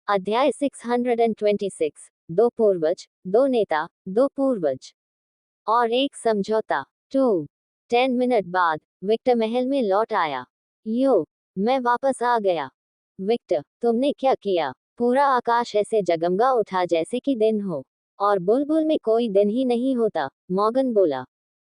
अध्याय 626। दो पूर्वज, दो नेता, दो पूर्वज और एक समझौता। 10 मिनट बाद विक्टर महल में लौट आया। यो, मैं वापस आ गया। विक्टर, तुमने क्या किया? पूरा आकाश ऐसे जगमगा उठा जैसे कि दिन हो, और बुलबुल में कोई दिन ही नहीं होता। मॉर्गन बोला।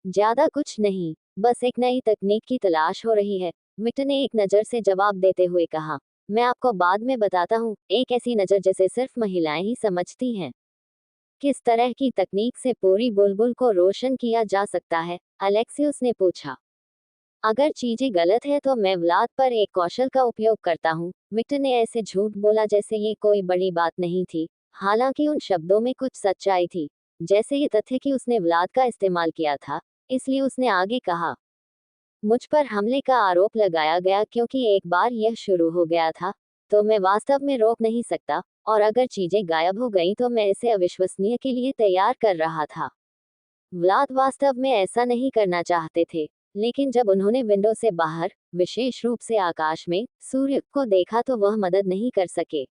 ज्यादा कुछ नहीं, बस एक नई तकनीक की तलाश हो रही है, विक्टर ने एक नजर से जवाब देते हुए कहा। मैं आपको बाद में बताता हूँ, एक ऐसी नजर जिसे सिर्फ महिलाएं ही समझती हैं। किस तरह की तकनीक से पूरी बुलबुल को रोशन किया जा सकता है? अलेक्सियस ने पूछा। अगर चीजें गलत है तो मैं व्लाद पर एक कौशल का उपयोग करता हूँ। विक्टर ने ऐसे झूठ बोला जैसे ये कोई बड़ी बात नहीं थी। हालांकि उन शब्दों में कुछ सच्चाई थी, जैसे ये तथ्य कि उसने व्लाद का इस्तेमाल किया था। इसलिए उसने आगे कहा, मुझ पर हमले का आरोप लगाया गया क्योंकि एक बार यह शुरू हो गया था, तो मैं वास्तव में रोक नहीं सकता, और अगर चीजें गायब हो गईं तो मैं इसे अविश्वसनीय के लिए तैयार कर रहा था। व्लाद वास्तव में ऐसा नहीं करना चाहते थे, लेकिन जब उन्होंने विंडो से बाहर, विशेष रूप से आकाश में, सूर्य को देखा तो वह मदद नहीं कर सके।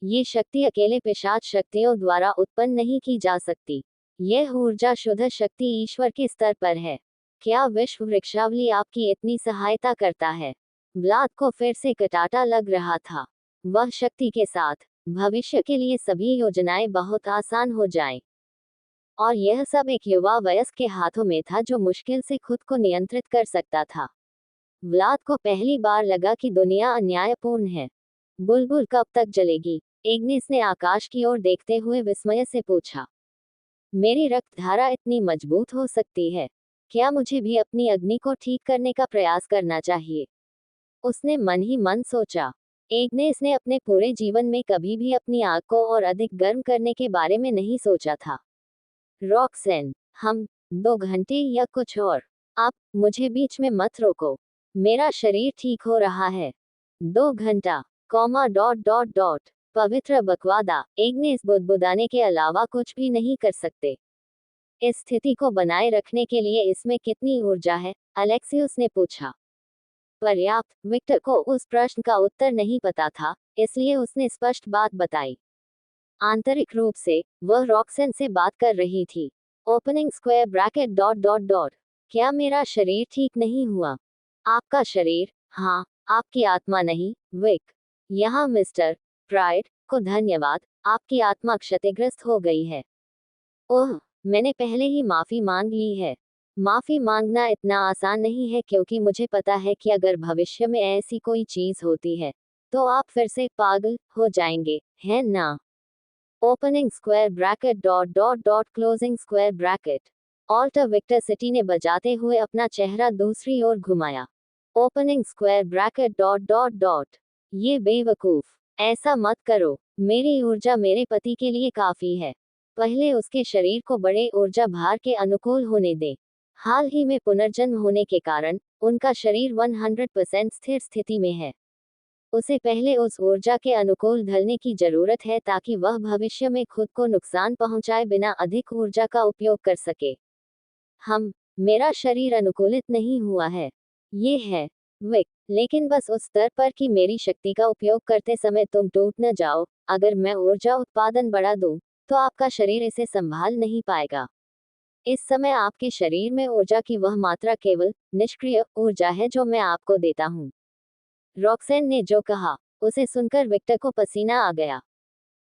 ये शक्ति अकेले पिशाच शक्तियों द्वारा उत्पन्न नहीं की जा सकती। यह ऊर्जा शुद्ध शक्ति ईश्वर के स्तर पर है। क्या विश्व वृक्षावली आपकी इतनी सहायता करता है? व्लाद को फिर से कटाटा लग रहा था। वह शक्ति के साथ भविष्य के लिए सभी योजनाएं बहुत आसान हो जाएं। और यह सब एक युवा वयस्क के हाथों में था जो मुश्किल से खुद को नियंत्रित कर सकता था। व्लाद को पहली बार लगा कि दुनिया अन्यायपूर्ण है। बुलबुल कब तक जलेगी? इग्निस ने आकाश की ओर देखते हुए विस्मय से पूछा। मेरी रक्त धारा इतनी मजबूत हो सकती है? क्या मुझे भी अपनी अग्नि को ठीक करने का प्रयास करना चाहिए? उसने मन ही मन सोचा। इग्निस ने अपने पूरे जीवन में कभी भी अपनी आग को और अधिक गर्म करने के बारे में नहीं सोचा था। रॉक्सेन, हम 2 घंटे या कुछ और? आप मुझे बीच में मत रोको। मेरा शरीर ठीक हो रहा है। 2 घंटा, ... पवित्र बकवादा, इग्निस बुदबुदाने के अलावा कुछ भी नहीं कर सकते। इस स्थिति को बनाए रखने के लिए इसमें कितनी ऊर्जा है? अलेक्सियस ने पूछा। पर्याप्त। विक्टर को उस प्रश्न का उत्तर नहीं पता था, इसलिए उसने स्पष्ट बात बताई। आंतरिक रूप से वह रॉक्सन से बात कर रही थी। ओपनिंग स्क्वायर ब्रैकेट ... क्या मेरा शरीर ठीक नहीं हुआ? आपका शरीर, हाँ, आपकी आत्मा नहीं, विक। यहाँ मिस्टर प्राइड को धन्यवाद, आपकी आत्मा क्षतिग्रस्त हो गई है। ओह, मैंने पहले ही माफी मांग ली है। माफी मांगना इतना आसान नहीं है क्योंकि मुझे पता है कि अगर भविष्य में ऐसी कोई चीज होती है, तो आप फिर से पागल हो जाएंगे, है ना? Opening square bracket ... closing square bracket. ऑल्टर विक्टर सिटी ने बजाते हुए अपना चेहरा दूसरी ओर घुमाया। ओपनिंग स्क्वायर ब्रैकेट ... ये बेवकूफ, ऐसा मत करो। मेरी ऊर्जा मेरे पति के लिए काफी है। पहले उसके शरीर को बड़े ऊर्जा भार के अनुकूल होने दें। हाल ही में पुनर्जन्म होने के कारण उनका शरीर 100% स्थिर स्थिति में है। उसे पहले उस ऊर्जा के अनुकूल ढलने की जरूरत है ताकि वह भविष्य में खुद को नुकसान पहुंचाए बिना अधिक ऊर्जा का उपयोग कर सके। मेरा शरीर अनुकूलित नहीं हुआ है। ये है, विक, लेकिन बस उस स्तर पर कि मेरी शक्ति का उपयोग करते समय तुम टूट न जाओ। अगर मैं ऊर्जा उत्पादन बढ़ा दूं, तो आपका शरीर इसे संभाल नहीं पाएगा। इस समय आपके शरीर में ऊर्जा की वह मात्रा केवल निष्क्रिय ऊर्जा है जो मैं आपको देता हूँ। रॉक्सेन ने जो कहा, उसे सुनकर विक्टर को पसीना आ गया।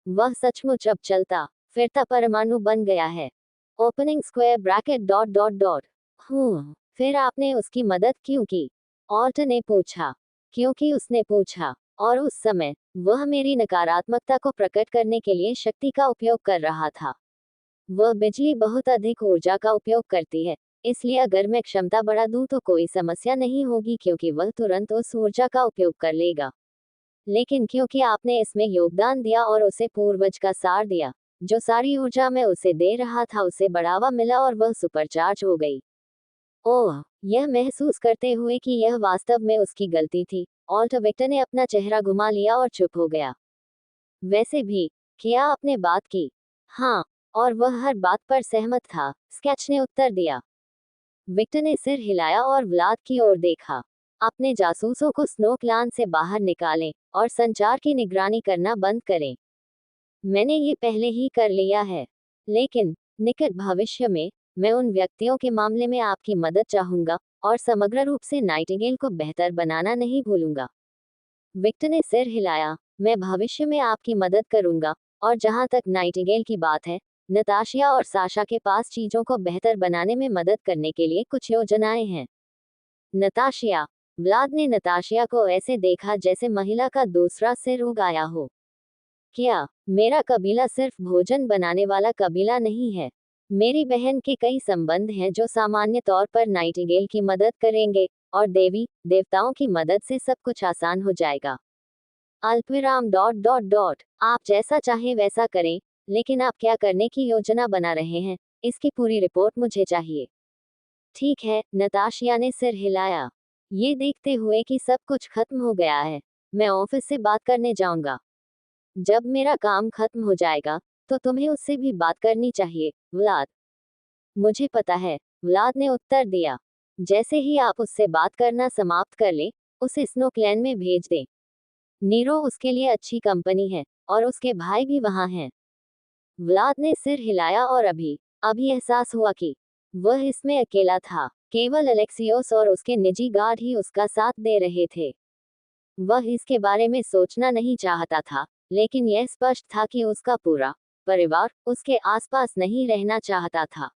वह सचमुच अब चलता फिरता परमाणु बन गया है। ओपनिंग स्क्वायर ब्रैकेट ... फिर आपने उसकी मदद क्यों की? ऑल्टर ने पूछा। क्योंकि उसने पूछा, और उस समय वह मेरी नकारात्मकता को प्रकट करने के लिए शक्ति का उपयोग कर रहा था। वह बिजली बहुत अधिक ऊर्जा का उपयोग करती है, इसलिए अगर मैं क्षमता बढ़ा दूं तो कोई समस्या नहीं होगी क्योंकि वह तुरंत उस ऊर्जा का उपयोग कर लेगा। लेकिन क्योंकि आपने इसमें योगदान दिया और उसे पूर्वज का सार दिया, जो सारी ऊर्जा मैं उसे दे रहा था उसे बढ़ावा मिला और वह सुपरचार्ज हो गई। ओह, यह महसूस करते हुए कि यह वास्तव में उसकी गलती थी, ऑल्टर विक्टर ने अपना चेहरा घुमा लिया और चुप हो गया। वैसे भी, क्या आपने बात की? हाँ, और वह हर बात पर सहमत था, स्केच ने उत्तर दिया। विक्टर ने सिर हिलाया और व्लाद की ओर देखा। अपने जासूसों को स्नो क्लान से बाहर निकालें और संचार की निगरानी करना बंद करें। मैंने ये पहले ही कर लिया है, लेकिन निकट भविष्य में मैं उन व्यक्तियों के मामले में आपकी मदद चाहूंगा और समग्र रूप से नाइटिंगेल को बेहतर बनाना नहीं भूलूंगा। विक्टर ने सिर हिलाया। मैं भविष्य में आपकी मदद करूंगा, और जहां तक नाइटिंगेल की बात है, नताशिया और साशा के पास चीजों को बेहतर बनाने में मदद करने के लिए कुछ योजनाएं हैं। नताशिया। व्लाद ने नताशिया को ऐसे देखा जैसे महिला का दूसरा सिर उग आया हो। क्या मेरा कबीला सिर्फ भोजन बनाने वाला कबीला नहीं है? मेरी बहन के कई संबंध हैं जो सामान्य तौर पर नाइटिंगेल की मदद करेंगे, और देवी देवताओं की मदद से सब कुछ आसान हो जाएगा। अल्पविराम डॉट डॉट डॉट। आप जैसा चाहें वैसा करें, लेकिन आप क्या करने की योजना बना रहे हैं, इसकी पूरी रिपोर्ट मुझे चाहिए। ठीक है, नताशिया ने सिर हिलाया। ये देखते हुए कि सब कुछ खत्म हो गया है, मैं ऑफिस से बात करने जाऊंगा। जब मेरा काम खत्म हो जाएगा, तो तुम्हें उससे भी बात करनी चाहिए, व्लाद। मुझे पता है, व्लाद ने उत्तर दिया। जैसे ही आप उससे बात करना समाप्त कर लें, उसे स्नो क्लैन में भेज दें। नीरो उसके लिए अच्छी कंपनी है, और उसके भाई भी वहां हैं। व्लाद ने सिर हिलाया और अभी अभी एहसास हुआ कि वह इसमें अकेला था। केवल अलेक्सियोस और उसके निजी गार्ड ही उसका साथ दे रहे थे। वह इसके बारे में सोचना नहीं चाहता था, लेकिन यह स्पष्ट था कि उसका पूरा परिवार उसके आसपास नहीं रहना चाहता था।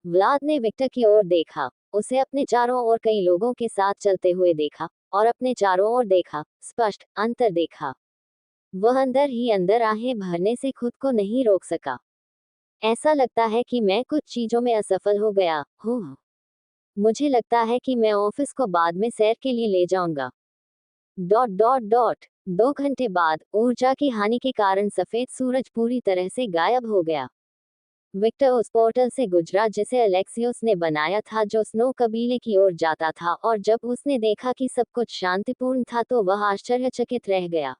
व्लाद ने विक्टर की ओर देखा। उसे अपने चारों ओर कई लोगों के साथ चलते हुए देखा, और अपने चारों ओर देखा, स्पष्ट अंतर देखा। वह अंदर ही अंदर आहें भरने से खुद को नहीं रोक सका। ऐसा लगता है कि मैं कुछ चीजों में असफल हो गया हूँ। मुझे लगता है कि मैं ऑफिस को बाद में सैर के लिए ले जाऊंगा। Dot dot dot. 2 घंटे बाद ऊर्जा की हानि के कारण सफेद सूरज पूरी तरह से गायब हो गया। विक्टर उस पोर्टल से गुजरा जिसे अलेक्सियोस ने बनाया था, जो स्नो कबीले की ओर जाता था, और जब उसने देखा कि सब कुछ शांतिपूर्ण था तो वह आश्चर्यचकित रह गया।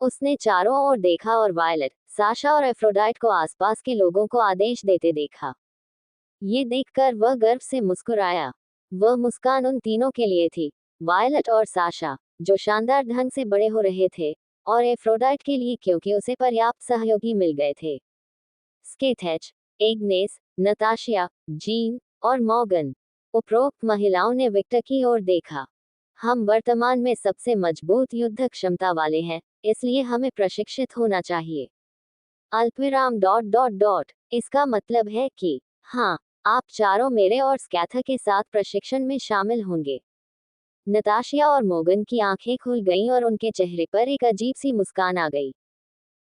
उसने चारों ओर देखा और वायलेट, साशा और एफ्रोडाइट को आसपास के लोगों को आदेश देते देखा। ये देखकर वह गर्व से मुस्कुराया। वह मुस्कान उन तीनों के लिए थी, वायलेट और साशा, जो शानदार ढंग से बड़े हो रहे थे, और एफ्रोडाइट के लिए क्योंकि उसे पर्याप्त सहयोगी मिल गए थे। स्केथेच, एग्नेस, नताशिया, जीन और मॉर्गन। उपरोक्त महिलाओं ने विक्टर की ओर देखा। हम वर्तमान में सबसे मजबूत युद्ध क्षमता वाले हैं, इसलिए हमें प्रशिक्षित होना चाहिए। अल्पविराम डॉट डॉट डॉट। इसका मतलब है कि हाँ, आप चारों मेरे और स्कैथर के साथ प्रशिक्षण में शामिल होंगे। नताशिया और मोगन की आंखें खुल गईं और उनके चेहरे पर एक अजीब सी मुस्कान आ गई।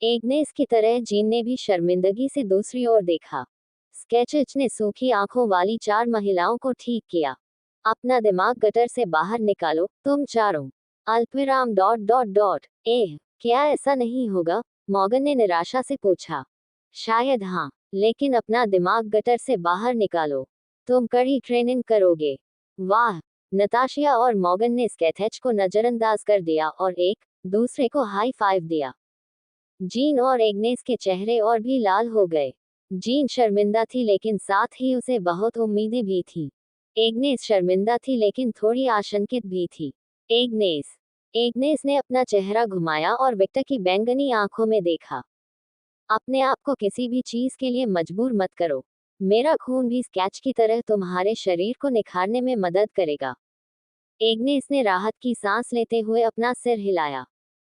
एग्नेस की तरह जीन ने भी शर्मिंदगी से दूसरी ओर देखा। स्केचिच ने सूखी आंखों वाली 4 महिलाओं को ठीक किया। अपना दिमाग गटर से बाहर निकालो, तुम चारों। अल्पविराम डॉट डॉट डॉट। क्या ऐसा नहीं होगा? मॉर्गन ने निराशा से पूछा। शायद हाँ, लेकिन अपना दिमाग गटर से बाहर निकालो। तुम कड़ी ट्रेनिंग करोगे। वाह। नताशिया और मॉर्गन ने स्केथेच को नजरअंदाज कर दिया और एक दूसरे को हाई फाइव दिया। जीन और एग्नेस के चेहरे और भी लाल हो गए। जीन शर्मिंदा थी, लेकिन साथ ही उसे बहुत उम्मीदें भी थी। एग्नेस शर्मिंदा थी, लेकिन थोड़ी आशंकित भी थी। एग्नेस एग्नेस ने अपना चेहरा घुमाया और विक्टर की बैंगनी आंखों में देखा। अपने आप को किसी भी चीज के लिए मजबूर मत करो। मेरा खून भी स्केच की तरह तुम्हारे शरीर को निखारने में मदद करेगा। एग्नेस ने राहत की सांस लेते हुए अपना सिर हिलाया।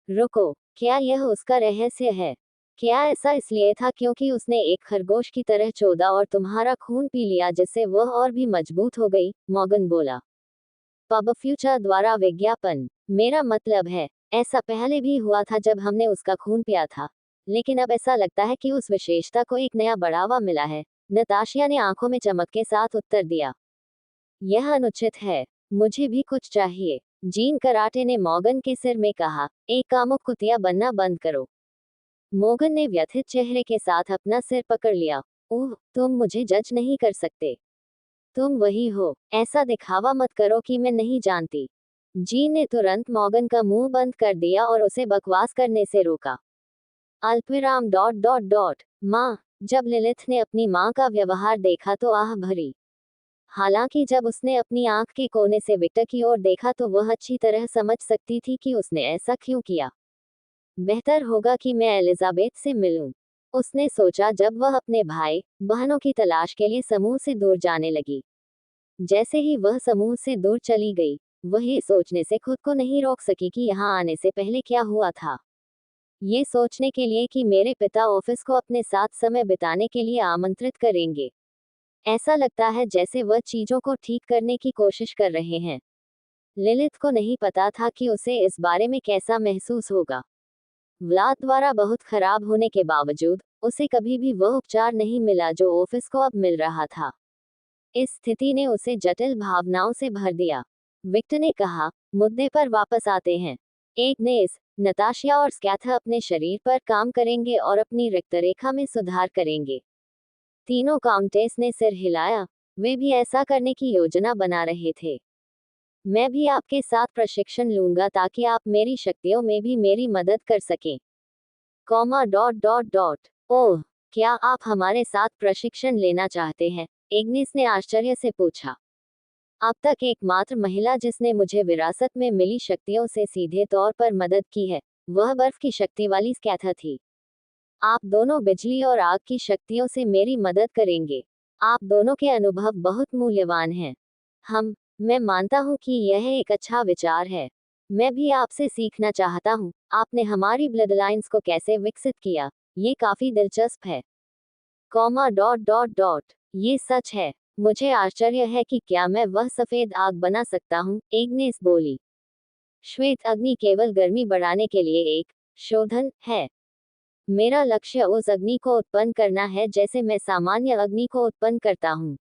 रुको, क्या यह उसका रहस्य है? क्या ऐसा इसलिए था क्योंकि उसने एक खरगोश की तरह चौदा और तुम्हारा खून पी लिया जिससे वह और भी मजबूत हो गई? मॉर्गन बोला। पब फ्यूचर द्वारा विज्ञापन। मेरा मतलब है, ऐसा पहले भी हुआ था जब हमने उसका खून पिया था, लेकिन अब ऐसा लगता है कि उस विशेषता को एक नया बढ़ावा मिला है। नताशिया ने आंखों में चमक के साथ उत्तर दिया। यह अनुचित है। मुझे भी कुछ चाहिए। जीन कराटे ने मॉर्गन के सिर में कहा। एक कामुक कुतिया बनना बंद करो। मॉर्गन ने व्यथित चेहरे के साथ अपना सिर पकड़ लिया। ओह, तुम मुझे जज नहीं कर सकते। तुम वही हो। ऐसा दिखावा मत करो कि मैं नहीं जानती। जीन ने तुरंत मॉर्गन का मुंह बंद कर दिया और उसे बकवास करने से रोका। अल्पविराम डॉट डॉट डॉट। माँ। जब लिलिथ ने अपनी माँ का व्यवहार देखा तो आह भरी। हालांकि जब उसने अपनी आंख के कोने से विक्टर की ओर देखा तो वह अच्छी तरह समझ सकती थी कि उसने ऐसा क्यों किया। बेहतर होगा कि मैं एलिजाबेथ से मिलूं, उसने सोचा जब वह अपने भाई बहनों की तलाश के लिए समूह से दूर जाने लगी। जैसे ही वह समूह से दूर चली गई, वह ये सोचने से खुद को नहीं रोक सकी कि यहाँ आने से पहले क्या हुआ था। ये सोचने के लिए कि मेरे पिता ऑफिस को अपने साथ समय बिताने के लिए आमंत्रित करेंगे। ऐसा लगता है जैसे वह चीजों को ठीक करने की कोशिश कर रहे हैं। लिलिथ को नहीं पता था कि उसे इस बारे में कैसा महसूस होगा। व्लाद द्वारा बहुत खराब होने के बावजूद उसे कभी भी वह उपचार नहीं मिला जो ऑफिस को अब मिल रहा था। इस स्थिति ने उसे जटिल भावनाओं से भर दिया। विक्टर ने कहा, मुद्दे पर वापस आते हैं। एग्नेस, नताशा और स्कैथा अपने शरीर पर काम करेंगे और अपनी रक्तरेखा में सुधार करेंगे। तीनों काउंटेस ने सिर हिलाया। वे भी ऐसा करने की योजना बना रहे थे। मैं भी आपके साथ प्रशिक्षण लूंगा ताकि आप मेरी शक्तियों में भी मेरी मदद कर सकें। Comma dot dot dot. ओह, क्या आप हमारे साथ प्रशिक्षण लेना चाहते हैं? एग्नेस ने आश्चर्य से पूछा। अब तक एकमात्र महिला जिसने मुझे विरासत में मिली शक्तियों से सीधे तौर पर मदद की है, वह बर्फ की शक्ति वाली स्कैथा थी। आप दोनों बिजली और आग की शक्तियों से मेरी मदद करेंगे। आप दोनों के अनुभव बहुत मूल्यवान हैं। मैं मानता हूँ कि यह एक अच्छा विचार है। मैं भी आपसे सीखना चाहता हूँ। आपने हमारी ब्लड लाइन्स को कैसे विकसित किया, ये काफी दिलचस्प है। Comma dot dot dot. ये सच है। मुझे आश्चर्य है कि क्या मैं वह सफेद आग बना सकता हूँ, एग्नेस बोली। श्वेत अग्नि केवल गर्मी बढ़ाने के लिए एक शोधन है। मेरा लक्ष्य उस अग्नि को उत्पन्न करना है जैसे मैं सामान्य अग्नि को उत्पन्न करता हूँ।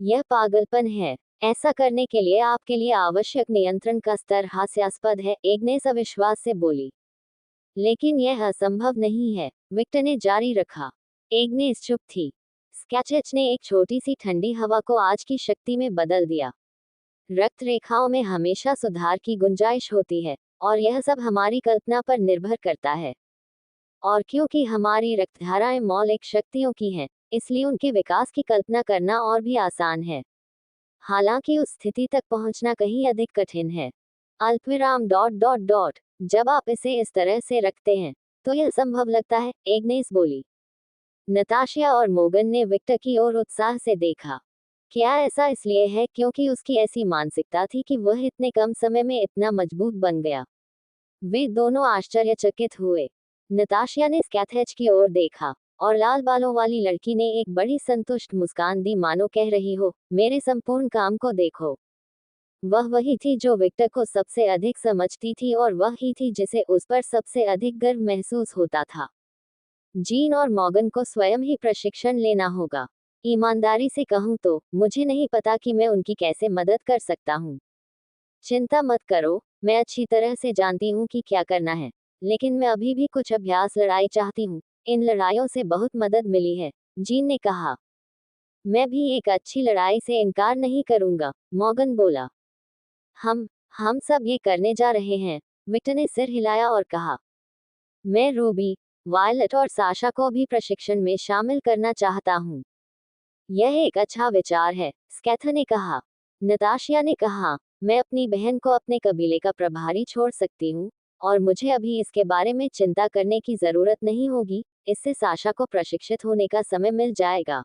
यह पागलपन है। ऐसा करने के लिए आपके लिए आवश्यक नियंत्रण का स्तर हास्यास्पद है, एग्नेस अविश्वास से बोली। लेकिन यह असंभव नहीं है, विक्टर ने जारी रखा। एग्नेस चुप थी। स्कैचेच ने एक छोटी सी ठंडी हवा को आज की शक्ति में बदल दिया। रक्त रेखाओं में हमेशा सुधार की गुंजाइश होती है, और यह सब हमारी कल्पना पर निर्भर करता है। और क्योंकि हमारी रक्तधाराएं मौलिक शक्तियों की हैं, इसलिए उनके विकास की कल्पना करना और भी आसान है। हालांकि उस स्थिति तक पहुंचना कहीं अधिक कठिन है। अल्पविराम डॉट डॉट डॉट। जब आप इसे इस तरह से रखते हैं, तो यह संभव लगता है, एग्नेस बोली। नताशा और मोगन ने विक्टर की ओर उत्साह से देखा। क्या ऐसा इसलिए है क्योंकि उसकी ऐसी मानसिकता थी कि वह इतने कम समय में इतना मजबूत बन गया? वे दोनों आश्चर्यचकित हुए। नताशा ने स्कैथेज की ओर देखा, और लाल बालों वाली लड़की ने एक बड़ी संतुष्ट मुस्कान दी, मानो कह रही हो, मेरे संपूर्ण काम को देखो। वह वही थी जो विक्टर को सबसे अधिक समझती थी और वह ही थी जिसे उस पर सबसे अधिक गर्व महसूस होता था। जीन और मॉर्गन को स्वयं ही प्रशिक्षण लेना होगा। ईमानदारी से कहूँ तो मुझे नहीं पता कि मैं उनकी कैसे मदद कर सकता हूँ। चिंता मत करो, मैं अच्छी तरह से जानती हूँ कि क्या करना है, लेकिन मैं अभी भी कुछ अभ्यास लड़ाई चाहती हूँ। इन लड़ाइयों से बहुत मदद मिली है, जीन ने कहा। मैं भी एक अच्छी लड़ाई से इनकार नहीं करूंगा, मॉर्गन बोला। हम हम सब ये करने जा रहे हैं, विक्टर ने सिर हिलाया और कहा। मैं रूबी, वायलट और साशा को भी प्रशिक्षण में शामिल करना चाहता हूँ। यह एक अच्छा विचार है, स्कैथा ने कहा। नताशा ने कहा, मैं अपनी बहन को अपने कबीले का प्रभारी छोड़ सकती हूँ, और मुझे अभी इसके बारे में चिंता करने की जरूरत नहीं होगी। इससे साशा को प्रशिक्षित होने का समय मिल जाएगा।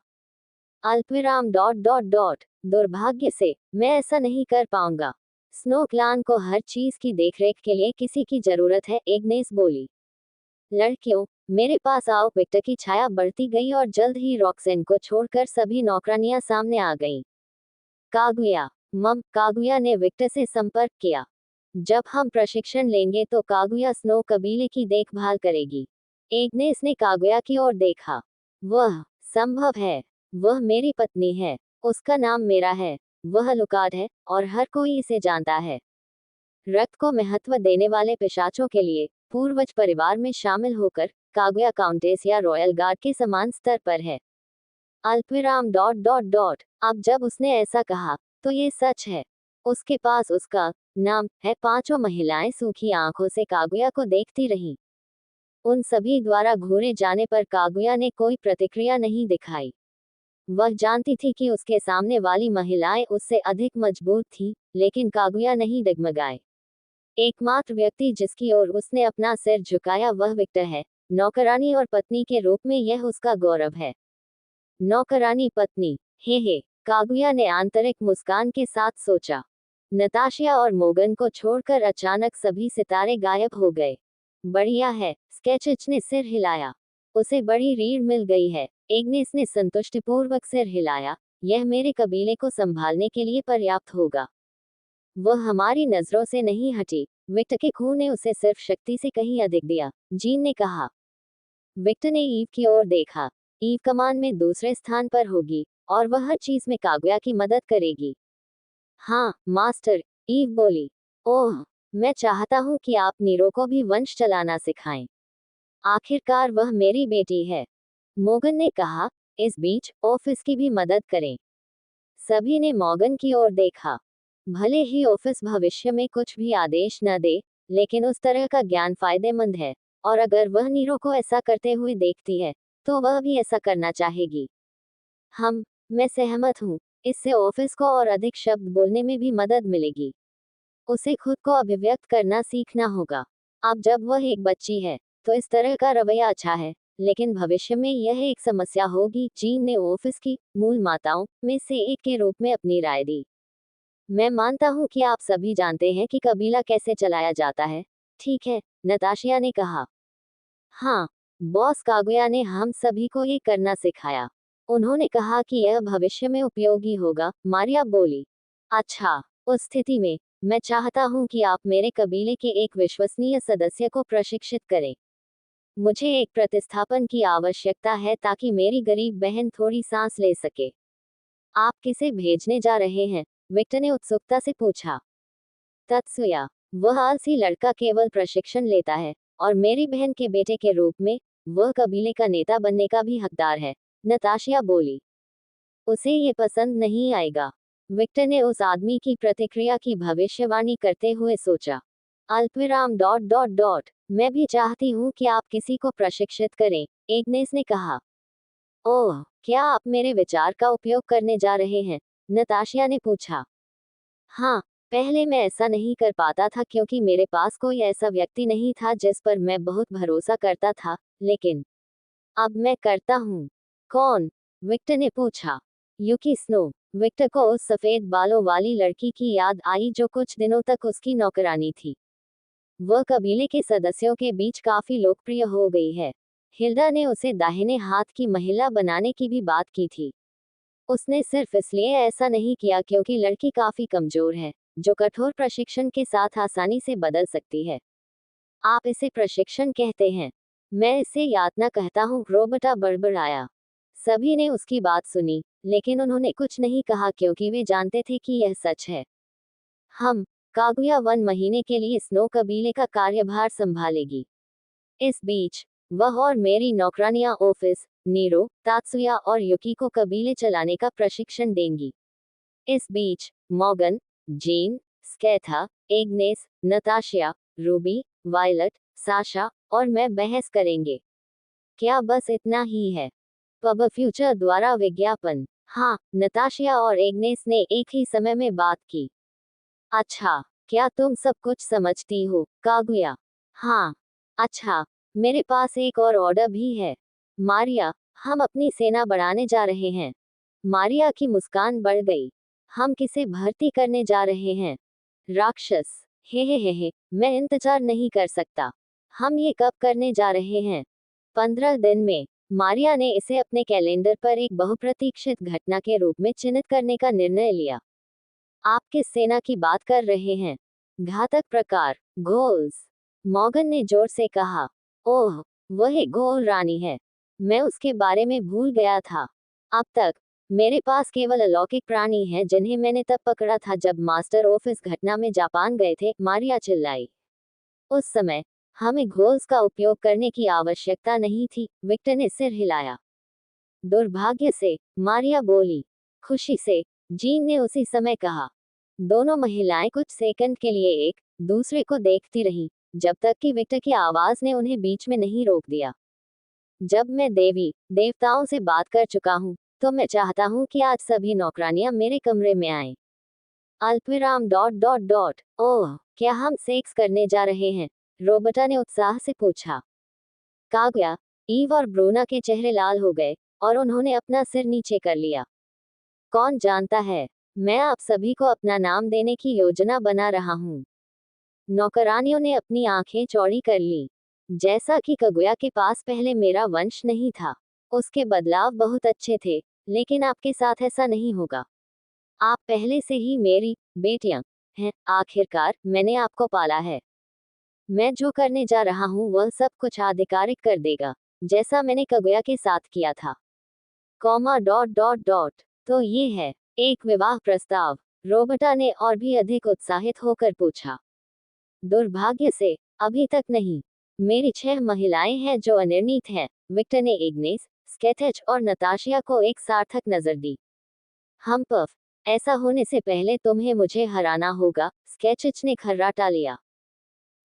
अल्पविराम डॉट डॉट डॉट। दुर्भाग्य से मैं ऐसा नहीं कर पाऊंगा। स्नो क्लान को हर चीज की देखरेख के लिए किसी की जरूरत है, एग्नेस बोली। लड़कियों, मेरे पास आओ। विक्टर की छाया बढ़ती गई और जल्द ही रॉक्सेन को छोड़कर सभी नौकरानियां सामने आ गईं। कागुया, कागुया ने विक्टर से संपर्क किया। जब हम प्रशिक्षण लेंगे तो कागुया स्नो कबीले की देखभाल करेगी। एग्नेस ने कागुया की ओर देखा। वह संभव है। वह मेरी पत्नी है। उसका नाम मेरा है। वह लुकाड है, और हर कोई इसे जानता है। रक्त को महत्व देने वाले पिशाचों के लिए पूर्वज परिवार में शामिल होकर कागुया काउंटेस या रॉयल गार्ड के समान स्तर पर है। अल्पविराम डॉट डॉट डॉट। अब जब उसने ऐसा कहा, तो ये सच है। उसके पास उसका नाम है। पांचों महिलाएं सूखी आंखों से कागुया को देखती रहीं। उन सभी द्वारा घूरे जाने पर कागुया ने कोई प्रतिक्रिया नहीं दिखाई। वह जानती थी कि उसके सामने वाली महिलाएं उससे अधिक मजबूत थी, लेकिन कागुया नहीं डगमगाए। एकमात्र व्यक्ति जिसकी ओर उसने अपना सिर झुकाया वह विक्टर है। नौकरानी और पत्नी के रूप में यह उसका गौरव है। नौकरानी पत्नी, हे, कागुया ने आंतरिक मुस्कान के साथ सोचा। नताशिया और मोगन को छोड़कर अचानक सभी सितारे गायब हो गए। बढ़िया है, स्केचिच ने सिर हिलाया। उसे बड़ी रीढ़ मिल गई है। एग्नेस ने संतुष्टिपूर्वक सिर हिलाया। यह मेरे कबीले को संभालने के लिए पर्याप्त होगा। वह हमारी नजरों से नहीं हटी। विक्टर के खून ने उसे सिर्फ शक्ति से कहीं अधिक दिया, जीन ने कहा। विक्टर ने ईव की ओर देखा। ईव कमान में दूसरे स्थान पर होगी और वह हर चीज में कागुया की मदद करेगी। हाँ मास्टर, ईव बोली। ओह, मैं चाहता हूँ कि आप नीरो को भी वंश चलाना सिखाएं। आखिरकार वह मेरी बेटी है, मोगन ने कहा। इस बीच ऑफिस की भी मदद करें। सभी ने मॉगन की ओर देखा। भले ही ऑफिस भविष्य में कुछ भी आदेश न दे, लेकिन उस तरह का ज्ञान फायदेमंद है, और अगर वह नीरो को ऐसा करते हुए देखती है, तो वह भी ऐसा करना चाहेगी। मैं सहमत हूँ। इससे ऑफिस को और अधिक शब्द बोलने में भी मदद मिलेगी। उसे खुद को अभिव्यक्त करना सीखना होगा। अब जब वह एक बच्ची है, तो इस तरह का रवैया अच्छा है, लेकिन भविष्य में यह एक समस्या होगी। जीन ने ऑफिस की मूल माताओं में से एक के रूप में अपनी राय दी। मैं मानता हूँ कि आप सभी जानते हैं कि कबीला कैसे चलाया जाता है, ठीक है, नताशिया ने कहा। हाँ, बॉस कागुया ने हम सभी को ये करना सिखाया। उन्होंने कहा कि यह भविष्य में उपयोगी होगा, मारिया बोली। अच्छा, उस स्थिति में मैं चाहता हूँ कि आप मेरे कबीले के एक विश्वसनीय सदस्य को प्रशिक्षित करें। मुझे एक प्रतिस्थापन की आवश्यकता है ताकि मेरी गरीब बहन थोड़ी सांस ले सके। आप किसे भेजने जा रहे हैं? विक्टर ने उत्सुकता से पूछा। तत्सुया, वह आलसी लड़का केवल प्रशिक्षण लेता है, और मेरी बहन के बेटे के रूप में वह कबीले का नेता बनने का भी हकदार है, नताशिया बोली। उसे ये पसंद नहीं आएगा। विक्टर ने उस आदमी की प्रतिक्रिया की भविष्यवाणी करते हुए सोचा। अल्पविराम डॉट डॉट डॉट मैं भी चाहती हूँ कि आप किसी को प्रशिक्षित करें, एग्नेस ने कहा। ओह, क्या आप मेरे विचार का उपयोग करने जा रहे हैं? नताशिया ने पूछा। हाँ, पहले मैं ऐसा नहीं कर पाता था क्योंकि मेरे पास कोई ऐसा व्यक्ति नहीं था जिस पर मैं बहुत भरोसा करता था, लेकिन अब मैं करता हूँ। कौन? विक्टर ने पूछा। Yuki snow. विक्टर को उस सफेद बालों वाली लड़की की याद आई जो कुछ दिनों तक उसकी नौकरानी थी। वह कबीले के सदस्यों के बीच काफी लोकप्रिय हो गई है। हिल्डा ने उसे दाहिने हाथ की महिला बनाने की भी बात की थी। उसने सिर्फ इसलिए ऐसा नहीं किया क्योंकि लड़की काफी कमजोर है, जो कठोर प्रशिक्षण के साथ आसानी से बदल सकती है। आप इसे प्रशिक्षण कहते हैं। मैं इसे यातना कहता हूँ, रोबर्टा बड़बड़ाया। सभी ने उसकी बात सुनी, लेकिन उन्होंने कुछ नहीं कहा क्योंकि वे जानते थे कि यह सच है। हम कागुया 1 महीने के लिए स्नो कबीले का कार्यभार संभालेगी। इस बीच वह और मेरी नौकरानियां ऑफिस, नीरो, तात्सुया और युकी को कबीले चलाने का प्रशिक्षण देंगी। इस बीच Morgan, Jean, Scathach, Agnes, Natasia, Ruby, Violet, Sasha और मैं बहस करेंगे। क्या बस इतना ही है? पब फ्यूचर द्वारा विज्ञापन। हाँ, नताशिया और एग्नेस ने एक ही समय में बात की। अच्छा, क्या तुम सब कुछ समझती हो, कागुया? हाँ। अच्छा, मेरे पास एक और ऑर्डर भी है। मारिया, हम अपनी सेना बढ़ाने जा रहे हैं। मारिया की मुस्कान बढ़ गई। हम किसे भर्ती करने जा रहे हैं? राक्षस। हे, मैं इंतजार नहीं कर सकता। हम ये कब करने जा रहे हैं? 15 दिन में। मारिया ने इसे अपने कैलेंडर पर एक बहुप्रतीक्षित घटना के रूप में चिन्हित करने का निर्णय लिया। आप किस सेना की बात कर रहे हैं? घातक प्रकार, गोल्स। मॉगन ने जोर से कहा। ओह, वह गोल रानी है। मैं उसके बारे में भूल गया था। अब तक मेरे पास केवल अलौकिक प्राणी हैं जिन्हें मैंने तब पकड़ा था जब मास्टर ऑफिस घटना में जापान गए थे, मारिया चिल्लाई। उस समय हमें घोल्स का उपयोग करने की आवश्यकता नहीं थी, विक्टर ने सिर हिलाया। दुर्भाग्य से, मारिया बोली। खुशी से, जीन ने उसी समय कहा। दोनों महिलाएं कुछ सेकंड के लिए एक दूसरे को देखती रहीं, जब तक कि विक्टर की आवाज ने उन्हें बीच में नहीं रोक दिया। जब मैं देवी देवताओं से बात कर चुका हूँ, तो मैं चाहता हूँ कि आज सभी नौकरानियां मेरे कमरे में आएं। अल्पविराम डॉट डॉट डॉट। ओह, क्या हम सेक्स करने जा रहे हैं? रोबर्टा ने उत्साह से पूछा। कागया, ईव और ब्रूना के चेहरे लाल हो गए और उन्होंने अपना सिर नीचे कर लिया। कौन जानता है, मैं आप सभी को अपना नाम देने की योजना बना रहा हूँ। नौकरानियों ने अपनी आंखें चौड़ी कर ली। जैसा कि कगुया के पास पहले मेरा वंश नहीं था, उसके बदलाव बहुत अच्छे थे, लेकिन आपके साथ ऐसा नहीं होगा। आप पहले से ही मेरी बेटियां हैं। आखिरकार मैंने आपको पाला है। मैं जो करने जा रहा हूँ वह सब कुछ आधिकारिक कर देगा, जैसा मैंने कगुया के साथ किया था। Comma dot dot dot. तो ये है एक विवाह प्रस्ताव? रोबर्टा ने और भी अधिक उत्साहित होकर पूछा। दुर्भाग्य से अभी तक नहीं। मेरी 6 महिलाएं हैं जो अनिर्णित हैं। विक्टर ने इग्नेस, स्केथेच और नताशिया को एक सार्थक नजर दी। हम्पफ, ऐसा होने से पहले तुम्हें मुझे हराना होगा, स्केचिच ने खर्राटा लिया।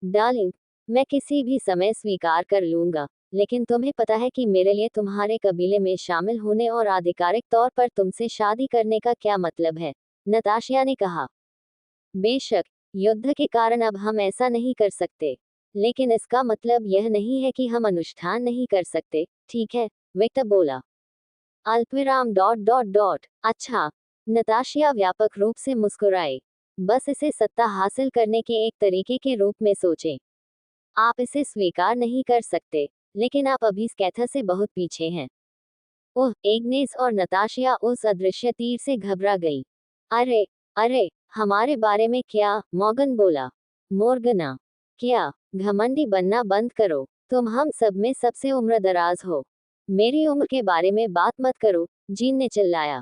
डार्लिंग, मैं किसी भी समय स्वीकार कर लूंगा, लेकिन तुम्हें पता है कि मेरे लिए तुम्हारे कबीले में शामिल होने और आधिकारिक तौर पर तुमसे शादी करने का क्या मतलब है, नताशिया ने कहा। बेशक, युद्ध के कारण अब हम ऐसा नहीं कर सकते, लेकिन इसका मतलब यह नहीं है कि हम अनुष्ठान नहीं कर सकते, ठीक है? विक्टर बोला। अल्पविराम डॉट डॉट डॉट। अच्छा, नताशिया व्यापक रूप से मुस्कुराए। बस इसे सत्ता हासिल करने के एक तरीके के रूप में सोचें। आप इसे स्वीकार नहीं कर सकते, लेकिन आप अभी स्कैथर से बहुत पीछे हैं। ओह, एग्नेस और नताशिया उस अदृश्य तीर से घबरा गई। अरे, अरे, हमारे बारे में क्या? मॉर्गन बोला। मोर्गना, क्या? घमंडी बनना बंद करो। तुम हम सब में सबसे उम्रदराज हो। मेरी उम्र के बारे में बात मत करो, जीन ने चिल्लाया।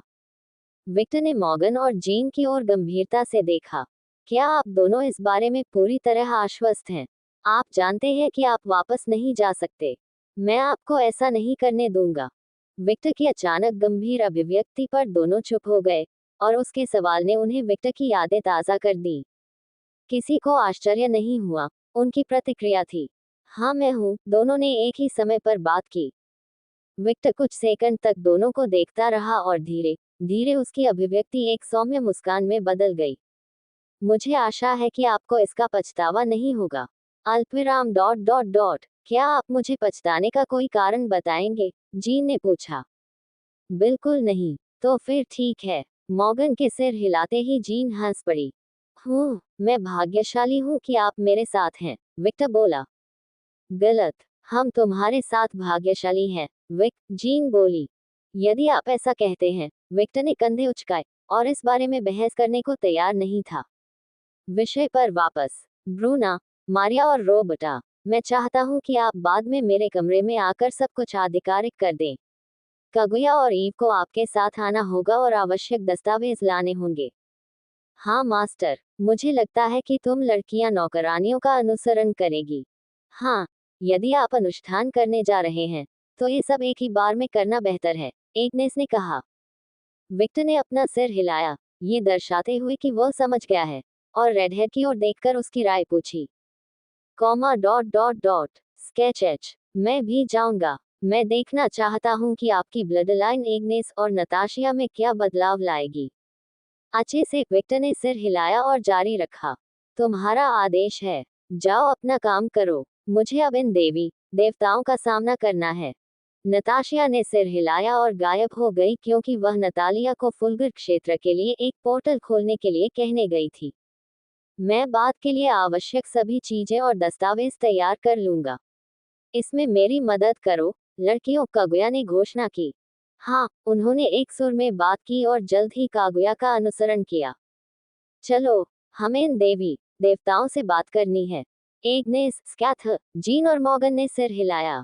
विक्टर ने मॉर्गन और जीन की ओर गंभीरता से देखा। क्या आप दोनों इस बारे में पूरी तरह आश्वस्त हैं? आप जानते हैं कि आप वापस नहीं जा सकते। मैं आपको ऐसा नहीं करने दूंगा। विक्टर की अचानक गंभीर अभिव्यक्ति पर दोनों चुप हो गए, और उसके सवाल ने उन्हें विक्टर की यादें ताज़ा कर दी। किसी को आश्चर्य नहीं हुआ। उनकी प्रतिक्रिया थी, हाँ मैं हूँ। दोनों ने एक ही समय पर बात की। विक्टर कुछ सेकंड तक दोनों को देखता रहा और धीरे धीरे उसकी अभिव्यक्ति एक सौम्य मुस्कान में बदल गई। मुझे आशा है कि आपको इसका पछतावा नहीं होगा। अल्पविराम डॉट डॉट डॉट। क्या आप मुझे पछताने का कोई कारण बताएंगे? जीन ने पूछा। बिल्कुल नहीं। तो फिर ठीक है। मॉर्गन के सिर हिलाते ही जीन हंस पड़ी। मैं भाग्यशाली हूँ कि आप मेरे साथ हैं, विक्टर बोला। गलत। हम तुम्हारे साथ भाग्यशाली हैं, जीन बोली। यदि आप ऐसा कहते हैं, विक्टर ने कंधे उचकाए, और इस बारे में बहस करने को तैयार नहीं था। विषय पर वापस। ब्रूना, मारिया और रोबर्टा, मैं चाहता हूँ कि आप बाद में मेरे कमरे में आकर सब कुछ आधिकारिक कर दें। कगुया और ईव को आपके साथ आना होगा और आवश्यक दस्तावेज लाने होंगे। हाँ मास्टर, मुझे लगता है कि तुम लड़कियां नौकरानियों का अनुसरण करेगी। हाँ, यदि आप अनुष्ठान करने जा रहे हैं, तो ये सब एक ही बार में करना बेहतर है, एग्नेस ने कहा। विक्टर ने अपना सिर हिलाया, ये दर्शाते हुए कि वह समझ गया है, और रेडहेड की ओर देखकर उसकी राय पूछी। Comma dot dot dot. Sketch H. मैं भी जाऊंगा। मैं देखना चाहता हूँ कि आपकी ब्लडलाइन एग्नेस और नताशिया में क्या बदलाव लाएगी। अच्छे से, विक्टर ने सिर हिलाया और जारी रखा। तुम्हारा आदेश है। जाओ अपना काम करो। मुझे अब इन देवताओं का सामना करना है। नताशिया ने सिर हिलाया और गायब हो गई क्योंकि वह नतालिया को फुलगर क्षेत्र के लिए एक पोर्टल खोलने के लिए कहने गई थी। मैं बाद के लिए आवश्यक सभी चीजें और दस्तावेज तैयार कर लूंगा। इसमें मेरी मदद करो, लड़कियों, कागुया ने घोषणा की। हाँ, उन्होंने एक सुर में बात की और जल्द ही कागुया का अनुसरण किया। चलो, हमें इन देवताओं से बात करनी है। एग्नेस, स्कैथ, जीन और मॉर्गन ने सिर हिलाया।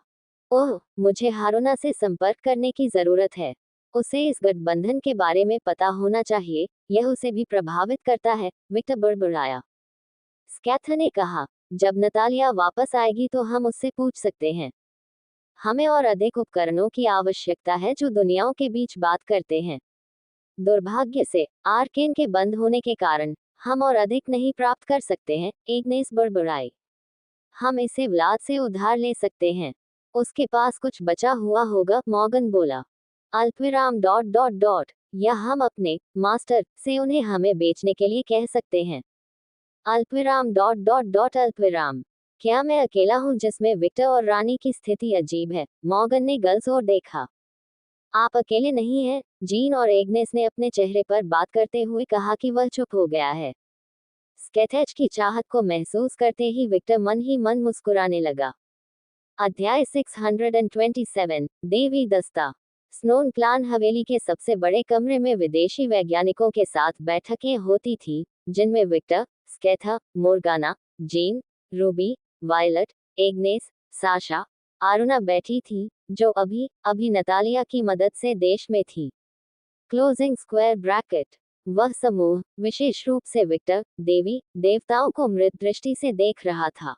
ओह, मुझे हारुना से संपर्क करने की जरूरत है। उसे इस गठबंधन के बारे में पता होना चाहिए, यह उसे भी प्रभावित करता है, विक्टर बड़बड़ाया। स्कैथ ने कहा, जब नतालिया वापस आएगी तो हम उससे पूछ सकते हैं। हमें और अधिक उपकरणों की आवश्यकता है जो दुनियाओं के बीच बात करते हैं। दुर्भाग्य से, आर्केन के बंद होने के कारण, हम और अधिक नहीं प्राप्त कर सकते हैं, एग्नेस बड़बड़ाई। हम इसे व्लाद से उधार ले सकते हैं। उसके पास कुछ बचा हुआ होगा, मॉर्गन बोला। अल्पविराम डॉट डॉट डॉट, या हम अपने मास्टर से उन्हें हमें बेचने के लिए कह सकते हैं। अल्पविराम डॉट डॉट डॉट अल्पविराम, क्या मैं अकेला हूं जिसमें विक्टर और रानी की स्थिति अजीब है? मॉर्गन ने गर्ल्स और देखा। आप अकेले नहीं हैं, जीन और एग्नेस ने अपने चेहरे पर बात करते हुए कहा कि वह चुप हो गया है। स्केथेच की चाहत को महसूस करते ही विक्टर मन ही मन मुस्कुराने लगा। अध्याय 627, देवी दस्ता। स्नोन प्लान हवेली के सबसे बड़े कमरे में विदेशी वैज्ञानिकों के साथ बैठकें होती थी, जिनमें Victor, Scathach, Morgana, Jean, Ruby, Violet, Agnes, Sasha, Aruna बैठी थी, जो अभी अभी नतालिया की मदद से देश में थी। Closing square bracket. वह समूह, विशेष रूप से विक्टर, देवी देवताओं को मृत दृष्टि से देख रहा था।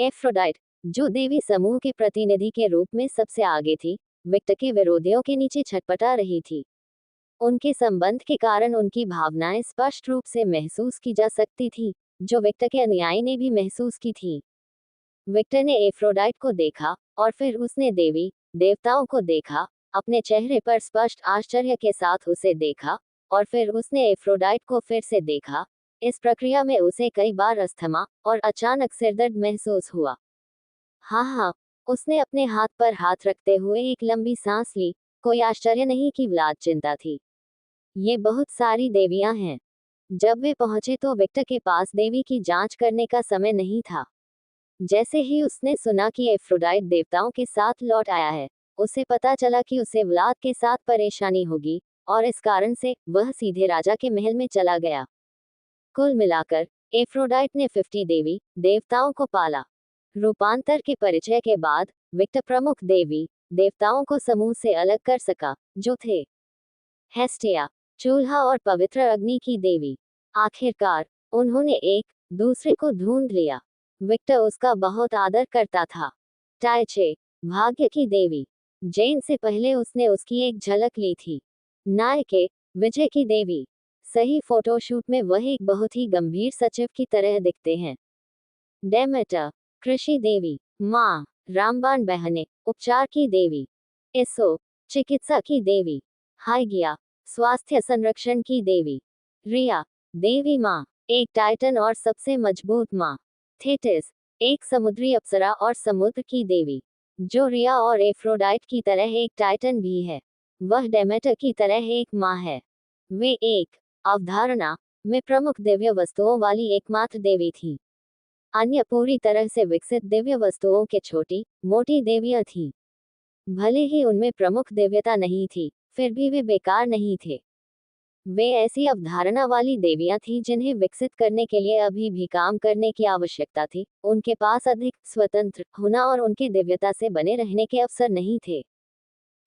एफ्रोडाइट, जो देवी समूह के प्रतिनिधि के रूप में सबसे आगे थी, विक्टर के विरोधियों के नीचे छटपटा रही थी। उनके संबंध के कारण उनकी भावनाएं स्पष्ट रूप से महसूस की जा सकती थी, जो विक्टर के अनुयायी ने भी महसूस की थी। विक्टर ने एफ्रोडाइट को देखा, और फिर उसने देवी देवताओं को देखा, अपने चेहरे पर स्पष्ट आश्चर्य के साथ उसे देखा, और फिर उसने एफ्रोडाइट को फिर से देखा। इस प्रक्रिया में उसे कई बार अस्थमा और अचानक सिरदर्द महसूस हुआ। हाँ हाँ, उसने अपने हाथ पर हाथ रखते हुए एक लंबी सांस ली। कोई आश्चर्य नहीं कि व्लाद चिंता थी। ये बहुत सारी देवियां हैं। जब वे पहुंचे तो विक्टर के पास देवी की जांच करने का समय नहीं था। जैसे ही उसने सुना कि एफ्रोडाइट देवताओं के साथ लौट आया है, उसे पता चला कि उसे व्लाद के साथ परेशानी होगी, और इस कारण से वह सीधे राजा के महल में चला गया। कुल मिलाकर एफ्रोडाइट ने 50 देवी देवताओं को पाला। रूपांतर के परिचय के बाद विक्टर प्रमुख देवी देवताओं को समूह से अलग कर सका, जो थे हेस्टिया, चूल्हा और पवित्र अग्नि की देवी। आखिरकार उन्होंने एक दूसरे को ढूंढ लिया। विक्टर उसका बहुत आदर करता था। टाइचे, भाग्य की देवी। जैन से पहले उसने उसकी एक झलक ली थी। नायके, विजय की देवी। सही फोटोशूट में वह एक बहुत ही गंभीर सचिव की तरह दिखते हैं। डेमेटर, कृषि देवी। माँ, रामबाण बहने, उपचार की देवी। इसो, चिकित्सा की देवी। हाइगिया, स्वास्थ्य संरक्षण की देवी। रिया, देवी माँ, एक टाइटन और सबसे मजबूत माँ। थेटिस, एक समुद्री अप्सरा और समुद्र की देवी, जो रिया और एफ्रोडाइट की तरह एक टाइटन भी है। वह डेमेटर की तरह एक माँ है। वे एक अवधारणा में प्रमुख दिव्य वस्तुओं वाली एकमात्र देवी थी। अन्य पूरी तरह से विकसित दिव्य वस्तुओं के छोटी मोटी देवियां थीं। भले ही उनमें प्रमुख दिव्यता नहीं थी, फिर भी वे बेकार नहीं थे। वे ऐसी अवधारणा वाली देवियां थीं जिन्हें विकसित करने के लिए अभी भी काम करने की आवश्यकता थी। उनके पास अधिक स्वतंत्र होना और उनकी दिव्यता से बने रहने के अवसर नहीं थे।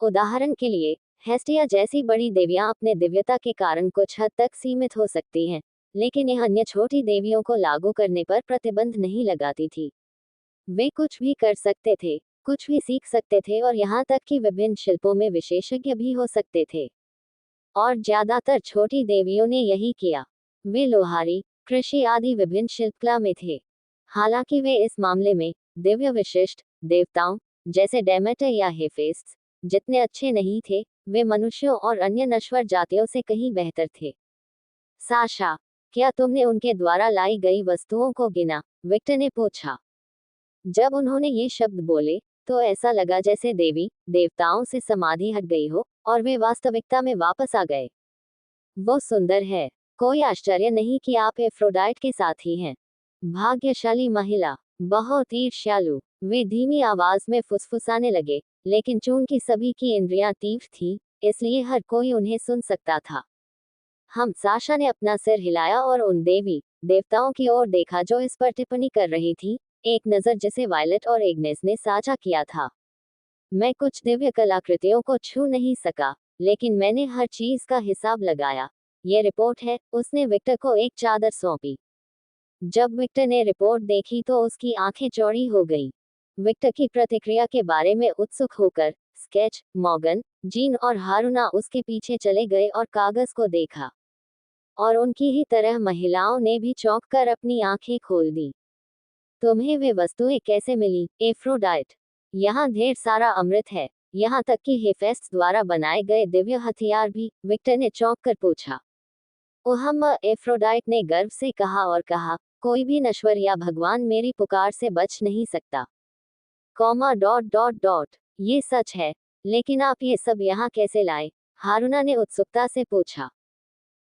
उदाहरण के लिए, हेस्टिया जैसी बड़ी देवियां अपने दिव्यता के कारण कुछ हद तक सीमित हो सकती हैं, लेकिन यह अन्य छोटी देवियों को लागू करने पर प्रतिबंध नहीं लगाती थी। वे कुछ भी कर सकते थे, कुछ भी सीख सकते थे और यहाँ तक कि विभिन्न शिल्पों में विशेषज्ञ भी हो सकते थे। और ज्यादातर छोटी देवियों ने यही किया। वे लोहारी, कृषि आदि विभिन्न शिल्पकला में थे। हालांकि वे इस मामले में दिव्य विशिष्ट देवताओं जैसे डेमेटर या हेफेस्ट जितने अच्छे नहीं थे, वे मनुष्यों और अन्य नश्वर जातियों से कहीं बेहतर थे। साशा, क्या तुमने उनके द्वारा लाई गई वस्तुओं को गिना? विक्टर ने पूछा। जब उन्होंने ये शब्द बोले, तो ऐसा लगा जैसे देवी देवताओं से समाधि हट गई हो और वे वास्तविकता में वापस आ गए। वो सुंदर है। कोई आश्चर्य नहीं कि आप एफ्रोडाइट के साथी हैं। भाग्यशाली महिला, बहुत ईर्ष्यालु। वे धीमी आवाज में फुसफुसाने लगे, लेकिन चूंकि सभी की इंद्रियां तीव्र थीं, इसलिए हर कोई उन्हें सुन सकता था। हम साशा ने अपना सिर हिलाया और उन देवी देवताओं की ओर देखा जो इस पर टिप्पणी कर रही थी, एक नजर जिसे वायलट और एग्नेस ने साझा किया था। मैं कुछ दिव्य कलाकृतियों को छू नहीं सका, लेकिन मैंने हर चीज का हिसाब लगाया। ये रिपोर्ट है। उसने विक्टर को एक चादर सौंपी। जब विक्टर ने रिपोर्ट देखी तो उसकी आंखें चौड़ी हो गईं। विक्टर की प्रतिक्रिया के बारे में उत्सुक होकर स्केच, मॉर्गन, जीन और हारुना उसके पीछे चले गए और कागज को देखा। और उनकी ही तरह महिलाओं ने भी चौंक कर अपनी आंखें खोल दी। तुम्हें वे वस्तुएं कैसे मिली, एफ्रोडाइट? यहाँ ढेर सारा अमृत है। यहाँ तक कि हेफेस्ट द्वारा बनाए गए दिव्य हथियार भी? विक्टर ने चौंक कर पूछा। ओहम, एफ्रोडाइट ने गर्व से कहा और कहा, कोई भी नश्वर या भगवान मेरी पुकार से बच नहीं सकता। कॉमा डॉट डॉट डॉट ये सच है, लेकिन आप ये सब यहाँ कैसे लाए? हारूना ने उत्सुकता से पूछा।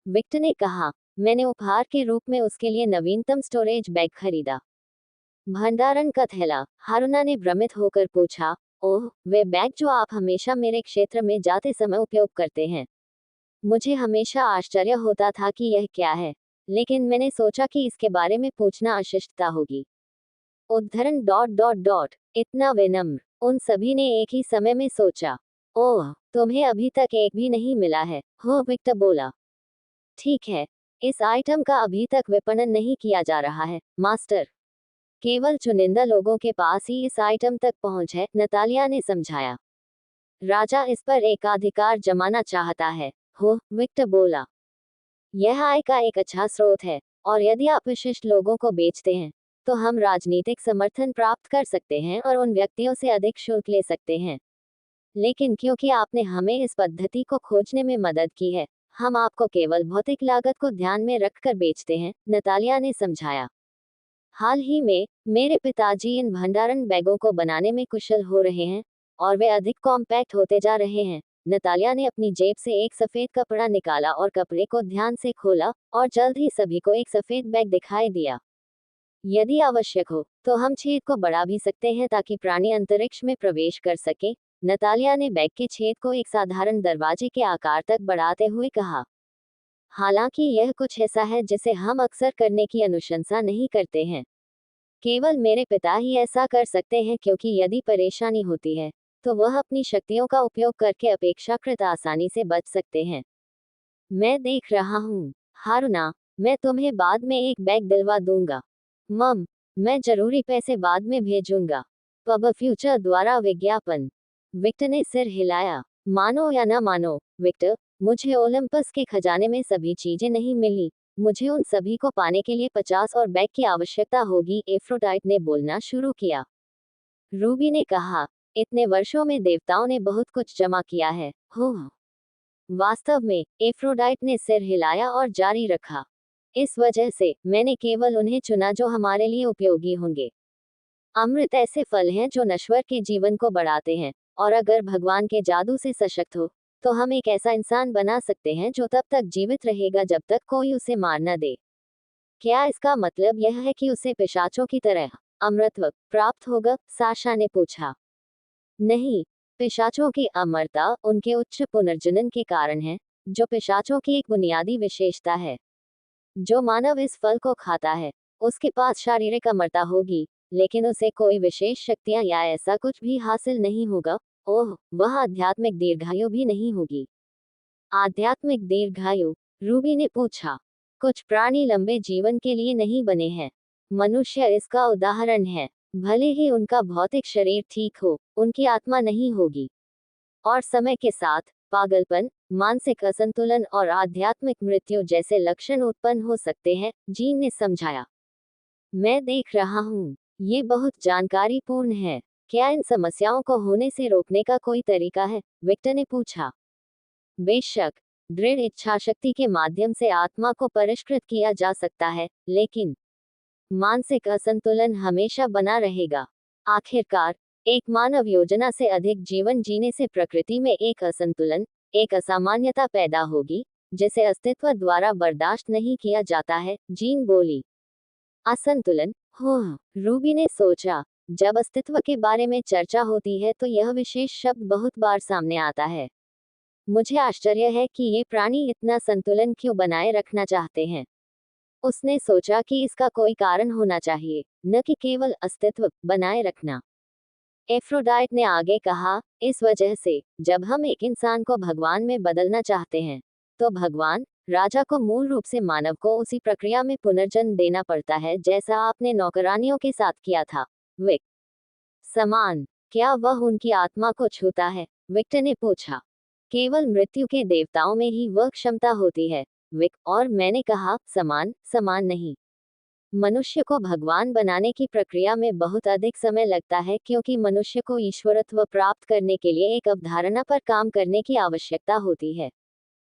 विक्टर ने कहा, मैंने उपहार के रूप में उसके लिए नवीनतम स्टोरेज बैग खरीदा। भंडारण का थैला? हारूना ने भ्रमित होकर पूछा। ओह, वे बैग जो आप हमेशा मेरे क्षेत्र में जाते समय उपयोग करते हैं। मुझे हमेशा आश्चर्य होता था कि यह क्या है, लेकिन मैंने सोचा कि इसके बारे में पूछना अशिष्टता होगी। उद्धरण डॉट डॉट डॉट इतना विनम्र। उन सभी ने एक ही समय में सोचा। ओह, तुम्हें अभी तक एक भी नहीं मिला है? हो, विक्टर बोला। ठीक है, इस आइटम का अभी तक विपणन नहीं किया जा रहा है, मास्टर। केवल चुनिंदा लोगों के पास ही इस आइटम तक पहुंच है, नतालिया ने समझाया। राजा इस पर एकाधिकार जमाना चाहता है। हो, विक्टर बोला। यह आय का एक अच्छा स्रोत है, और यदि आप विशिष्ट लोगों को बेचते हैं, तो हम राजनीतिक समर्थन प्राप्त कर सकते हैं और उन व्यक्तियों से अधिक शुल्क ले सकते हैं। लेकिन क्योंकि आपने हमें इस पद्धति को खोजने में मदद की है, हम आपको केवल भौतिक लागत को ध्यान में रखकर बेचते हैं, नतालिया ने समझाया। हाल ही में मेरे पिताजी इन भंडारण बैगों को बनाने में कुशल हो रहे हैं, और वे अधिक कॉम्पैक्ट होते जा रहे हैं। नतालिया ने अपनी जेब से एक सफेद कपड़ा निकाला और कपड़े को ध्यान से खोला, और जल्द ही सभी को एक सफेद बैग दिखाई दिया। यदि आवश्यक हो, तो हम छेद को बढ़ा भी सकते हैं ताकि प्राणी अंतरिक्ष में प्रवेश कर सके। नतालिया ने बैग के छेद को एक साधारण दरवाजे के आकार तक बढ़ाते हुए कहा। हालांकि यह कुछ ऐसा है जिसे हम अक्सर करने की अनुशंसा नहीं करते हैं। केवल मेरे पिता ही ऐसा कर सकते हैं, क्योंकि यदि परेशानी होती है, तो वह अपनी शक्तियों का उपयोग करके अपेक्षाकृत आसानी से बच सकते हैं। मैं देख रहा हूँ, हारूना, मैं तुम्हें बाद में एक बैग दिलवा दूंगा। मम, मैं जरूरी पैसे बाद में भेजूंगा। पब फ्यूचर द्वारा विज्ञापन। विक्टर ने सिर हिलाया। मानो या न मानो, विक्टर, मुझे ओलंपस के खजाने में सभी चीजें नहीं मिली। मुझे उन सभी को पाने के लिए 50 और बैग की आवश्यकता होगी, एफ्रोडाइट ने बोलना शुरू किया। रूबी ने कहा, इतने वर्षों में देवताओं ने बहुत कुछ जमा किया है। हो, वास्तव में, एफ्रोडाइट ने सिर हिलाया और जारी रखा। इस वजह से मैंने केवल उन्हें चुना जो हमारे लिए उपयोगी होंगे। अमृत ऐसे फल हैं जो नश्वर के जीवन को बढ़ाते हैं, और अगर भगवान के जादू से सशक्त हो, तो हम एक ऐसा इंसान बना सकते हैं जो तब तक जीवित रहेगा जब तक कोई उसे मार न दे। क्या इसका मतलब यह है कि उसे पिशाचों की तरह अमरत्व प्राप्त होगा? साशा ने पूछा। नहीं, पिशाचों की अमरता उनके उच्च पुनर्जनन के कारण है, जो पिशाचों की एक बुनियादी विशेषता है। जो मानव इस फल को खाता है, उसके पास शारीरिक अमरता होगी, लेकिन उसे कोई विशेष शक्तियां या ऐसा कुछ भी हासिल नहीं होगा। ओह, वह आध्यात्मिक दीर्घायु भी नहीं होगी। आध्यात्मिक दीर्घायु? रूबी ने पूछा। कुछ प्राणी लंबे जीवन के लिए नहीं बने हैं। मनुष्य इसका उदाहरण है। भले ही उनका भौतिक शरीर ठीक हो, उनकी आत्मा नहीं होगी। और समय के साथ पागलपन, मानसिक असंतुलन और आध्यात्मिक मृत्यु जैसे लक्षण उत्पन्न हो सकते हैं, जीन ने समझाया। मैं देख रहा हूँ, ये बहुत जानकारीपूर्ण है। क्या इन समस्याओं को होने से रोकने का कोई तरीका है? विक्टर ने पूछा। बेशक, दृढ़ इच्छाशक्ति के माध्यम से आत्मा को परिष्कृत किया जा सकता है, लेकिन मानसिक असंतुलन हमेशा बना रहेगा। आखिरकार, एक मानव योजना से अधिक जीवन जीने से प्रकृति में एक असंतुलन, एक असामान्यता पैदा होगी, जिसे अस्तित्व द्वारा बर्दाश्त नहीं किया जाता है, जीन बोली। असंतुलन? हो, रूबी ने सोचा। जब अस्तित्व के बारे में चर्चा होती है तो यह विशेष शब्द बहुत बार सामने आता है। मुझे आश्चर्य है कि ये प्राणी इतना संतुलन क्यों बनाए रखना चाहते हैं। उसने सोचा कि इसका कोई कारण होना चाहिए, न कि केवल अस्तित्व बनाए रखना। एफ्रोडाइट ने आगे कहा, इस वजह से, जब हम एक इंसान को भगवान में बदलना चाहते हैं, तो भगवान, राजा को मूल रूप से मानव को उसी प्रक्रिया में पुनर्जन्म देना पड़ता है जैसा आपने नौकरानियों के साथ किया था। विक समान, क्या वह उनकी आत्मा को छूता है? विक्टर ने पूछा। केवल मृत्यु के देवताओं में ही वह क्षमता होती है, विक, और मैंने कहा, समान, समान नहीं। मनुष्य को भगवान बनाने की प्रक्रिया में बहुत अधिक समय लगता है, क्योंकि मनुष्य को ईश्वरत्व प्राप्त करने के लिए एक अवधारणा पर काम करने की आवश्यकता होती है।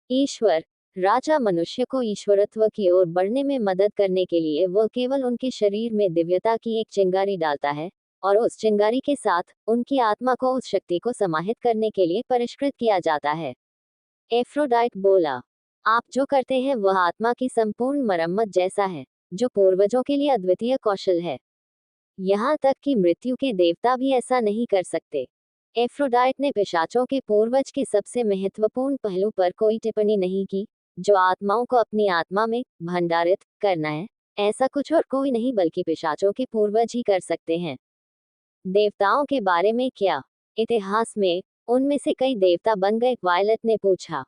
ईश्वर राजा मनुष्य को ईश्वरत्व की ओर बढ़ने में मदद करने के लिए वह केवल उनके शरीर में दिव्यता की एक चिंगारी डालता है, और उस चिंगारी के साथ उनकी आत्मा को उस शक्ति को समाहित करने के लिए परिष्कृत किया जाता है। एफ्रोडाइट बोला, आप जो करते हैं वह आत्मा की संपूर्ण मरम्मत जैसा है, जो पूर्वजों के लिए अद्वितीय कौशल है। यहाँ तक कि मृत्यु के देवता भी ऐसा नहीं कर सकते। एफ्रोडाइट ने पिशाचों के पूर्वज के सबसे महत्वपूर्ण पहलू पर कोई टिप्पणी नहीं की, जो आत्माओं को अपनी आत्मा में भंडारित करना है। ऐसा कुछ और कोई नहीं बल्कि पिशाचों के पूर्वज ही कर सकते हैं। देवताओं के बारे में क्या? इतिहास में उनमें से कई देवता बन गए, वायलट ने पूछा।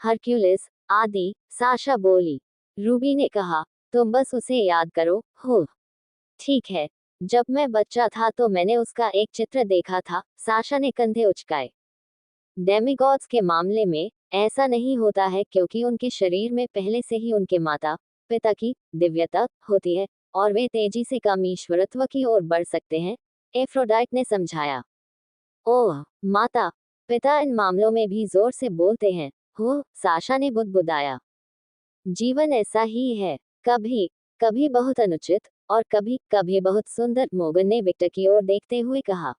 हरक्यूलिस आदि, साशा बोली। रूबी ने कहा, तुम बस उसे याद करो। हो ठीक है, जब मैं बच्चा था तो मैंने उसका एक चित्र देखा था, साशा ने कंधे उचकाए। डेमिगॉड्स के मामले में ऐसा नहीं होता है, क्योंकि उनके शरीर में पहले से ही उनके माता पिता की दिव्यता होती है, और वे तेजी से कम ईश्वरत्व की ओर बढ़ सकते हैं, एफ्रोडाइट ने समझाया। ओह, माता पिता इन मामलों में भी जोर से बोलते हैं। हो, साशा ने बुदबुदाया। जीवन ऐसा ही है, कभी कभी बहुत अनुचित और कभी कभी बहुत सुंदर, मोगन ने विक्टर की ओर देखते हुए कहा।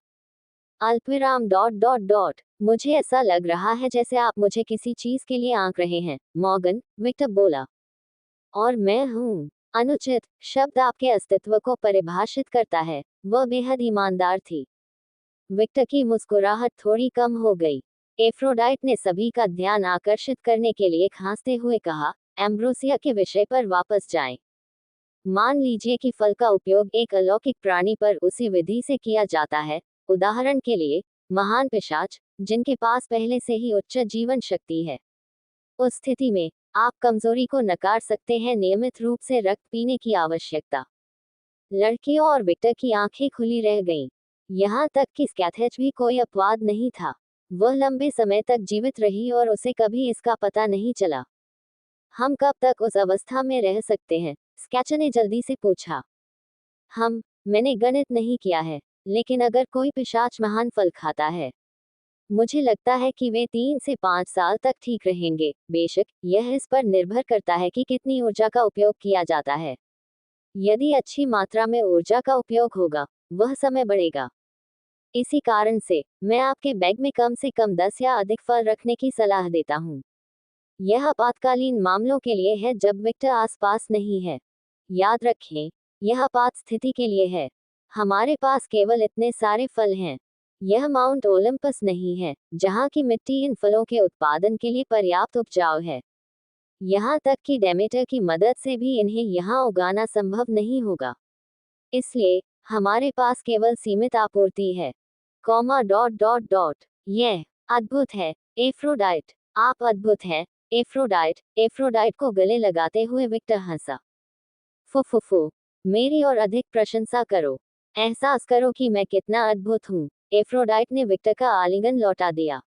अल्पविराम डॉट डॉट डॉट, मुझे ऐसा लग रहा है जैसे आप मुझे किसी चीज के लिए आंक रहे हैं, मॉर्गन, विक्टर बोला। और मैं हूँ। अनुचित शब्द आपके अस्तित्व को परिभाषित करता है। वह बेहद ईमानदार थी। विक्टर की मुस्कुराहट थोड़ी कम हो गई। एफ्रोडाइट ने सभी का ध्यान आकर्षित करने के लिए खांसते हुए कहा, एम्ब्रोसिया के विषय पर वापस जाएं। मान लीजिए कि फल का उपयोग एक अलौकिक प्राणी पर उसी विधि से किया जाता है, उदाहरण के लिए महान पिशाच, जिनके पास पहले से ही उच्च जीवन शक्ति है। उस स्थिति में आप कमजोरी को नकार सकते हैं, नियमित रूप से रक्त पीने की आवश्यकता। लड़कियों और विक्टर की आंखें खुली रह गईं। यहाँ तक कि स्कैथेज भी कोई अपवाद नहीं था। वह लंबे समय तक जीवित रही और उसे कभी इसका पता नहीं चला। हम कब तक उस अवस्था में रह सकते हैं? स्कैचर ने जल्दी से पूछा। मैंने गणित नहीं किया है, लेकिन अगर कोई पिशाच महान फल खाता है, मुझे लगता है कि वे 3 से 5 साल तक ठीक रहेंगे। बेशक यह इस पर निर्भर करता है कि कितनी ऊर्जा का उपयोग किया जाता है। यदि अच्छी मात्रा में ऊर्जा का उपयोग होगा, वह समय बढ़ेगा। इसी कारण से मैं आपके बैग में कम से कम 10 या अधिक फल रखने की सलाह देता हूँ। यह आपातकालीन मामलों के लिए है, जब विक्टर आसपास नहीं है। याद रखें, यह आपात स्थिति के लिए है। हमारे पास केवल इतने सारे फल हैं। यह माउंट ओलंपस नहीं है, जहाँ की मिट्टी इन फलों के उत्पादन के लिए पर्याप्त उपजाऊ है। यहाँ तक कि डेमेटर की मदद से भी इन्हें यहाँ उगाना संभव नहीं होगा। इसलिए हमारे पास केवल सीमित आपूर्ति है। डॉट डॉट डॉट, यह अद्भुत है, एफ्रोडाइट। आप अद्भुत हैं, एफ्रोडाइट। एफ्रोडाइट को गले लगाते हुए विक्टर हंसा। फुफुफु, मेरी और अधिक प्रशंसा करो। एहसास करो कि मैं कितना अद्भुत हूँ। एफ्रोडाइट ने विक्टर का आलिंगन लौटा दिया।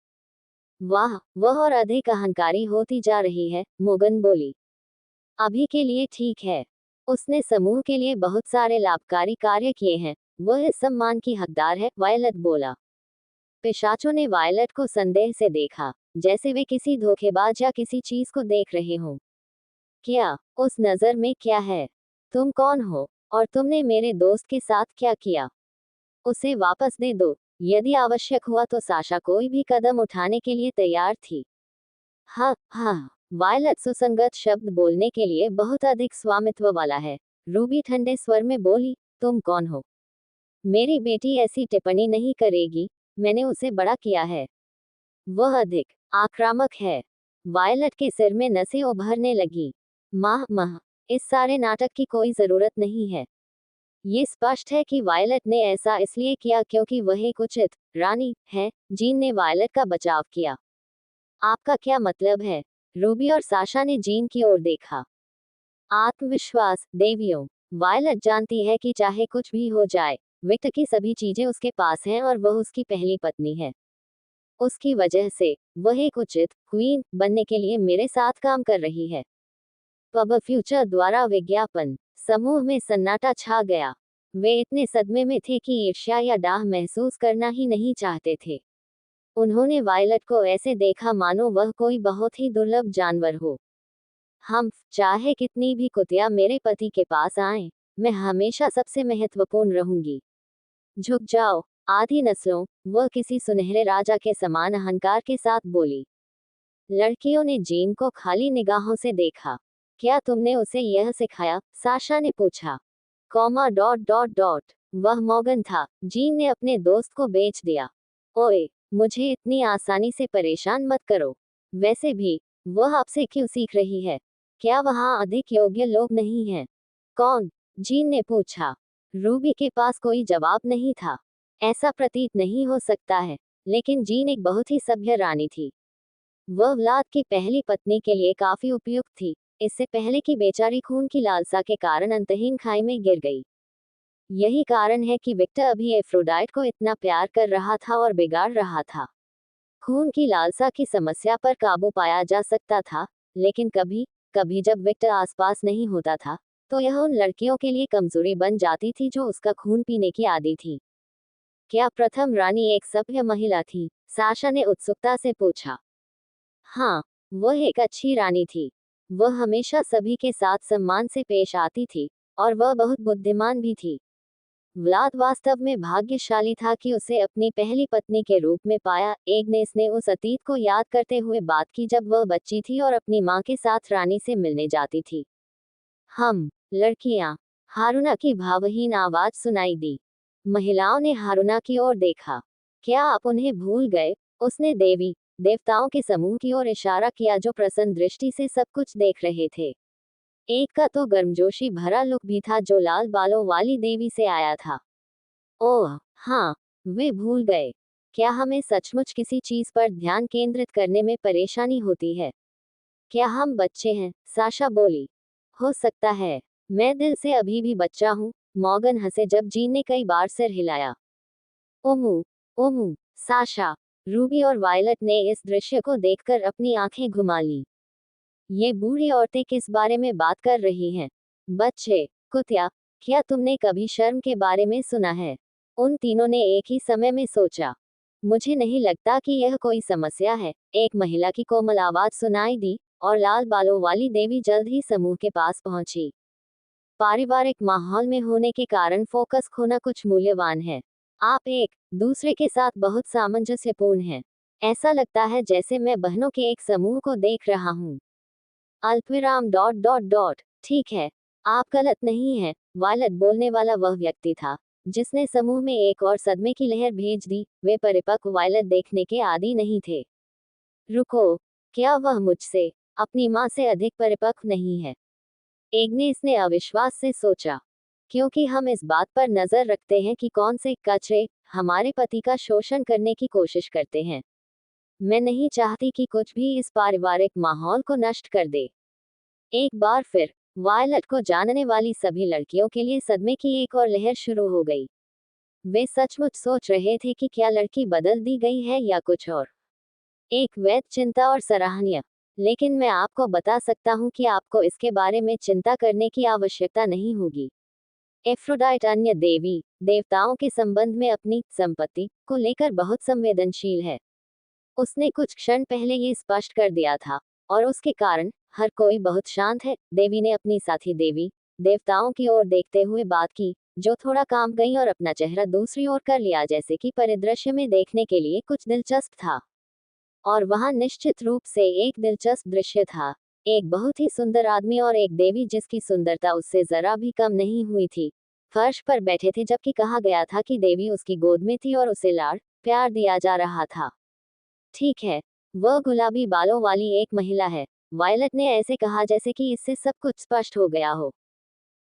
वाह, वह और अधिक अहंकारी होती जा रही है, मोगन बोली। अभी के लिए ठीक है। उसने समूह के लिए बहुत सारे लाभकारी कार्य किए हैं, वह इस सम्मान की हकदार है, वायलट बोला। पिशाचों ने वायलट को संदेह से देखा, जैसे वे किसी धोखेबाज या किसी चीज को देख रहे हों। क्या उस नजर में क्या है? तुम कौन हो, और तुमने मेरे दोस्त के साथ क्या किया? उसे वापस दे दो। यदि आवश्यक हुआ तो साशा कोई भी कदम उठाने के लिए तैयार थी। हाँ, वायलट सुसंगत शब्द बोलने के लिए बहुत अधिक स्वामित्व वाला है। रूबी ठंडे स्वर में बोली, तुम कौन हो? मेरी बेटी ऐसी टिप्पणी नहीं करेगी, मैंने उसे बड़ा किया है। वह अधिक आक्रामक है। वायलट के सिर में नसें उभरने लगी। माह, इस सारे नाटक की कोई जरूरत नहीं है। ये स्पष्ट है कि वायलट ने ऐसा इसलिए किया क्योंकि वह एक उचित रानी है। जीन ने वायलट का बचाव किया। आपका क्या मतलब है? रूबी और साशा ने जीन की ओर देखा। आत्मविश्वास, देवियों। वायलट जानती है कि चाहे कुछ भी हो जाए, विक्टर की सभी चीजें उसके पास हैं और वह उसकी पहली पत्नी है। उसकी वजह से वह एक उचित क्वीन बनने के लिए मेरे साथ काम कर रही है। पब फ्यूचर द्वारा विज्ञापन। समूह में सन्नाटा छा गया। वे इतने सदमे में थे कि ईर्ष्या या डाह महसूस करना ही नहीं चाहते थे। उन्होंने वायलट को ऐसे देखा मानो वह कोई बहुत ही दुर्लभ जानवर हो। हम चाहे कितनी भी कुतिया मेरे पति के पास आए, मैं हमेशा सबसे महत्वपूर्ण रहूंगी। झुक जाओ आधी नस्लों, वह किसी सुनहरे राजा के समान अहंकार के साथ बोली। लड़कियों ने जीन को खाली निगाहों से देखा। क्या तुमने उसे यह सिखाया? साशा ने पूछा। Comma dot dot dot. वह मॉर्गन था। जीन ने अपने दोस्त को बेच दिया। ओए, मुझे इतनी आसानी से परेशान मत करो। वैसे भी वह आपसे क्यों सीख रही है? क्या वहाँ अधिक योग्य लोग नहीं हैं? कौन? जीन ने पूछा। रूबी के पास कोई जवाब नहीं था। ऐसा प्रतीत नहीं हो सकता है, लेकिन जीन एक बहुत ही सभ्य रानी थी। वह व्लाद की पहली पत्नी के लिए काफी उपयुक्त थी, इससे पहले कि बेचारी खून की लालसा के कारण अंतहीन खाई में गिर गई। यही कारण है कि विक्टर अभी एफ्रोडाइट को इतना प्यार कर रहा था और बिगाड़ रहा था। खून की लालसा की समस्या पर काबू पाया जा सकता था, लेकिन कभी कभी जब विक्टर आसपास नहीं होता था, तो यह उन लड़कियों के लिए कमजोरी बन जाती थी जो उसका खून पीने की आदी थी। क्या प्रथम रानी एक सभ्य महिला थी? साशा ने उत्सुकता से पूछा। हाँ, वह एक अच्छी रानी थी। वह हमेशा सभी के साथ सम्मान से पेश आती थी, और वह बहुत बुद्धिमान भी थी। व्लाद वास्तव में भाग्यशाली था कि उसे अपनी पहली पत्नी के रूप में पाया। एग्नेस ने उस अतीत को याद करते हुए बात की जब वह बच्ची थी और अपनी माँ के साथ रानी से मिलने जाती थी। हम लड़कियां। हारुना की भावहीन आवाज सुनाई दी। महिलाओं ने हारुना की ओर देखा। क्या आप उन्हें भूल गए? उसने देवी देवताओं के समूह की ओर इशारा किया जो प्रसन्न दृष्टि से सब कुछ देख रहे थे। एक का तो गर्मजोशी भरा लुक भी था जो लाल बालों वाली देवी से आया था। ओह हाँ, वे भूल गए। क्या हमें सचमुच किसी चीज पर ध्यान केंद्रित करने में परेशानी होती है? क्या हम बच्चे हैं? साशा बोली। हो सकता है। मैं दिल से अभी भी बच्चा हूँ। मॉर्गन हंसे जब जीन ने कई बार सिर हिलाया। ओमू ओमू। साशा, रूबी और वायलट ने इस दृश्य को देखकर अपनी आंखें घुमा ली। ये बूढ़ी औरतें किस बारे में बात कर रही हैं? बच्चे, कुतिया, क्या तुमने कभी शर्म के बारे में सुना है? उन तीनों ने एक ही समय में सोचा। मुझे नहीं लगता कि यह कोई समस्या है, एक महिला की कोमल आवाज सुनाई दी, और लाल बालों वाली देवी जल्द ही समूह के पास पहुंची। पारिवारिक माहौल में होने के कारण फोकस खोना कुछ मूल्यवान है। आप एक दूसरे के साथ बहुत सामंजस्यपूर्ण हैं। ऐसा लगता है जैसे मैं बहनों के एक समूह को देख रहा हूँ। अल्पविराम डॉट डॉट डॉट। ठीक है, आप गलत नहीं हैं। वायलट बोलने वाला वह व्यक्ति था जिसने समूह में एक और सदमे की लहर भेज दी। वे परिपक्व वायलट देखने के आदी नहीं थे। रुको, क्या वह मुझसे, अपनी माँ से अधिक परिपक्व नहीं है? एग्नेस ने अविश्वास से सोचा। क्योंकि हम इस बात पर नजर रखते हैं कि कौन से कचरे हमारे पति का शोषण करने की कोशिश करते हैं। मैं नहीं चाहती कि कुछ भी इस पारिवारिक माहौल को नष्ट कर दे। एक बार फिर वायलट को जानने वाली सभी लड़कियों के लिए सदमे की एक और लहर शुरू हो गई। वे सचमुच सोच रहे थे कि क्या लड़की बदल दी गई है या कुछ और। एक वैध चिंता और सराहनीय। लेकिन मैं आपको बता सकता हूं कि आपको इसके बारे में चिंता करने की आवश्यकता नहीं होगी। एफ्रोडाइट अन्य देवी देवताओं के संबंध में अपनी संपत्ति को लेकर बहुत संवेदनशील है। उसने कुछ क्षण पहले ये स्पष्ट कर दिया था, और उसके कारण हर कोई बहुत शांत है। देवी ने अपनी साथी देवी देवताओं की ओर देखते हुए बात की, जो थोड़ा काम गई और अपना चेहरा दूसरी ओर कर लिया जैसे कि परिदृश्य में देखने के लिए कुछ दिलचस्प था। और वहां निश्चित रूप से एक दिलचस्प दृश्य था। एक बहुत ही सुंदर आदमी और एक देवी जिसकी सुंदरता उससे जरा भी कम नहीं हुई थी, फर्श पर बैठे थे जबकि कहा गया था कि देवी उसकी गोद में थी और उसे लाड़ प्यार दिया जा रहा था। ठीक है, वह गुलाबी बालों वाली एक महिला है। वायलट ने ऐसे कहा जैसे कि इससे सब कुछ स्पष्ट हो गया हो।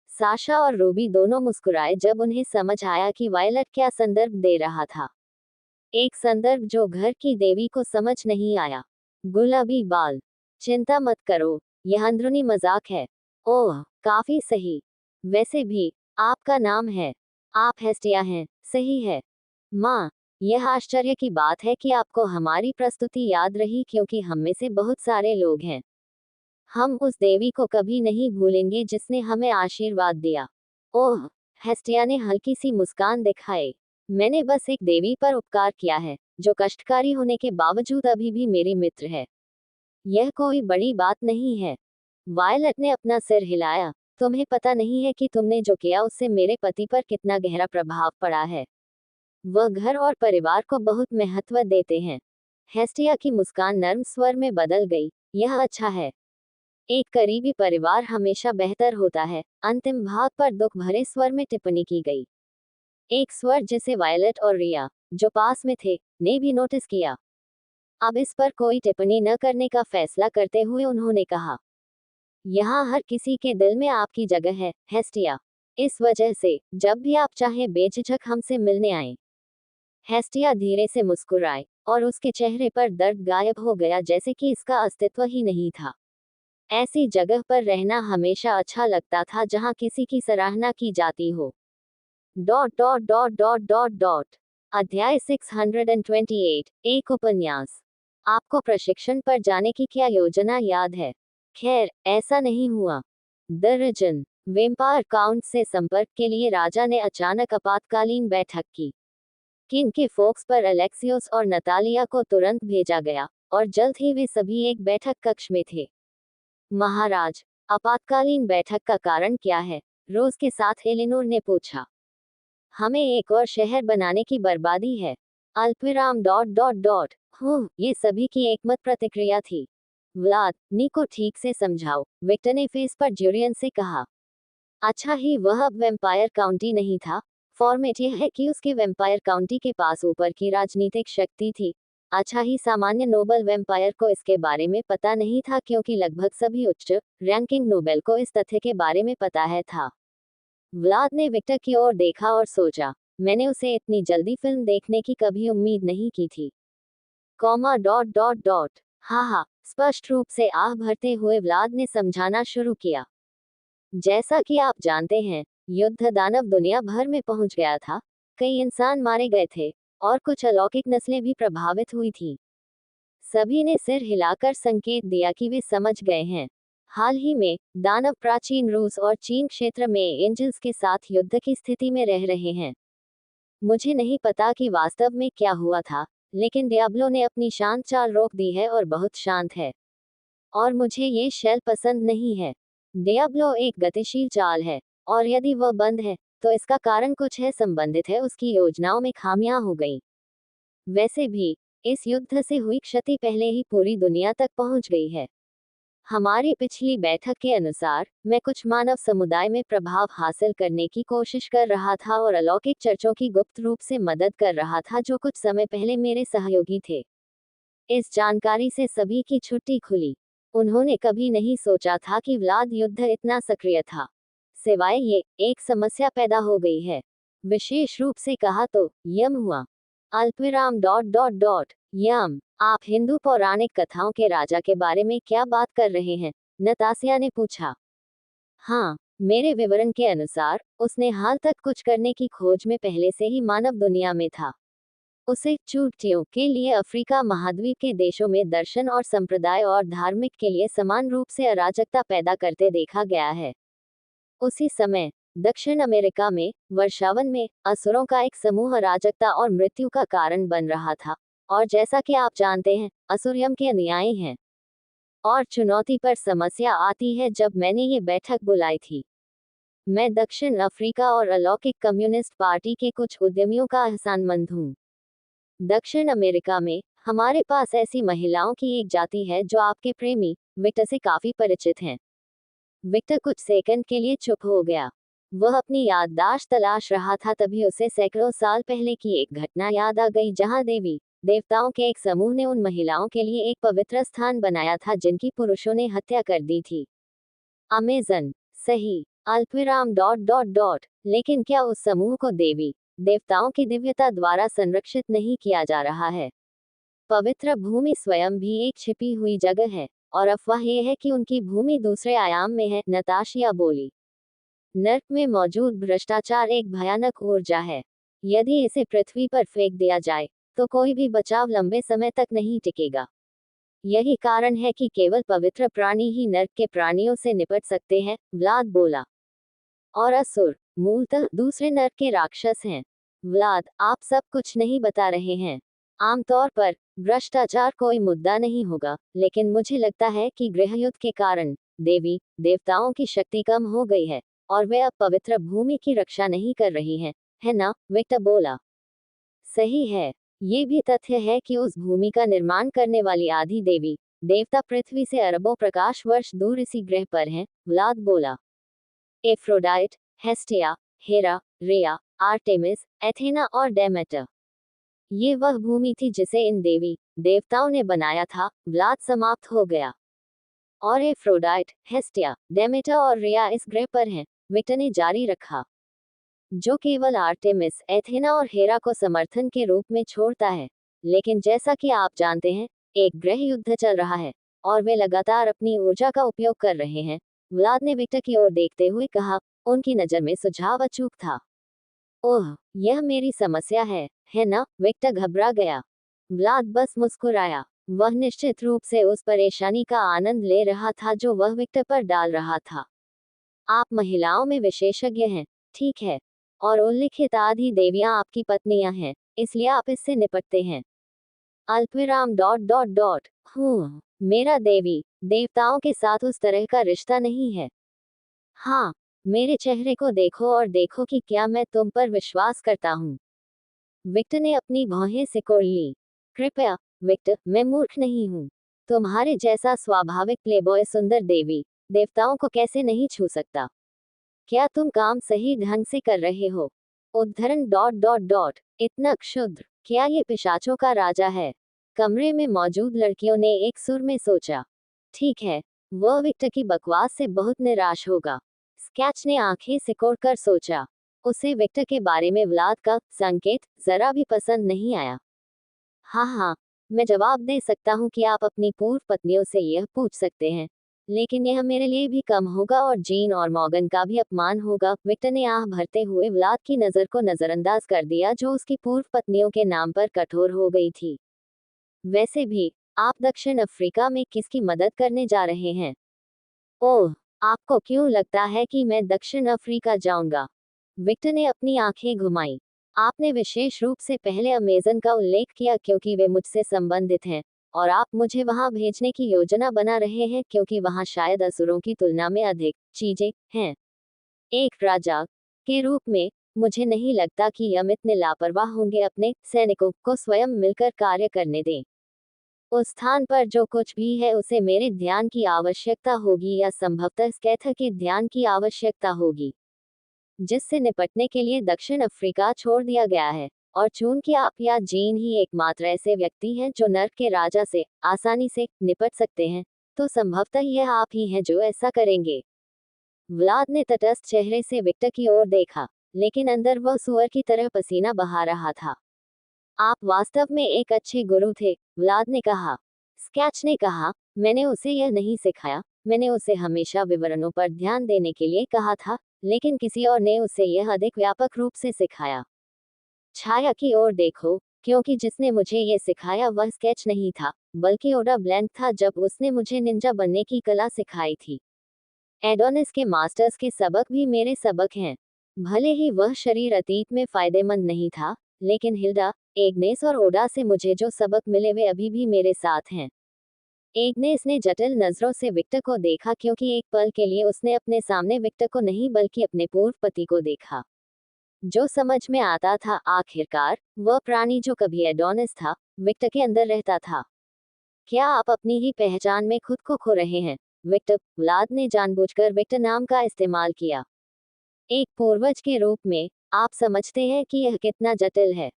साशा और रूबी दोनों मुस्कुराए जब उन्हें समझ आया कि वायलट क्या संदर्भ दे रहा था। एक संदर्भ जो घर की देवी को समझ नहीं आया। गुलाबी बाल। चिंता मत करो, यह अंदरूनी मजाक है। ओह, काफी सही। वैसे भी आपका नाम है। आप हेस्टिया हैं, सही है। माँ, यह आश्चर्य की बात है कि आपको हमारी प्रस्तुति याद रही क्योंकि हम में से बहुत सारे लोग हैं। हम उस देवी को कभी नहीं भूलेंगे जिसने हमें आशीर्वाद दिया। ओह, हेस्टिया ने हल्की सी मुस्कान दिखाई। मैंने बस एक देवी पर उपकार किया है, जो कष्टकारी होने के बावजूद अभी भी मेरी मित्र है। यह कोई बड़ी बात नहीं है। वायलट ने अपना सिर हिलाया। तुम्हें पता नहीं है कि तुमने जो किया उससे मेरे पति पर कितना गहरा प्रभाव पड़ा है। वह घर और परिवार को बहुत महत्व देते हैं। हेस्टिया की मुस्कान नर्म स्वर में बदल गई। यह अच्छा है। एक करीबी परिवार हमेशा बेहतर होता है। अंतिम भाग पर दुख भरे स्वर में टिप्पणी की गई। एक स्वर जिसे वायलट और रिया, जो पास में थे, ने भी नोटिस किया। अब इस पर कोई टिप्पणी न करने का फैसला करते हुए उन्होंने कहा, यहाँ हर किसी के दिल में आपकी जगह है, हेस्टिया। इस वजह से, जब भी आप चाहें बेझिझक हमसे मिलने आएं। हेस्टिया धीरे से मुस्कुराए, और उसके चेहरे पर दर्द गायब हो गया जैसे कि इसका अस्तित्व ही नहीं था। ऐसी जगह पर रहना हमेशा अच्छा लगता था जहां किसी की सराहना की जाती हो। Dot dot dot dot dot dot अध्याय 628 एक उपन्यास। आपको प्रशिक्षण पर जाने की क्या योजना याद है? खैर, ऐसा नहीं हुआ। द रिजन वेम्पायर काउंट से संपर्क के लिए राजा ने अचानक आपातकालीन बैठक की। किन के फोक्स पर अलेक्सियोस और नतालिया को तुरंत भेजा गया, और जल्द ही वे सभी एक बैठक कक्ष में थे। महाराज, आपातकालीन बैठक का कारण क्या है? रोज के साथ एलिनोर ने पूछा। हमें एक और शहर बनाने की बर्बादी है। अल्पविराम डॉट डॉट डॉट ये सभी की एकमत प्रतिक्रिया थी। व्लाद, नी को ठीक से समझाओ, विक्टर ने फेस पर ज्यूरियन से कहा। अच्छा ही वह अब वेम्पायर काउंटी नहीं था। फॉर्मेट यह है कि उसके वेम्पायर काउंटी के पास ऊपर की राजनीतिक शक्ति थी। अच्छा ही सामान्य नोबल वेम्पायर को इसके बारे में पता नहीं था, क्योंकि लगभग सभी उच्च रैंकिंग नोबल को इस तथ्य के बारे में पता है था। व्लाद ने विक्टर की ओर देखा और सोचा, मैंने उसे इतनी जल्दी फिल्म देखने की कभी उम्मीद नहीं की थी। कॉमा डॉट डॉट डॉट हाँ, स्पष्ट रूप से आह भरते हुए व्लाद ने समझाना शुरू किया। जैसा कि आप जानते हैं, युद्ध दानव दुनिया भर में पहुंच गया था। कई इंसान मारे गए थे, और कुछ अलौकिक नस्लें भी प्रभावित हुई थीं। सभी ने सिर हिलाकर संकेत दिया कि वे समझ गए हैं। हाल ही में, दानव प्राचीन रूस और चीन क्षेत्र में एंजल्स के साथ युद्ध की स्थिति में रह रहे हैं। मुझे नहीं पता कि वास्तव में क्या हुआ था, लेकिन डियाब्लो ने अपनी शांत चाल रोक दी है और बहुत शांत है। और मुझे ये शेल पसंद नहीं है। डियाब्लो एक गतिशील चाल है, और यदि वह बंद है, तो इसका कारण कुछ है, संबंधित है उसकी योजनाओं में खामियां हो गई। वैसे भी, इस युद्ध से हुई क्षति पहले ही पूरी दुनिया तक पहुंच गई है। हमारी पिछली बैठक के अनुसार, मैं कुछ मानव समुदाय में प्रभाव हासिल करने की कोशिश कर रहा था और अलौकिक चर्चों की गुप्त रूप से मदद कर रहा था जो कुछ समय पहले मेरे सहयोगी थे। इस जानकारी से सभी की छुट्टी खुली। उन्होंने कभी नहीं सोचा था कि व्लाद युद्ध इतना सक्रिय था। सिवाय ये, एक समस्या पैदा हो गई है। विशेष रूप से कहा तो, यम हुआ। अल्पविराम डॉट डॉट डॉट यम। आप हिंदू पौराणिक कथाओं के राजा के बारे में क्या बात कर रहे हैं? नतासिया ने पूछा। हाँ, मेरे विवरण के अनुसार, उसने हाल तक कुछ करने की खोज में पहले से ही मानव दुनिया में था। उसे चूटियों के लिए अफ्रीका महाद्वीप के देशों में दर्शन और संप्रदाय और धार्मिक के लिए समान रूप से अराजकता पैदा करते देखा गया है। उसी समय, दक्षिण अमेरिका में, वर्षावन में, असुरों का एक समूह अराजकता और मृत्यु का कारण बन रहा था। और जैसा कि आप जानते हैं, असुर यम के अनुयायी हैं। और चुनौती पर समस्या आती है जब मैंने ये बैठक बुलाई थी। मैं दक्षिण अफ्रीका और अलौकिक कम्युनिस्ट पार्टी के कुछ उद्यमियों का एहसानमंद हूँ। दक्षिण अमेरिका में, हमारे पास ऐसी महिलाओं की एक जाति है जो आपके प्रेमी, विक्टर से काफी परिचित हैं। विक्टर कुछ सेकंड के लिए चुप हो गया। वह अपनी याददाश्त तलाश रहा था, तभी उसे सैकड़ों साल पहले की एक घटना याद आ गई जहां देवी देवताओं के एक समूह ने उन महिलाओं के लिए एक पवित्र स्थान बनाया था जिनकी पुरुषों ने हत्या कर दी थी। अमेजन, सही। अल्पविराम डॉट डॉट डॉट लेकिन क्या उस समूह को देवी देवताओं की दिव्यता द्वारा संरक्षित नहीं किया जा रहा है? पवित्र भूमि स्वयं भी एक छिपी हुई जगह है, और अफवाह यह है कि उनकी भूमि दूसरे आयाम में है, नताशिया बोली। नर्क में मौजूद भ्रष्टाचार एक भयानक ऊर्जा है। यदि इसे पृथ्वी पर फेंक दिया जाए, तो कोई भी बचाव लंबे समय तक नहीं टिकेगा। यही कारण है कि केवल पवित्र प्राणी ही नर्क के प्राणियों से निपट सकते हैं, व्लाद बोला। और असुर मूलतः दूसरे नर्क के राक्षस हैं। व्लाद, आप सब कुछ नहीं बता रहे हैं। आमतौर पर भ्रष्टाचार कोई मुद्दा नहीं होगा, लेकिन मुझे लगता है कि गृहयुद्ध के कारण देवी देवताओं की शक्ति कम हो गई है और वे अब पवित्र भूमि की रक्षा नहीं कर रही हैं, है ना? विक्टर बोला। सही है। ये भी तथ्य है कि उस भूमि का निर्माण करने वाली आदि देवी देवता पृथ्वी से अरबों प्रकाश वर्ष दूर इसी ग्रह पर हैं, व्लाद बोला। एफ्रोडाइट, हेस्टिया, हेरा, रेया, आर्टेमिस, एथेना और डेमेटर, ये वह भूमि थी जिसे इन देवी देवताओं ने बनाया था। व्लाद समाप्त हो गया। और एफ्रोडाइट, हेस्टिया, डेमेटर और रेया इस ग्रह पर हैं, विक्टर ने जारी रखा, जो केवल आर्टेमिस, एथेना और हेरा को समर्थन के रूप में छोड़ता है। लेकिन जैसा कि आप जानते हैं, एक गृह युद्ध चल रहा है और वे लगातार अपनी ऊर्जा का उपयोग कर रहे हैं। व्लाद ने विक्टर की ओर देखते हुए कहा, उनकी नजर में सुझाव अचूक था। ओह, यह मेरी समस्या है ना? विक्टर घबरा गया। व्लाद बस मुस्कुराया। वह निश्चित रूप से उस परेशानी का आनंद ले रहा था जो वह विक्टर पर डाल रहा था। आप महिलाओं में विशेषज्ञ हैं, ठीक है, और उल्लिखित आदि देवियां आपकी पत्नियां हैं, इसलिए आप इससे निपटते हैं। अल्पविराम डॉट डॉट डॉट मेरा देवी देवताओं के साथ उस तरह का रिश्ता नहीं है। हाँ, मेरे चेहरे को देखो और देखो कि क्या मैं तुम पर विश्वास करता हूँ। विक्टर ने अपनी भौहें सिकोड़ ली। कृपया, विक्टर, मैं मूर्ख नहीं हूँ। तुम्हारे जैसा स्वाभाविक प्लेबॉय सुंदर देवी देवताओं को कैसे नहीं छू सकता? क्या तुम काम सही ढंग से कर रहे हो? उद्धरण डॉट डॉट डॉट इतना क्षुद्र, क्या ये पिशाचों का राजा है? कमरे में मौजूद लड़कियों ने एक सुर में सोचा। ठीक है, वह विक्टर की बकवास से बहुत निराश होगा। स्केच ने आंखें सिकोड़कर सोचा। उसे विक्टर के बारे में व्लाद का संकेत जरा भी पसंद नहीं आया। हाँ, मैं जवाब दे सकता हूँ कि आप अपनी पूर्व पत्नियों से यह पूछ सकते हैं, लेकिन यह मेरे लिए भी कम होगा और जीन और मॉर्गन का भी अपमान होगा। विक्टर ने आह भरते हुए व्लाद की नज़र को नज़रअंदाज कर दिया, जो उसकी पूर्व पत्नियों के नाम पर कठोर हो गई थी। वैसे भी, आप दक्षिण अफ्रीका में किसकी मदद करने जा रहे हैं? ओह, आपको क्यों लगता है कि मैं दक्षिण अफ्रीका जाऊंगा? विक्टर ने अपनी आंखें घुमाई। आपने विशेष रूप से पहले अमेजन का उल्लेख किया क्योंकि वे मुझसे संबंधित हैं, और आप मुझे वहां भेजने की योजना बना रहे हैं क्योंकि वहां शायद असुरों की तुलना में अधिक चीजें हैं। एक राजा के रूप में, मुझे नहीं लगता कि हम इतने लापरवाह होंगे। अपने सैनिकों को स्वयं मिलकर कार्य करने दें। उस स्थान पर जो कुछ भी है उसे मेरे ध्यान की आवश्यकता होगी या संभवतः स्कैथर के ध्यान की आवश्यकता होगी, जिससे निपटने के लिए दक्षिण अफ्रीका छोड़ दिया गया है। और चूंकि आप या जीन ही एकमात्र ऐसे व्यक्ति हैं जो नर्क के राजा से आसानी से निपट सकते हैं, तो संभवतः यह आप ही हैं जो ऐसा करेंगे। व्लाद ने तटस्थ चेहरे से विक्टर की ओर देखा, लेकिन अंदर वह सुअर की तरह पसीना बहा रहा था। आप वास्तव में एक अच्छे गुरु थे, व्लाद ने कहा। स्केच ने कहा, मैंने उसे यह नहीं सिखाया, मैंने उसे हमेशा विवरणों पर ध्यान देने के लिए कहा था, लेकिन किसी और ने उसे यह अधिक व्यापक रूप से सिखाया। छाया की ओर देखो, क्योंकि जिसने मुझे ये सिखाया वह स्केच नहीं था, बल्कि ओडा ब्लैंक था जब उसने मुझे निंजा बनने की कला सिखाई थी। एडोनिस के मास्टर्स के सबक भी मेरे सबक हैं। भले ही वह शरीर अतीत में फायदेमंद नहीं था, लेकिन हिल्डा, एग्नेस और ओडा से मुझे जो सबक मिले वे अभी भी मेरे साथ हैं। एग्नेस ने जटिल नजरों से विक्टर को देखा क्योंकि एक पल के लिए उसने अपने सामने विक्टर को नहीं बल्कि अपने पूर्व पति को देखा। जो समझ में आता था, आखिरकार वह प्राणी जो कभी एडोनिस था, विक्टर के अंदर रहता था। क्या आप अपनी ही पहचान में खुद को खो रहे हैं, विक्टर? व्लाद ने जानबूझकर विक्टर नाम का इस्तेमाल किया। एक पूर्वज के रूप में, आप समझते हैं कि यह कितना जटिल है।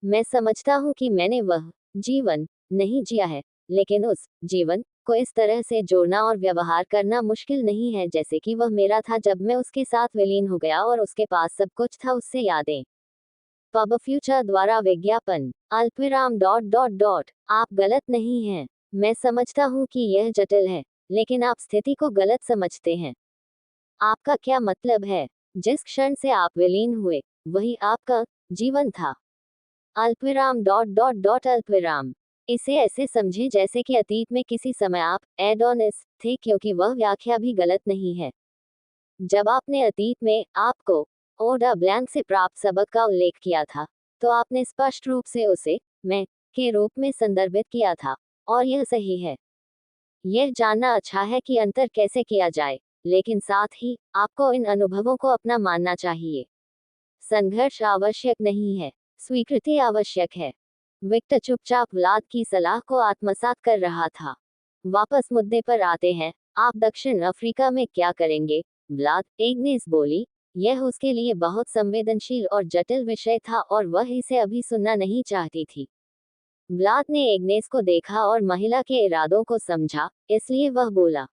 मैं समझता हूँ कि मैंने वह जीवन नहीं जिया है, लेकिन उस जीवन को इस तरह से जोड़ना और व्यवहार करना मुश्किल नहीं है जैसे कि वह मेरा था जब मैं उसके साथ विलीन हो गया और उसके पास सब कुछ था, उससे यादें। पब फ्यूचर द्वारा विज्ञापन अल्पविराम डॉट डॉट डॉट आप गलत नहीं हैं। मैं समझता हूँ कि यह जटिल है, लेकिन आप स्थिति को गलत समझते हैं। आपका क्या मतलब है? जिस क्षण से आप विलीन हुए, वही आपका जीवन था। अल्पविराम डॉट डॉट डॉट अल्पविराम इसे ऐसे समझें जैसे कि अतीत में किसी समय आप एडोनिस थे, क्योंकि वह व्याख्या भी गलत नहीं है। जब आपने अतीत में आपको ओडा ब्लैंक से प्राप्त सबक का उल्लेख किया था, तो आपने स्पष्ट रूप से उसे मैं के रूप में संदर्भित किया था, और यह सही है। यह जानना अच्छा है कि अंतर कैसे किया जाए, लेकिन साथ ही आपको इन अनुभवों को अपना मानना चाहिए। संघर्ष आवश्यक नहीं है, स्वीकृति आवश्यक है। विक्टर चुपचाप व्लाद की सलाह को आत्मसात कर रहा था। वापस मुद्दे पर आते हैं, आप दक्षिण अफ्रीका में क्या करेंगे? व्लाद, एग्नेस बोली। यह उसके लिए बहुत संवेदनशील और जटिल विषय था और वह इसे अभी सुनना नहीं चाहती थी। व्लाद ने एग्नेस को देखा और महिला के इरादों को समझा, इसलिए वह बोला,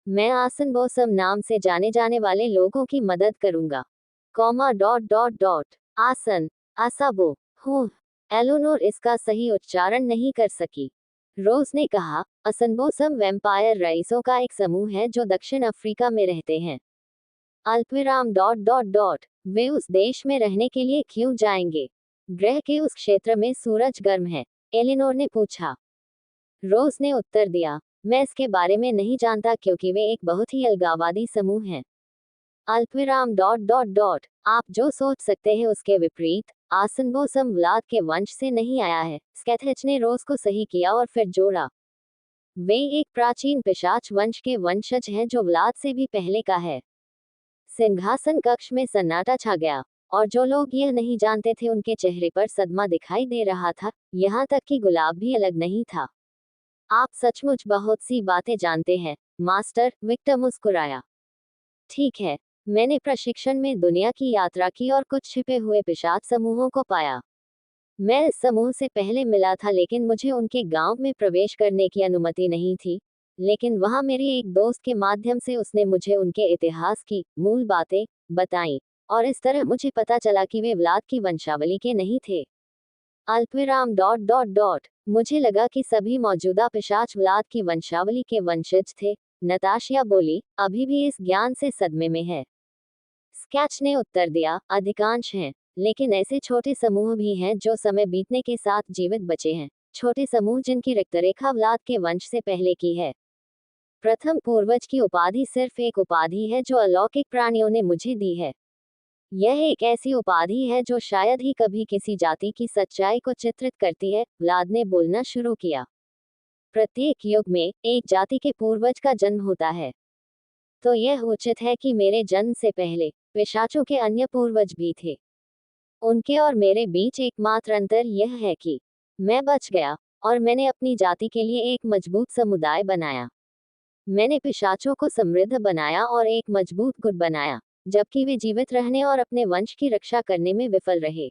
मैं आसन बोसम नाम से जाने जाने वाले लोगों की मदद करूंगा। आसन, आसाबो, हो। एलोनोर इसका सही उच्चारण नहीं कर सकी। रोज ने कहा, असनबोसम वैम्पायर रईसों का एक समूह है जो दक्षिण अफ्रीका में रहते हैं। अल्पविराम वे उस देश में रहने के लिए क्यों जाएंगे? ग्रह के उस क्षेत्र में सूरज गर्म है, एलिनोर ने पूछा। रोज ने उत्तर दिया, मैं इसके बारे में नहीं जानता क्योंकि वे एक बहुत ही अलगाववादी समूह हैं। अल्पविराम आप जो सोच सकते हैं उसके विपरीत, आसनबोसम व्लाद के वंश से नहीं आया है। स्कैथेच ने रोज को सही किया और फिर जोड़ा, वे एक प्राचीन पिशाच वंश के वंशज हैं जो व्लाद से भी पहले का है। सिंहासन कक्ष में सन्नाटा छा गया, और जो लोग यह नहीं जानते थे उनके चेहरे पर सदमा दिखाई दे रहा था, यहाँ तक कि गुलाब भी अलग नहीं था। आप सचमुच बहुत सी बातें जानते हैं, मास्टर, विक्टर मुस्कुराया। ठीक है, मैंने प्रशिक्षण में दुनिया की यात्रा की और कुछ छिपे हुए पिशाच समूहों को पाया। मैं इस समूह से पहले मिला था लेकिन मुझे उनके गांव में प्रवेश करने की अनुमति नहीं थी, लेकिन वहां मेरे एक दोस्त के माध्यम से उसने मुझे उनके इतिहास की मूल बातें बताईं, और इस तरह मुझे पता चला कि वे व्लाद की वंशावली के नहीं थे। अल्पविराम मुझे लगा कि सभी मौजूदा पिशाच व्लाद की वंशावली के वंशज थे, नताशिया बोली, अभी भी इस ज्ञान से सदमे में है। स्कैच ने उत्तर दिया, अधिकांश हैं, लेकिन ऐसे छोटे समूह भी हैं जो समय बीतने के साथ जीवित बचे हैं, छोटे समूह जिनकी रक्तरेखा व्लाद के वंश से पहले की है। प्रथम पूर्वज की उपाधि सिर्फ एक उपाधि है जो अलौकिक प्राणियों ने मुझे दी है। यह एक ऐसी उपाधि है जो शायद ही कभी किसी जाति की सच्चाई को चित्रित करती है, व्लाद ने बोलना शुरू किया। प्रत्येक युग में एक जाति के पूर्वज का जन्म होता है। तो यह उचित है कि मेरे जन्म से पहले पिशाचों के अन्य पूर्वज भी थे। उनके और मेरे बीच एकमात्र अंतर यह है कि मैं बच गया, और मैंने अपनी जाति के लिए एक मजबूत समुदाय बनाया। मैंने पिशाचों को समृद्ध बनाया और एक मजबूत गुट बनाया, जबकि वे जीवित रहने और अपने वंश की रक्षा करने में विफल रहे।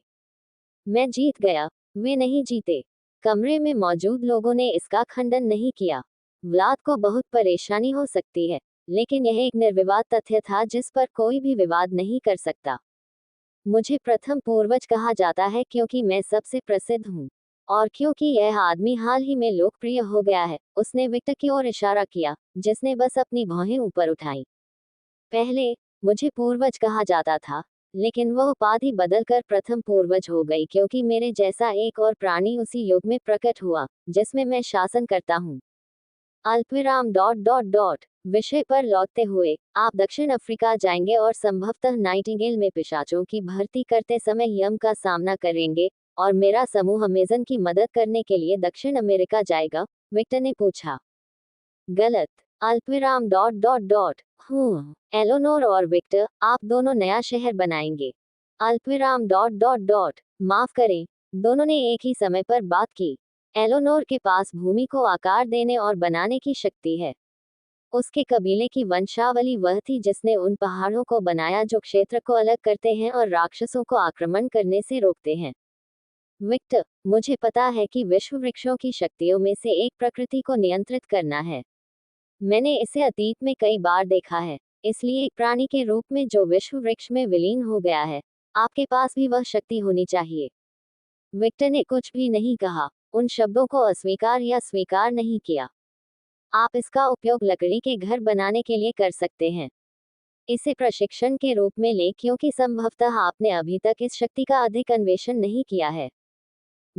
मैं जीत गया, वे नहीं जीते। कमरे में मौजूद लोगों ने इसका खंडन नहीं किया। व्लाद को बहुत परेशानी हो सकती है, लेकिन यह एक निर्विवाद तथ्य था जिस पर कोई भी विवाद नहीं कर सकता। मुझे प्रथम पूर्वज कहा जाता है क्योंकि मैं सबसे प्रसिद्ध हूँ, और क्योंकि यह आदमी हाल ही में लोकप्रिय हो गया है। उसने विक्टर की ओर इशारा किया, जिसने बस अपनी भौहें ऊपर उठाई। पहले मुझे पूर्वज कहा जाता था, लेकिन वह उपाधि बदलकर प्रथम पूर्वज हो गई क्योंकि मेरे जैसा एक और प्राणी उसी युग में प्रकट हुआ जिसमें मैं शासन करता हूँ। अल्पविराम विषय पर लौटते हुए, आप दक्षिण अफ्रीका जाएंगे और संभवतः नाइटिंगेल में पिशाचों की भर्ती करते समय यम का सामना करेंगे, और मेरा समूह अमेजन की मदद करने के लिए दक्षिण अमेरिका जाएगा, विक्टर ने पूछा। गलत। अल्पविराम एलोनोर और विक्टर, आप दोनों नया शहर बनाएंगे। अल्पविराम माफ करें, दोनों ने एक ही समय पर बात की। एलोनोर के पास भूमि को आकार देने और बनाने की शक्ति है। उसके कबीले की वंशावली वह थी जिसने उन पहाड़ों को बनाया जो क्षेत्र को अलग करते हैं और राक्षसों को आक्रमण करने से रोकते हैं। विक्टर, मुझे पता है कि विश्व वृक्षों की शक्तियों में से एक प्रकृति को नियंत्रित करना है। मैंने इसे अतीत में कई बार देखा है, इसलिए एक प्राणी के रूप में जो विश्व वृक्ष में विलीन हो गया है, आपके पास भी वह शक्ति होनी चाहिए। विक्टर ने कुछ भी नहीं कहा, उन शब्दों को अस्वीकार या स्वीकार नहीं किया। आप इसका उपयोग लकड़ी के घर बनाने के लिए कर सकते हैं। इसे प्रशिक्षण के रूप में लें क्योंकि संभवतः आपने अभी तक इस शक्ति का अधिक अन्वेषण नहीं किया है।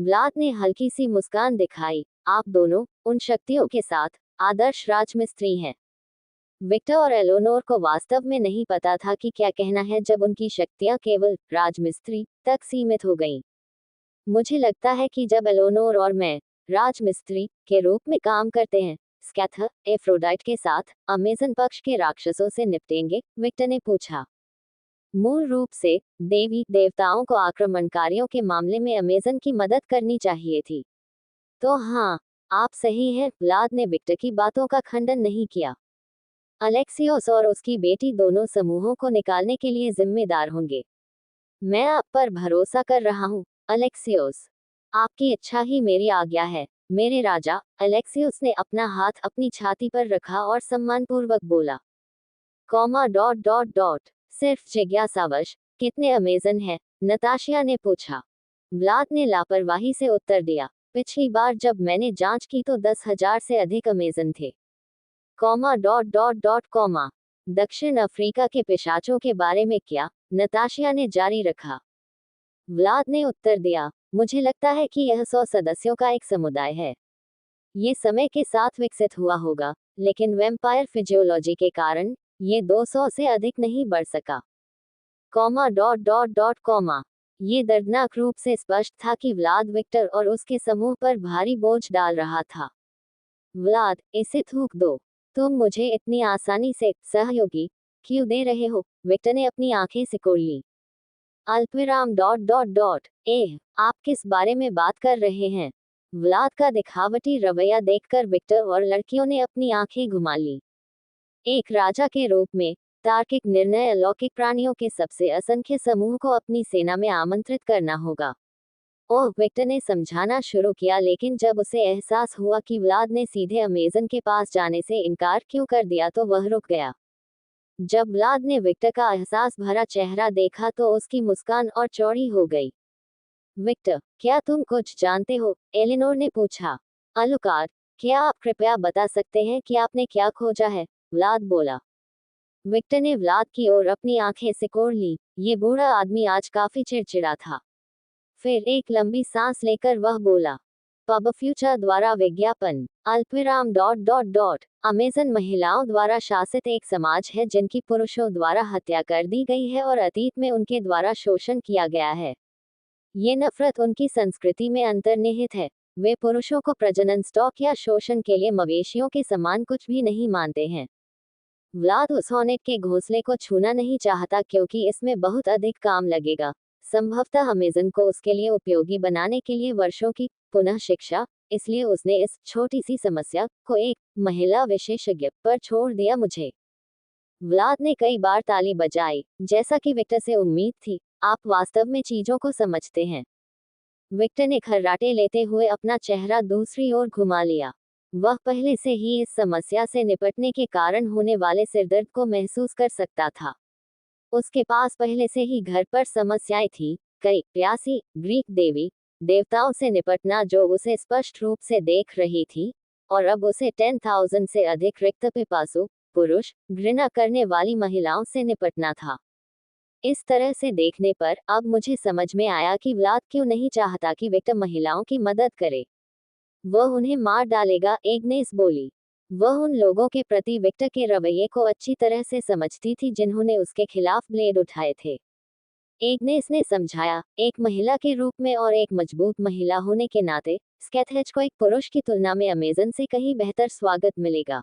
व्लाद ने हल्की सी मुस्कान दिखाई। आप दोनों उन शक्तियों के साथ आदर्श राजमिस्त्री हैं। विक्टर और एलोनोर को वास्तव में नहीं पता था कि क्या कहना है जब उनकी शक्तियां केवल राजमिस्त्री तक सीमित हो गईं। मुझे लगता है कि जब एलोनोर और मैं राजमिस्त्री के रूप में काम करते हैं, स्कैथर एफ्रोडाइट के साथ अमेजन पक्ष के राक्षसों से निपटेंगे, विक्टर ने पूछा। मूल रूप से देवी देवताओं को आक्रमणकारियों के मामले में अमेजन की मदद करनी चाहिए थी। तो हाँ, आप सही हैं, व्लाद ने विक्टर की बातों का खंडन नहीं किया। अलेक्सियोस और उसकी बेटी दोनों समूहों को निकालने के लिए जिम्मेदार होंगे। मैं आप पर भरोसा कर रहा हूँ, अलेक्सियोस। आपकी इच्छा ही मेरी आज्ञा है, मेरे राजा। अलेक्सियोस ने अपना हाथ अपनी छाती पर रखा और सम्मानपूर्वक बोला। कॉमा डॉट डॉट डॉट सिर्फ जिज्ञासावश, कितने अमेजन है? नताशिया ने पूछा। व्लाद ने लापरवाही से उत्तर दिया। पिछली बार जब मैंने जांच की तो 10,000 से अधिक अमेजन थे। Comma dot dot dot comma दक्षिण अफ्रीका के पिशाचों के बारे में क्या? नताशिया ने जारी रखा। व्लाद ने उत्तर दिया, मुझे लगता है कि यह 100 सदस्यों का एक समुदाय है। ये समय के साथ विकसित हुआ होगा, लेकिन वैम्पायर फिजियोलॉजी के कारण ये 200 से अधिक नहीं बढ़ सका। Comma dot dot dot comma ये दर्दनाक रूप से स्पष्ट था कि व्लाद विक्टर और उसके समूह पर भारी बोझ डाल रहा था। व्लाद, इसे थूक दो। तुम मुझे इतनी आसानी से सहयोगी क्यों दे रहे हो? विक्टर ने अपनी आंखें सिकोड़ ली। अल्पविराम डॉट डॉट डॉट आप किस बारे में बात कर रहे हैं? व्लाद का दिखावटी रवैया देखकर विक्टर और लड़कियों ने अपनी आंखें घुमा ली। एक राजा के रूप में तार्किक निर्णय अलौकिक प्राणियों के सबसे असंख्य समूह को अपनी सेना में आमंत्रित करना होगा। ओह, विक्टर ने समझाना शुरू किया, लेकिन जब उसे एहसास हुआ कि व्लाद ने सीधे अमेजन के पास जाने से इनकार क्यों कर दिया तो वह रुक गया। जब व्लाद ने विक्टर का एहसास भरा चेहरा देखा तो उसकी मुस्कान और चौड़ी हो गई। विक्टर, क्या तुम कुछ जानते हो? एलिनोर ने पूछा। अलुकार्ड, क्या आप कृपया बता सकते हैं कि आपने क्या खोजा है? व्लाद बोला। विक्टर ने व्लाद की ओर अपनी आंखें सिकोड़ ली। ये बूढ़ा आदमी आज काफी चिड़चिड़ा था। फिर एक लंबी सांस लेकर वह बोला, पब फ्यूचर द्वारा विज्ञापन। अल्पविराम डॉट डॉट डॉट अमेजन महिलाओं द्वारा शासित एक समाज है जिनकी पुरुषों द्वारा हत्या कर दी गई है और अतीत में उनके द्वारा शोषण किया गया है। ये नफरत उनकी संस्कृति में अंतर्निहित है। वे पुरुषों को प्रजनन स्टॉक या शोषण के लिए मवेशियों के समान कुछ भी नहीं मानते हैं। व्लाद उस हॉर्नेट के घोंसले को छूना नहीं चाहता क्योंकि इसमें बहुत अधिक काम लगेगा, संभवतः अमेजन को उसके लिए उपयोगी बनाने के लिए वर्षों की पुनः शिक्षा। इसलिए उसने इस छोटी सी समस्या को एक महिला विशेषज्ञ पर छोड़ दिया। मुझे व्लाद ने कई बार ताली बजाई, जैसा कि विक्टर से उम्मीद थी। आप वास्तव में चीजों को समझते हैं। विक्टर ने खर्राटे लेते हुए अपना चेहरा दूसरी ओर घुमा लिया। वह पहले से ही इस समस्या से निपटने के कारण होने वाले सिरदर्द को महसूस कर सकता था। उसके पास पहले से ही घर पर समस्याएं थी, कई प्यासी ग्रीक देवी देवताओं से निपटना जो उसे स्पष्ट रूप से देख रही थी, और अब उसे 10,000 से अधिक रिक्त पिपासु पुरुष घृणा करने वाली महिलाओं से निपटना था। इस तरह से देखने पर अब मुझे समझ में आया कि व्लाद क्यों नहीं चाहता कि विक्टर महिलाओं की मदद करे। वह उन्हें मार डालेगा, एग्नेस बोली। वह उन लोगों के प्रति विक्टर के रवैये को अच्छी तरह से समझती थी जिन्होंने उसके खिलाफ ब्लेड उठाए थे। एग्नेस ने समझाया, एक महिला के रूप में और एक मजबूत महिला होने के नाते स्कैथहेज को एक पुरुष की तुलना में अमेजन से कहीं बेहतर स्वागत मिलेगा।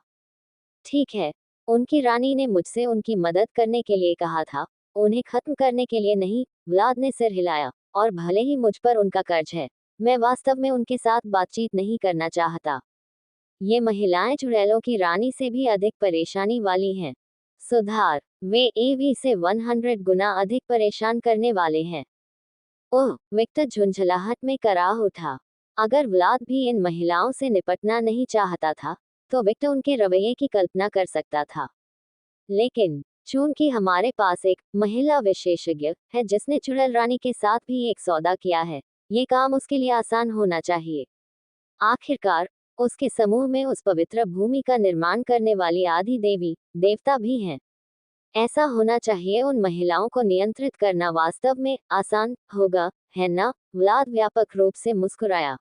ठीक है, उनकी रानी ने मुझसे उनकी मदद करने के लिए कहा था, उन्हें खत्म करने के लिए नहीं। व्लाद ने सिर हिलाया। और भले ही मुझ पर उनका कर्ज है, मैं वास्तव में उनके साथ बातचीत नहीं करना चाहता। ये महिलाएं चुड़ैलों की रानी से भी अधिक परेशानी वाली हैं। सुधार, वे एवी से 100 गुना अधिक परेशान करने वाले हैं। ओह, विक्टर झुंझलाहट में कराह उठा। अगर व्लाद भी इन महिलाओं से निपटना नहीं चाहता था, तो विक्टर उनके रवैये की कल्पना कर सकता था। लेकिन चूंकि हमारे पास एक महिला विशेषज्ञ है जिसने चुड़ैल रानी के साथ भी एक सौदा किया है, ये काम उसके लिए आसान होना चाहिए। आखिरकार उसके समूह में उस पवित्र भूमि का निर्माण करने वाली आदि देवी देवता भी हैं। ऐसा होना चाहिए। उन महिलाओं को नियंत्रित करना वास्तव में आसान होगा, है ना? व्लाद व्यापक रूप से मुस्कुराया।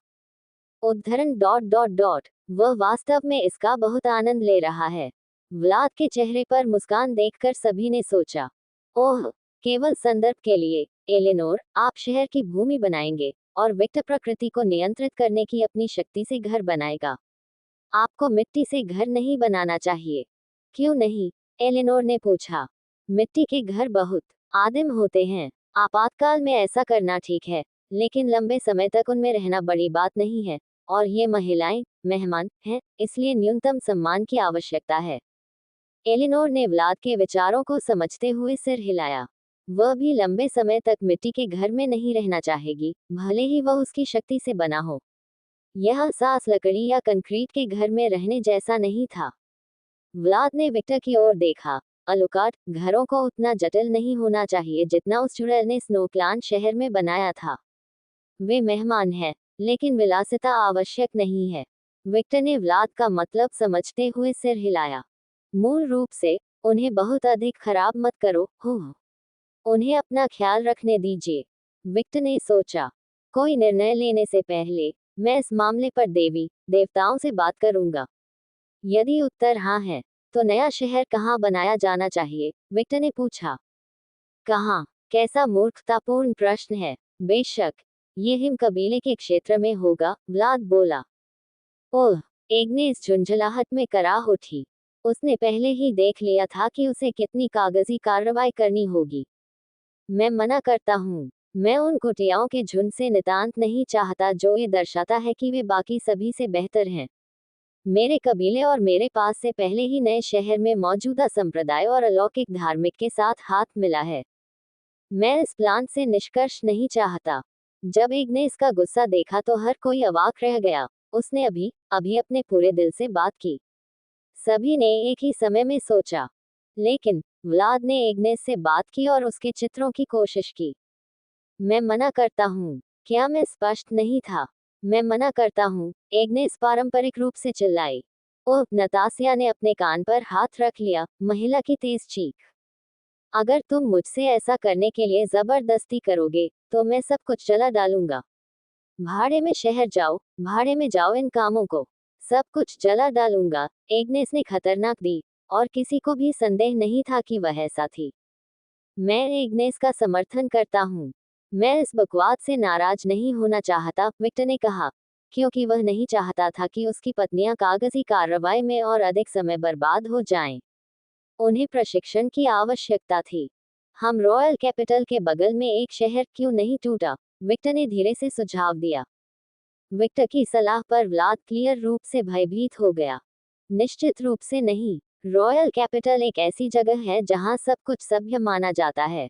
उद्धरण डॉट डॉट डॉट वह वास्तव में इसका बहुत आनंद ले रहा है। व्लाद के चेहरे पर मुस्कान देखकर सभी ने सोचा, ओह, केवल संदर्भ के लिए, एलेनोर, आप शहर की भूमि बनाएंगे और विक्टर प्रकृति को नियंत्रित करने की अपनी शक्ति से घर बनाएगा। आपको मिट्टी से घर नहीं बनाना चाहिए। क्यों नहीं? एलेनोर ने पूछा। मिट्टी के घर बहुत आदिम होते हैं। आपातकाल में ऐसा करना ठीक है, लेकिन लंबे समय तक उनमें रहना बड़ी बात नहीं है। और ये महिलाएं मेहमान हैं, इसलिए न्यूनतम सम्मान की आवश्यकता है। एलेनोर ने व्लाद के विचारों को समझते हुए सिर हिलाया। वह भी लंबे समय तक मिट्टी के घर में नहीं रहना चाहेगी, भले ही वह उसकी शक्ति से बना हो। यह सास लकड़ी या कंक्रीट के घर में रहने जैसा नहीं था। व्लाद ने विक्टर की ओर देखा। अलुकाट घरों को उतना जटिल नहीं होना चाहिए जितना उस चुड़ैल ने स्नोक्लान शहर में बनाया था। वे मेहमान हैं, लेकिन विलासिता आवश्यक नहीं है। विक्टर ने व्लाद का मतलब समझते हुए सिर हिलाया। मूल रूप से, उन्हें बहुत अधिक खराब मत करो, हो। उन्हें अपना ख्याल रखने दीजिए। विक्टर ने सोचा, कोई निर्णय लेने से पहले मैं इस मामले पर देवी देवताओं से बात करूंगा। यदि उत्तर हाँ है, तो नया शहर कहाँ बनाया जाना चाहिए? विक्टर ने पूछा। कहाँ? कैसा मूर्खतापूर्ण प्रश्न है। बेशक, ये हिम कबीले के क्षेत्र में होगा, व्लाद बोला। ओह, एग्नेस झुंझलाहट में कराह उठी। उसने पहले ही देख लिया था कि उसे कितनी कागजी कार्रवाई करनी होगी। मैं मना करता हूँ। मैं उन कुटियाओं के झुंड से नितांत नहीं चाहता जो ये दर्शाता है कि वे बाकी सभी से बेहतर हैं। मेरे कबीले और मेरे पास से पहले ही नए शहर में मौजूदा संप्रदाय और अलौकिक धार्मिक के साथ हाथ मिला है। मैं इस प्लान से निष्कर्ष नहीं चाहता। जब एक ने इसका गुस्सा देखा तो हर कोई अवाक रह गया। उसने अभी अभी अपने पूरे दिल से बात की। सभी ने एक ही समय में सोचा। लेकिन व्लाद ने एग्नेस से बात की और उसके चित्रों की कोशिश की। मैं मना करता हूँ। क्या मैं स्पष्ट नहीं था? मैं मना करता हूँ, एग्नेस पारंपरिक रूप से चिल्लाई। ओह, नतासिया ने अपने कान पर हाथ रख लिया, महिला की तेज चीख। अगर तुम मुझसे ऐसा करने के लिए जबरदस्ती करोगे, तो मैं सब कुछ जला डालूंगा। भाड़े में शहर जाओ, भाड़े में जाओ इन कामों को। सब कुछ जला डालूंगा, एग्नेस ने खतरनाक दी, और किसी को भी संदेह नहीं था कि वह ऐसा थी। मैं एग्नेस का समर्थन करता हूँ। मैं इस बकवास से नाराज नहीं होना चाहता, विक्टर ने कहा, क्योंकि वह नहीं चाहता था कि उसकी पत्नियां कागजी कार्रवाई में और अधिक समय बर्बाद हो जाएं। उन्हें प्रशिक्षण की आवश्यकता थी। हम रॉयल कैपिटल के बगल में एक शहर क्यों नहीं टूटा? विक्टर ने धीरे से सुझाव दिया। विक्टर की सलाह पर व्लाद क्लियर रूप से भयभीत हो गया। निश्चित रूप से नहीं। रॉयल कैपिटल एक ऐसी जगह है जहां सब कुछ सभ्य माना जाता है।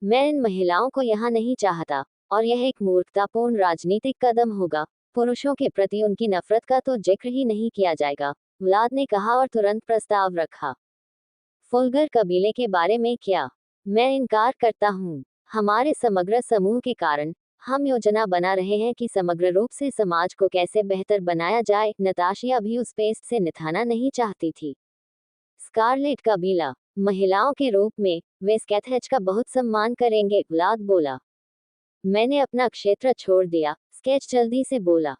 मैं इन महिलाओं को यहाँ नहीं चाहता, और यह एक मूर्खतापूर्ण राजनीतिक कदम होगा। पुरुषों के प्रति उनकी नफरत का तो जिक्र ही नहीं किया जाएगा, व्लाद ने कहा और तुरंत प्रस्ताव रखा। फुलगर कबीले के बारे में क्या? मैं इनकार करता हूँ। हमारे समग्र समूह के कारण, हम योजना बना रहे हैं कि समग्र रूप से समाज को कैसे बेहतर बनाया जाए। नताशिया भी उस पेस्ट से निथाना नहीं चाहती थी। स्कारलेट कबीला, महिलाओं के रूप में, वे स्कैथहेच का बहुत सम्मान करेंगे, व्लाद बोला। मैंने अपना क्षेत्र छोड़ दिया, स्केच जल्दी से बोला।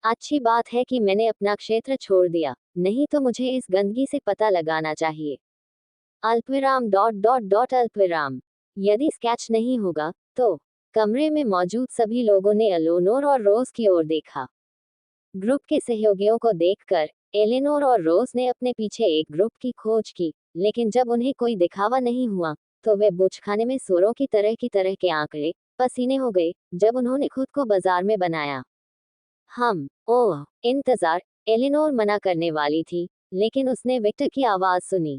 अच्छी बात है कि मैंने अपना क्षेत्र छोड़ दिया, नहीं तो मुझे इस गंदगी से पता लगाना चाहिए। अल्पविराम डॉट डॉट डॉट अल्पविराम। यदि स्केच नहीं होगा, तो कमरे में मौजूद सभी लोगों ने एलेनोर और रोज की ओर देखा। ग्रुप के सहयोगियों को देखकर एलेनोर और रोज ने अपने पीछे एक ग्रुप की खोज की, लेकिन जब उन्हें कोई दिखावा नहीं हुआ, तो वे बूझखाने में सूरों की तरह के आंकड़े पसीने हो गए जब उन्होंने खुद को बाजार में बनाया। ओह, इंतजार, एलेनोर मना करने वाली थी, लेकिन उसने विक्टर की आवाज सुनी।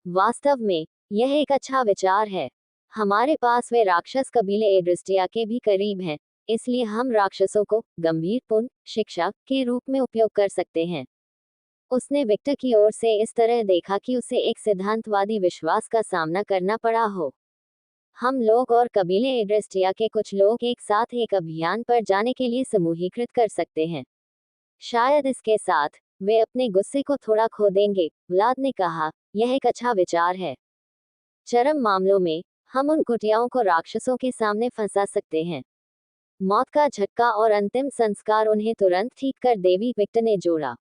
वास्तव में, यह एक अच्छा विचार है। हमारे पास वे राक्षस कबीले एड्रिस्टिया के भी करीब हैं, इसलिए हम राक्षसों को गंभीर पुण्य शिक्षा के रूप में उपयोग कर सकते हैं। उसने विक्टर की ओर से इस तरह देखा कि उसे एक सिद्धांतवादी विश्वास का सामना करना पड़ा हो। हम लोग और कबीले एड्रिस्टिया के कुछ लोग एक साथ एक अभियान पर जाने के लिए समूहीकृत कर सकते हैं। शायद इसके साथ वे अपने गुस्से को थोड़ा खो देंगे, व्लाद ने कहा। यह एक अच्छा विचार है। चरम मामलों में हम उन कुटियाओं को राक्षसों के सामने फंसा सकते हैं। मौत का झटका और अंतिम संस्कार उन्हें तुरंत ठीक कर देवी विक्टर ने जोड़ा।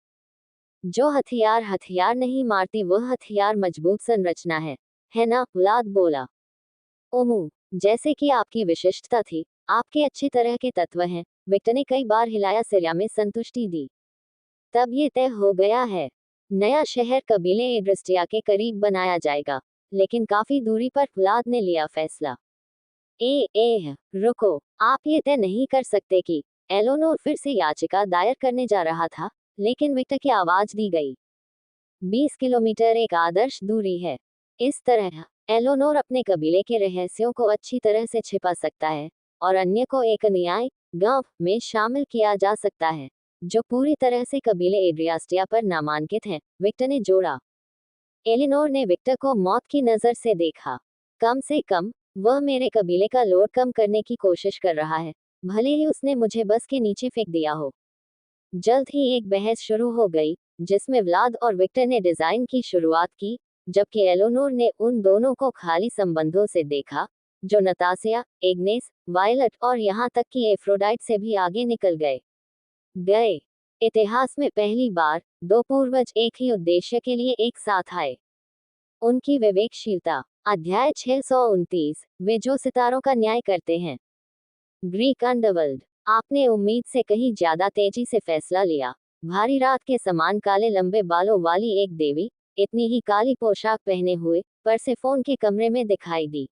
जो हथियार हथियार नहीं मारती, वह हथियार मजबूत संरचना है ना? व्लाद बोला। ओमू, जैसे कि आपकी विशिष्टता थी, आपके अच्छी तरह के तत्व हैं। विक्टर ने कई बार हिलाया, सिरिया में संतुष्टि दी। तब ये तय हो गया है। नया शहर कबीले एड्रिस्टिया के करीब बनाया जाएगा, लेकिन काफी दूरी पर। व्लाद ने लिया फैसला। रुको, आप ये तय नहीं कर सकते कि एलोनोर फिर से याचिका दायर करने जा रहा था, लेकिन विक्टर की आवाज दी गई। 20 किलोमीटर एक आदर्श दूरी है। इस तरह एलोनोर अपने कबीले के रहस्यों को अच्छी तरह से छिपा सकता है और अन्य को एक न्याय गांव में शामिल किया जा सकता है, जो पूरी तरह से कबीले एड्रियास्टिया पर नामांकित हैं, विक्टर ने जोड़ा। एलिनोर ने विक्टर को मौत की नजर से देखा। कम से कम वह मेरे कबीले का लोड कम करने की कोशिश कर रहा है, भले ही उसने मुझे बस के नीचे फेंक दिया हो। जल्द ही एक बहस शुरू हो गई, जिसमें व्लाद और विक्टर ने डिजाइन की शुरुआत की, जबकि एलोनोर ने उन दोनों को खाली संबंधों से देखा, जो नतासिया, एग्नेस, वायलट और यहाँ तक कि एफ्रोडाइट से भी आगे निकल गए। इतिहास में पहली बार दो पूर्वज एक ही उद्देश्य के लिए एक साथ आए। उनकी विवेकशीलता। अध्याय 629, वे जो सितारों का न्याय करते हैं। Greek underworld. आपने उम्मीद से कहीं ज्यादा तेजी से फैसला लिया। भारी रात के समान काले लंबे बालों वाली एक देवी, इतनी ही काली पोशाक पहने हुए, परसेफोन के कमरे में दिखाई दी।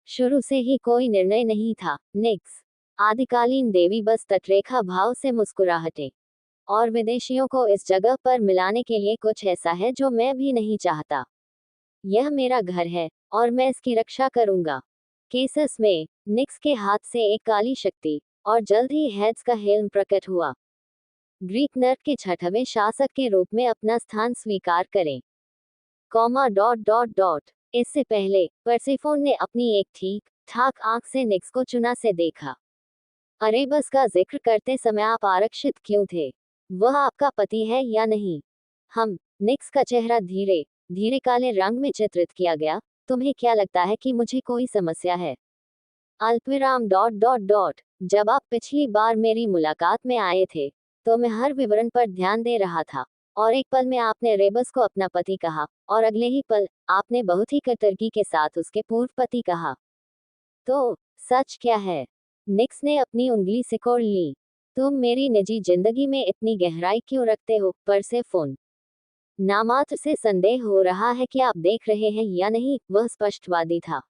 शुरू से ही कोई निर्णय नहीं था, निक्स। आदिकालीन देवी बस तटरेखा भाव से मुस्कुराहटे। और विदेशियों को इस जगह पर मिलाने के लिए कुछ ऐसा है जो मैं भी नहीं चाहता। यह मेरा घर है और मैं इसकी रक्षा करूंगा। केसस में निक्स के हाथ से एक काली शक्ति और जल्द ही हेड्स का हेल्म प्रकट हुआ। ग्रीक नर्क के छठवें शासक के रूप में अपना स्थान स्वीकार करें। इससे पहले परसेफोन ने अपनी एक ठीक ठाक आंख से निक्स को चुना से देखा। अरेबस का जिक्र करते समय आप आरक्षित क्यों थे? वह आपका पति है या नहीं? निक्स का चेहरा धीरे धीरे काले रंग में चित्रित किया गया। तुम्हें क्या लगता है कि मुझे कोई समस्या है? अल्पविराम। जब आप पिछली बार मेरी मुलाकात में आए थे, तो मैं हर विवरण पर ध्यान दे रहा था, और एक पल में आपने रेबस को अपना पति कहा, और अगले ही पल आपने बहुत ही कतरगी के साथ उसके पूर्व पति कहा। तो सच क्या है? निक्स ने अपनी उंगली सिकोड़ ली। तुम मेरी निजी जिंदगी में इतनी गहराई क्यों रखते हो, परसेफोन? नामात्र से संदेह हो रहा है कि आप देख रहे हैं या नहीं, वह स्पष्टवादी था।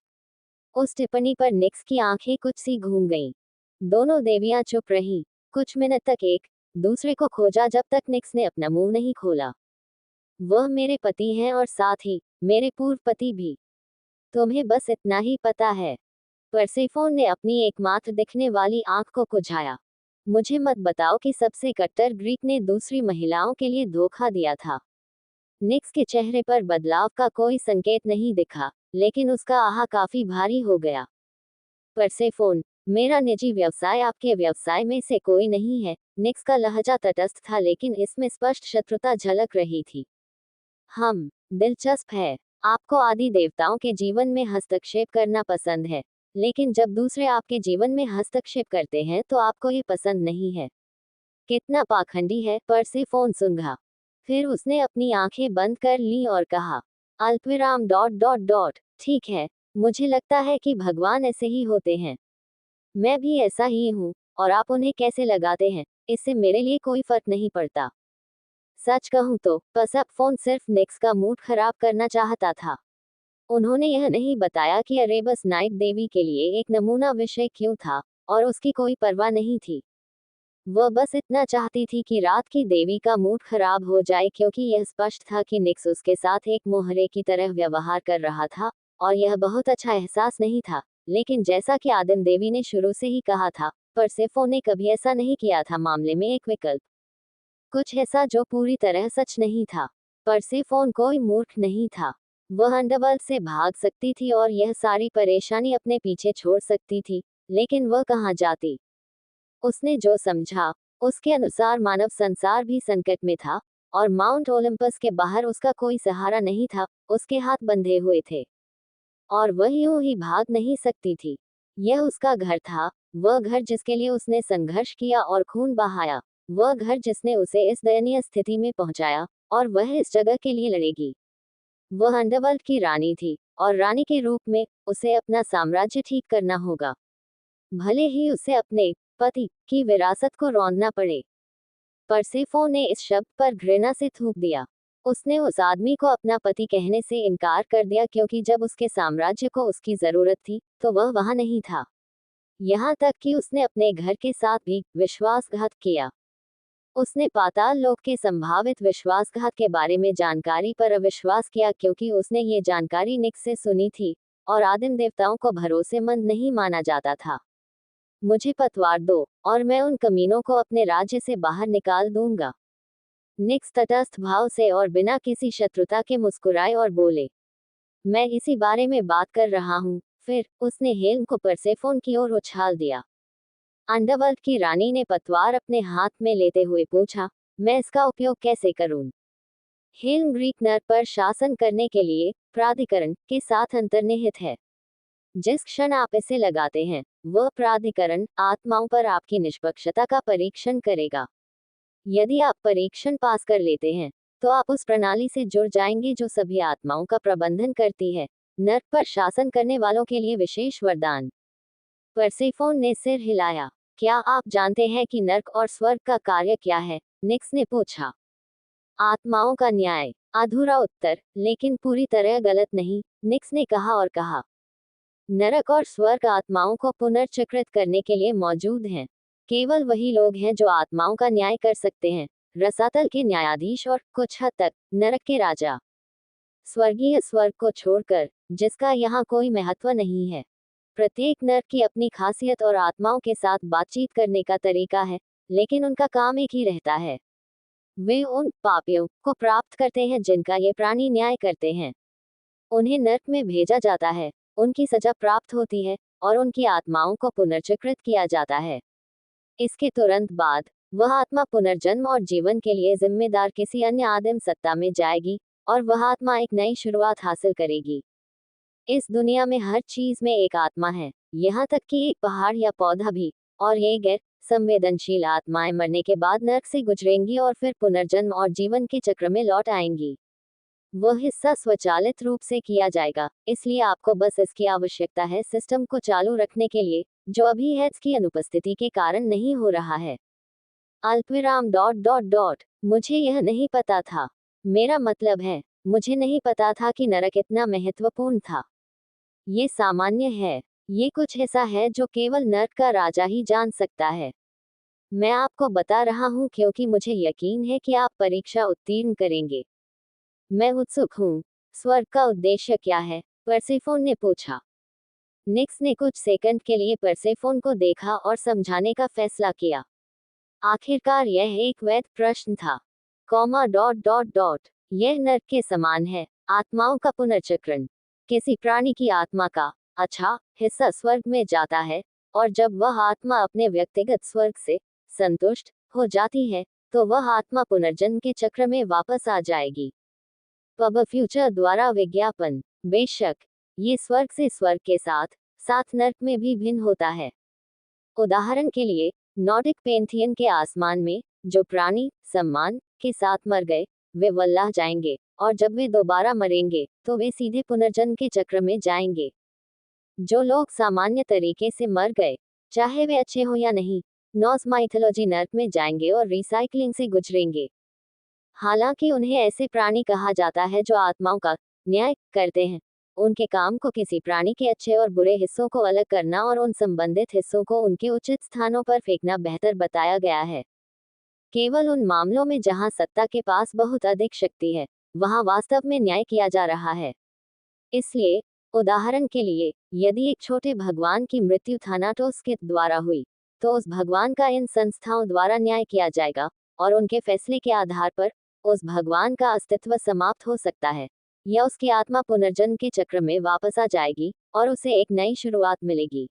उस टिप्पणी पर निक्स की आंखें कुछ सी घूम गईं। दोनों देवियां चुप रहीं। कुछ मिनट तक एक दूसरे को खोजा, जब तक निक्स ने अपना मुंह नहीं खोला। वह मेरे पति हैं और साथ ही मेरे पूर्व पति भी। तुम्हें बस इतना ही पता है। परसेफोन ने अपनी एकमात्र दिखने वाली आंख को कुझाया। मुझे मत बताओ कि सबसे कट्टर ग्रीक ने दूसरी महिलाओं के लिए धोखा दिया था। निक्स के चेहरे पर बदलाव का कोई संकेत नहीं दिखा, लेकिन उसका आह काफी भारी हो गया। परसेफोन, मेरा निजी व्यवसाय आपके व्यवसाय में से कोई नहीं है। निक्स का लहजा तटस्थ था, लेकिन इसमें स्पष्ट शत्रुता झलक रही थी। दिलचस्प है। आपको आदि देवताओं के जीवन में हस्तक्षेप करना पसंद है, लेकिन जब दूसरे आपके जीवन में हस्तक्षेप करते हैं तो आपको ये पसंद नहीं है। कितना पाखंडी है, परसेफोन सूंघा। फिर उसने अपनी आंखें बंद कर ली और कहा, अल्पविराम। ठीक है, मुझे लगता है कि भगवान ऐसे ही होते हैं। मैं भी ऐसा ही हूँ, और आप उन्हें कैसे लगाते हैं, इससे मेरे लिए कोई फर्क नहीं पड़ता। सच कहूँ तो परसेफोन सिर्फ निक्स का मूड खराब करना चाहता था। उन्होंने यह नहीं बताया कि अरेबस नाइट देवी के लिए एक नमूना विषय क्यों था, और उसकी कोई परवाह नहीं थी। वह बस इतना चाहती थी कि रात की देवी का मूड खराब हो जाए, क्योंकि यह स्पष्ट था कि निक्स उसके साथ एक मोहरे की तरह व्यवहार कर रहा था, और यह बहुत अच्छा एहसास नहीं था। लेकिन जैसा कि आदिम देवी ने शुरू से ही कहा था, परसेफोन ने कभी ऐसा नहीं किया था। मामले में एक विकल्प, कुछ ऐसा जो पूरी तरह सच नहीं था। परसेफोन कोई मूर्ख नहीं था। वह अंडरवर्ल्ड से भाग सकती थी और यह सारी परेशानी अपने पीछे छोड़ सकती थी, लेकिन वह कहाँ जाती? उसने जो समझा, उसके अनुसार मानव संसार भी संकट में था, और माउंट ओलंपस के बाहर उसका कोई सहारा नहीं था। उसके हाथ बंधे हुए थे, और वह यूं ही भाग नहीं सकती थी। यह उसका घर था, वह घर जिसके लिए उसने संघर्ष किया और खून बहाया, वह घर जिसने उसे इस दयनीय स्थिति में पहुंचाया, और वह इस जगह के लिए लड़ेगी। वह अंडरवर्ल्ड की रानी थी, और रानी के रूप में उसे अपना साम्राज्य ठीक करना होगा, भले ही उसे अपने पति की विरासत को रौंदना पड़े। परसेफोन ने इस शब्द पर घृणा से थूक दिया। उसने उस आदमी को अपना पति कहने से इनकार कर दिया क्योंकि जब उसके साम्राज्य को उसकी जरूरत थी तो वह वहां नहीं था। यहाँ तक कि उसने अपने घर के साथ भी विश्वासघात किया। उसने पाताल लोक के संभावित विश्वासघात के बारे में जानकारी पर अविश्वास किया क्योंकि उसने ये जानकारी निक से सुनी थी, और आदिम देवताओं को भरोसेमंद नहीं माना जाता था। मुझे पतवार दो, और मैं उन कमीनों को अपने राज्य से बाहर निकाल दूंगा। निक्स तटस्थ भाव से और बिना किसी शत्रुता के मुस्कुराए और बोले, मैं इसी बारे में बात कर रहा हूँ। फिर उसने हेल्म को परसेफोन की ओर उछाल दिया। अंडरवर्ल्ड की रानी ने पतवार अपने हाथ में लेते हुए पूछा, मैं इसका उपयोग कैसे करूं? हेल्म ग्रीक नर पर शासन करने के लिए प्राधिकरण के साथ अंतर्निहित है। जिस क्षण आप इसे लगाते हैं, वह प्राधिकरण आत्माओं पर आपकी निष्पक्षता का परीक्षण करेगा। यदि आप परीक्षण पास कर लेते हैं, तो आप उस प्रणाली से जुड़ जाएंगे जो सभी आत्माओं का प्रबंधन करती है। नर्क पर शासन करने वालों के लिए विशेष वरदान। परसेफोन ने सिर हिलाया। क्या आप जानते हैं कि नर्क और स्वर्ग का कार्य क्या है? निक्स ने पूछा। आत्माओं का न्याय। अधूरा उत्तर, लेकिन पूरी तरह गलत नहीं, निक्स ने कहा और कहा, नरक और स्वर्ग आत्माओं को पुनर्चक्रित करने के लिए मौजूद हैं। केवल वही लोग हैं जो आत्माओं का न्याय कर सकते हैं, रसातल के न्यायाधीश और कुछ हद तक नरक के राजा। स्वर्गीय स्वर्ग को छोड़कर, जिसका यहाँ कोई महत्व नहीं है। प्रत्येक नर्क की अपनी खासियत और आत्माओं के साथ बातचीत करने का तरीका है, लेकिन उनका काम एक ही रहता है। वे उन पापियों को प्राप्त करते हैं जिनका ये प्राणी न्याय करते हैं। उन्हें नर्क में भेजा जाता है, उनकी सजा प्राप्त होती है, और उनकी आत्माओं को पुनर्चक्रित किया जाता है। इसके तुरंत बाद वह आत्मा पुनर्जन्म और जीवन के लिए जिम्मेदार किसी अन्य आदिम सत्ता में जाएगी, और वह आत्मा एक नई शुरुआत हासिल करेगी। इस दुनिया में हर चीज में एक आत्मा है, यहाँ तक कि एक पहाड़ या पौधा भी, और ये गैर संवेदनशील आत्माएं मरने के बाद नर्क से गुजरेंगी और फिर पुनर्जन्म और जीवन के चक्र में लौट आएंगी। वह हिस्सा स्वचालित रूप से किया जाएगा, इसलिए आपको बस इसकी आवश्यकता है सिस्टम को चालू रखने के लिए, जो अभी हेड्स की अनुपस्थिति के कारण नहीं हो रहा है। अल्पविराम डॉट डॉट डॉट मुझे यह नहीं पता था। मेरा मतलब है, मुझे नहीं पता था कि नरक इतना महत्वपूर्ण था। ये सामान्य है, ये कुछ ऐसा है जो केवल नर्क का राजा ही जान सकता है। मैं आपको बता रहा हूँ क्योंकि मुझे यकीन है कि आप परीक्षा उत्तीर्ण करेंगे। मैं उत्सुक हूँ। स्वर्ग का उद्देश्य क्या है? परसेफोन ने पूछा। निक्स ने कुछ सेकंड के लिए परसेफोन को देखा और समझाने का फैसला किया। आखिरकार यह एक वैध प्रश्न था। कॉमा डॉट डॉट डॉट यह नर्क के समान है, आत्माओं का पुनर्चक्रण। किसी प्राणी की आत्मा का अच्छा हिस्सा स्वर्ग में जाता है, और जब वह आत्मा अपने व्यक्तिगत स्वर्ग से संतुष्ट हो जाती है, तो वह आत्मा पुनर्जन्म के चक्र में वापस आ जाएगी। पब फ्यूचर द्वारा विज्ञापन। बेशक, ये स्वर्ग से स्वर्ग के साथ साथ नर्क में भी भिन्न होता है। उदाहरण के लिए, नॉर्डिक पेंथियन के आसमान में जो प्राणी सम्मान के साथ मर गए, वे वल्लाह जाएंगे, और जब वे दोबारा मरेंगे तो वे सीधे पुनर्जन्म के चक्र में जाएंगे। जो लोग सामान्य तरीके से मर गए, चाहे वे अच्छे हो या नहीं, नॉर्स माइथोलॉजी नर्क में जाएंगे और रिसाइकलिंग से गुजरेंगे। हालांकि उन्हें ऐसे प्राणी कहा जाता है जो आत्माओं का न्याय करते हैं। उनके काम को किसी प्राणी के अच्छे और बुरे हिस्सों को अलग करना और उन संबंधित हिस्सों को उनके उचित स्थानों पर फेंकना बेहतर बताया गया है। केवल उन मामलों में जहां सत्ता के पास बहुत अधिक शक्ति है, वहां वास्तव में न्याय किया जा रहा है। इसलिए, उदाहरण के लिए, यदि एक छोटे भगवान की मृत्यु थानाटोस के द्वारा हुई, तो उस भगवान का इन संस्थाओं द्वारा न्याय किया जाएगा, और उनके फैसले के आधार पर उस भगवान का अस्तित्व समाप्त हो सकता है, या उसकी आत्मा पुनर्जन्म के चक्र में वापस आ जाएगी और उसे एक नई शुरुआत मिलेगी।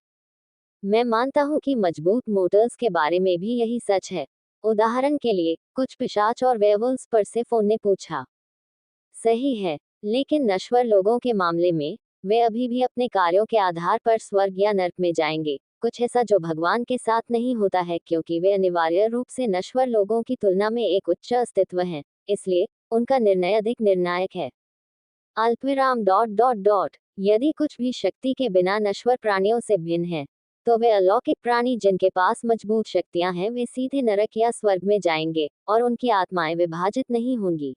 मैं मानता हूं कि मजबूत मोटर्स के बारे में भी यही सच है। उदाहरण के लिए, कुछ पिशाच और वेयरवुल्व्स परसेफोन ने पूछा। सही है, लेकिन नश्वर लोगों के मामले में वे अभी भी अपने कार्यों के आधार पर स्वर्ग या नर्क में जाएंगे, कुछ ऐसा जो भगवान के साथ नहीं होता है, क्योंकि वे अनिवार्य रूप से नश्वर लोगों की तुलना में एक उच्च अस्तित्व हैं, इसलिए उनका निर्णय अधिक निर्णायक है। अल्पविराम डॉट डॉट डॉट यदि कुछ भी शक्ति के बिना नश्वर प्राणियों से भिन्न है, तो वे अलौकिक प्राणी जिनके पास मजबूत शक्तियां हैं, वे सीधे नरक या स्वर्ग में जाएंगे और उनकी आत्माएं विभाजित नहीं होंगी।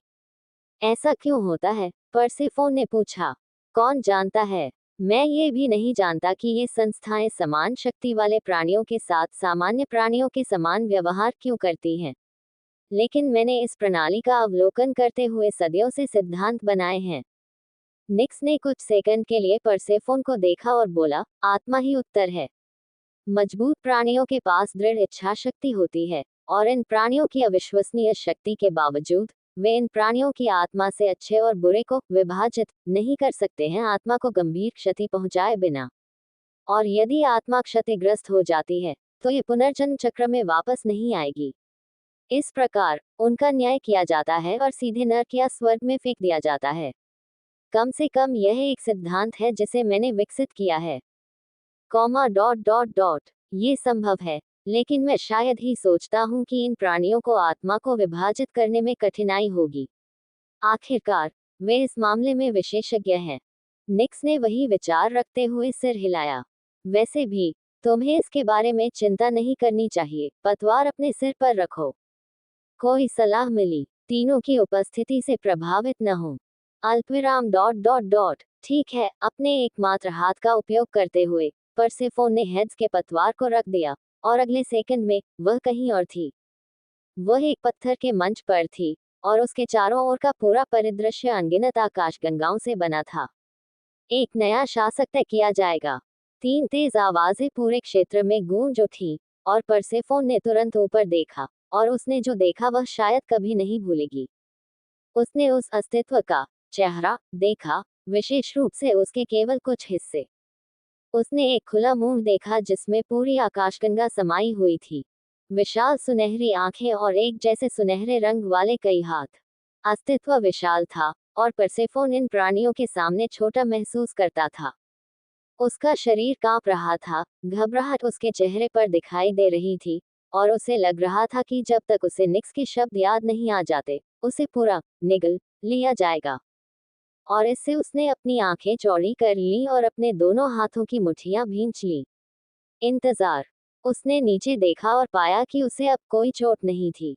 ऐसा क्यों होता है? परसेफोन ने पूछा। कौन जानता है। मैं ये भी नहीं जानता कि ये संस्थाएं समान शक्ति वाले प्राणियों के साथ सामान्य प्राणियों के समान व्यवहार क्यों करती हैं, लेकिन मैंने इस प्रणाली का अवलोकन करते हुए सदियों से सिद्धांत बनाए हैं। निक्स ने कुछ सेकंड के लिए परसेफोन को देखा और बोला, आत्मा ही उत्तर है। मजबूत प्राणियों के पास दृढ़ इच्छा शक्ति होती है, और इन प्राणियों की अविश्वसनीय शक्ति के बावजूद वे इन प्राणियों की आत्मा से अच्छे और बुरे को विभाजित नहीं कर सकते हैं, आत्मा को गंभीर क्षति पहुंचाए बिना। और यदि आत्मा क्षतिग्रस्त हो जाती है, तो ये पुनर्जन्म चक्र में वापस नहीं आएगी। इस प्रकार उनका न्याय किया जाता है और सीधे नरक या स्वर्ग में फेंक दिया जाता है। कम से कम यह एक सिद्धांत है जिसे मैंने विकसित किया है। कॉमा डॉट डॉट डॉट ये संभव है, लेकिन मैं शायद ही सोचता हूँ कि इन प्राणियों को आत्मा को विभाजित करने में कठिनाई होगी। आखिरकार वे इस मामले में विशेषज्ञ हैं। निक्स ने वही विचार रखते हुए सिर हिलाया। वैसे भी तुम्हें इसके बारे में चिंता नहीं करनी चाहिए, पतवार अपने सिर पर रखो। कोई सलाह मिली, तीनों की उपस्थिति से प्रभावित न हो। अल्पविराम डॉट डॉट डॉट ठीक है। अपने एकमात्र हाथ का उपयोग करते हुए परसेफोन ने हेड्स के पतवार को रख दिया, और अगले सेकंड में वह कहीं और थी। वह एक पत्थर के मंच पर थी, और उसके चारों ओर का पूरा परिदृश्य अनगिनत आकाशगंगाओं से बना था। एक नया शासक तय किया जाएगा। 3 तेज आवाजें पूरे क्षेत्र में गूंज उठी, और परसेफोन ने तुरंत ऊपर देखा, और उसने जो देखा वह शायद कभी नहीं भूलेगी। उसने उस अस्तित्व का चेहरा देखा, विशेष रूप से उसके केवल कुछ हिस्से। उसने एक खुला मुंह देखा जिसमें पूरी आकाशगंगा समाई हुई थी। विशाल सुनहरी आंखें और एक जैसे सुनहरे रंग वाले कई हाथ। अस्तित्व विशाल था, और परसेफोन इन प्राणियों के सामने छोटा महसूस करता था। उसका शरीर कांप रहा था, घबराहट उसके चेहरे पर दिखाई दे रही थी, और उसे लग रहा था कि जब तक उसे निक्स के शब्द याद नहीं आ जाते, उसे पूरा निगल लिया जाएगा। और इससे उसने अपनी आंखें चौड़ी कर लीं और अपने दोनों हाथों की मुट्ठियां भींच लीं। इंतजार। उसने नीचे देखा और पाया कि उसे अब कोई चोट नहीं थी।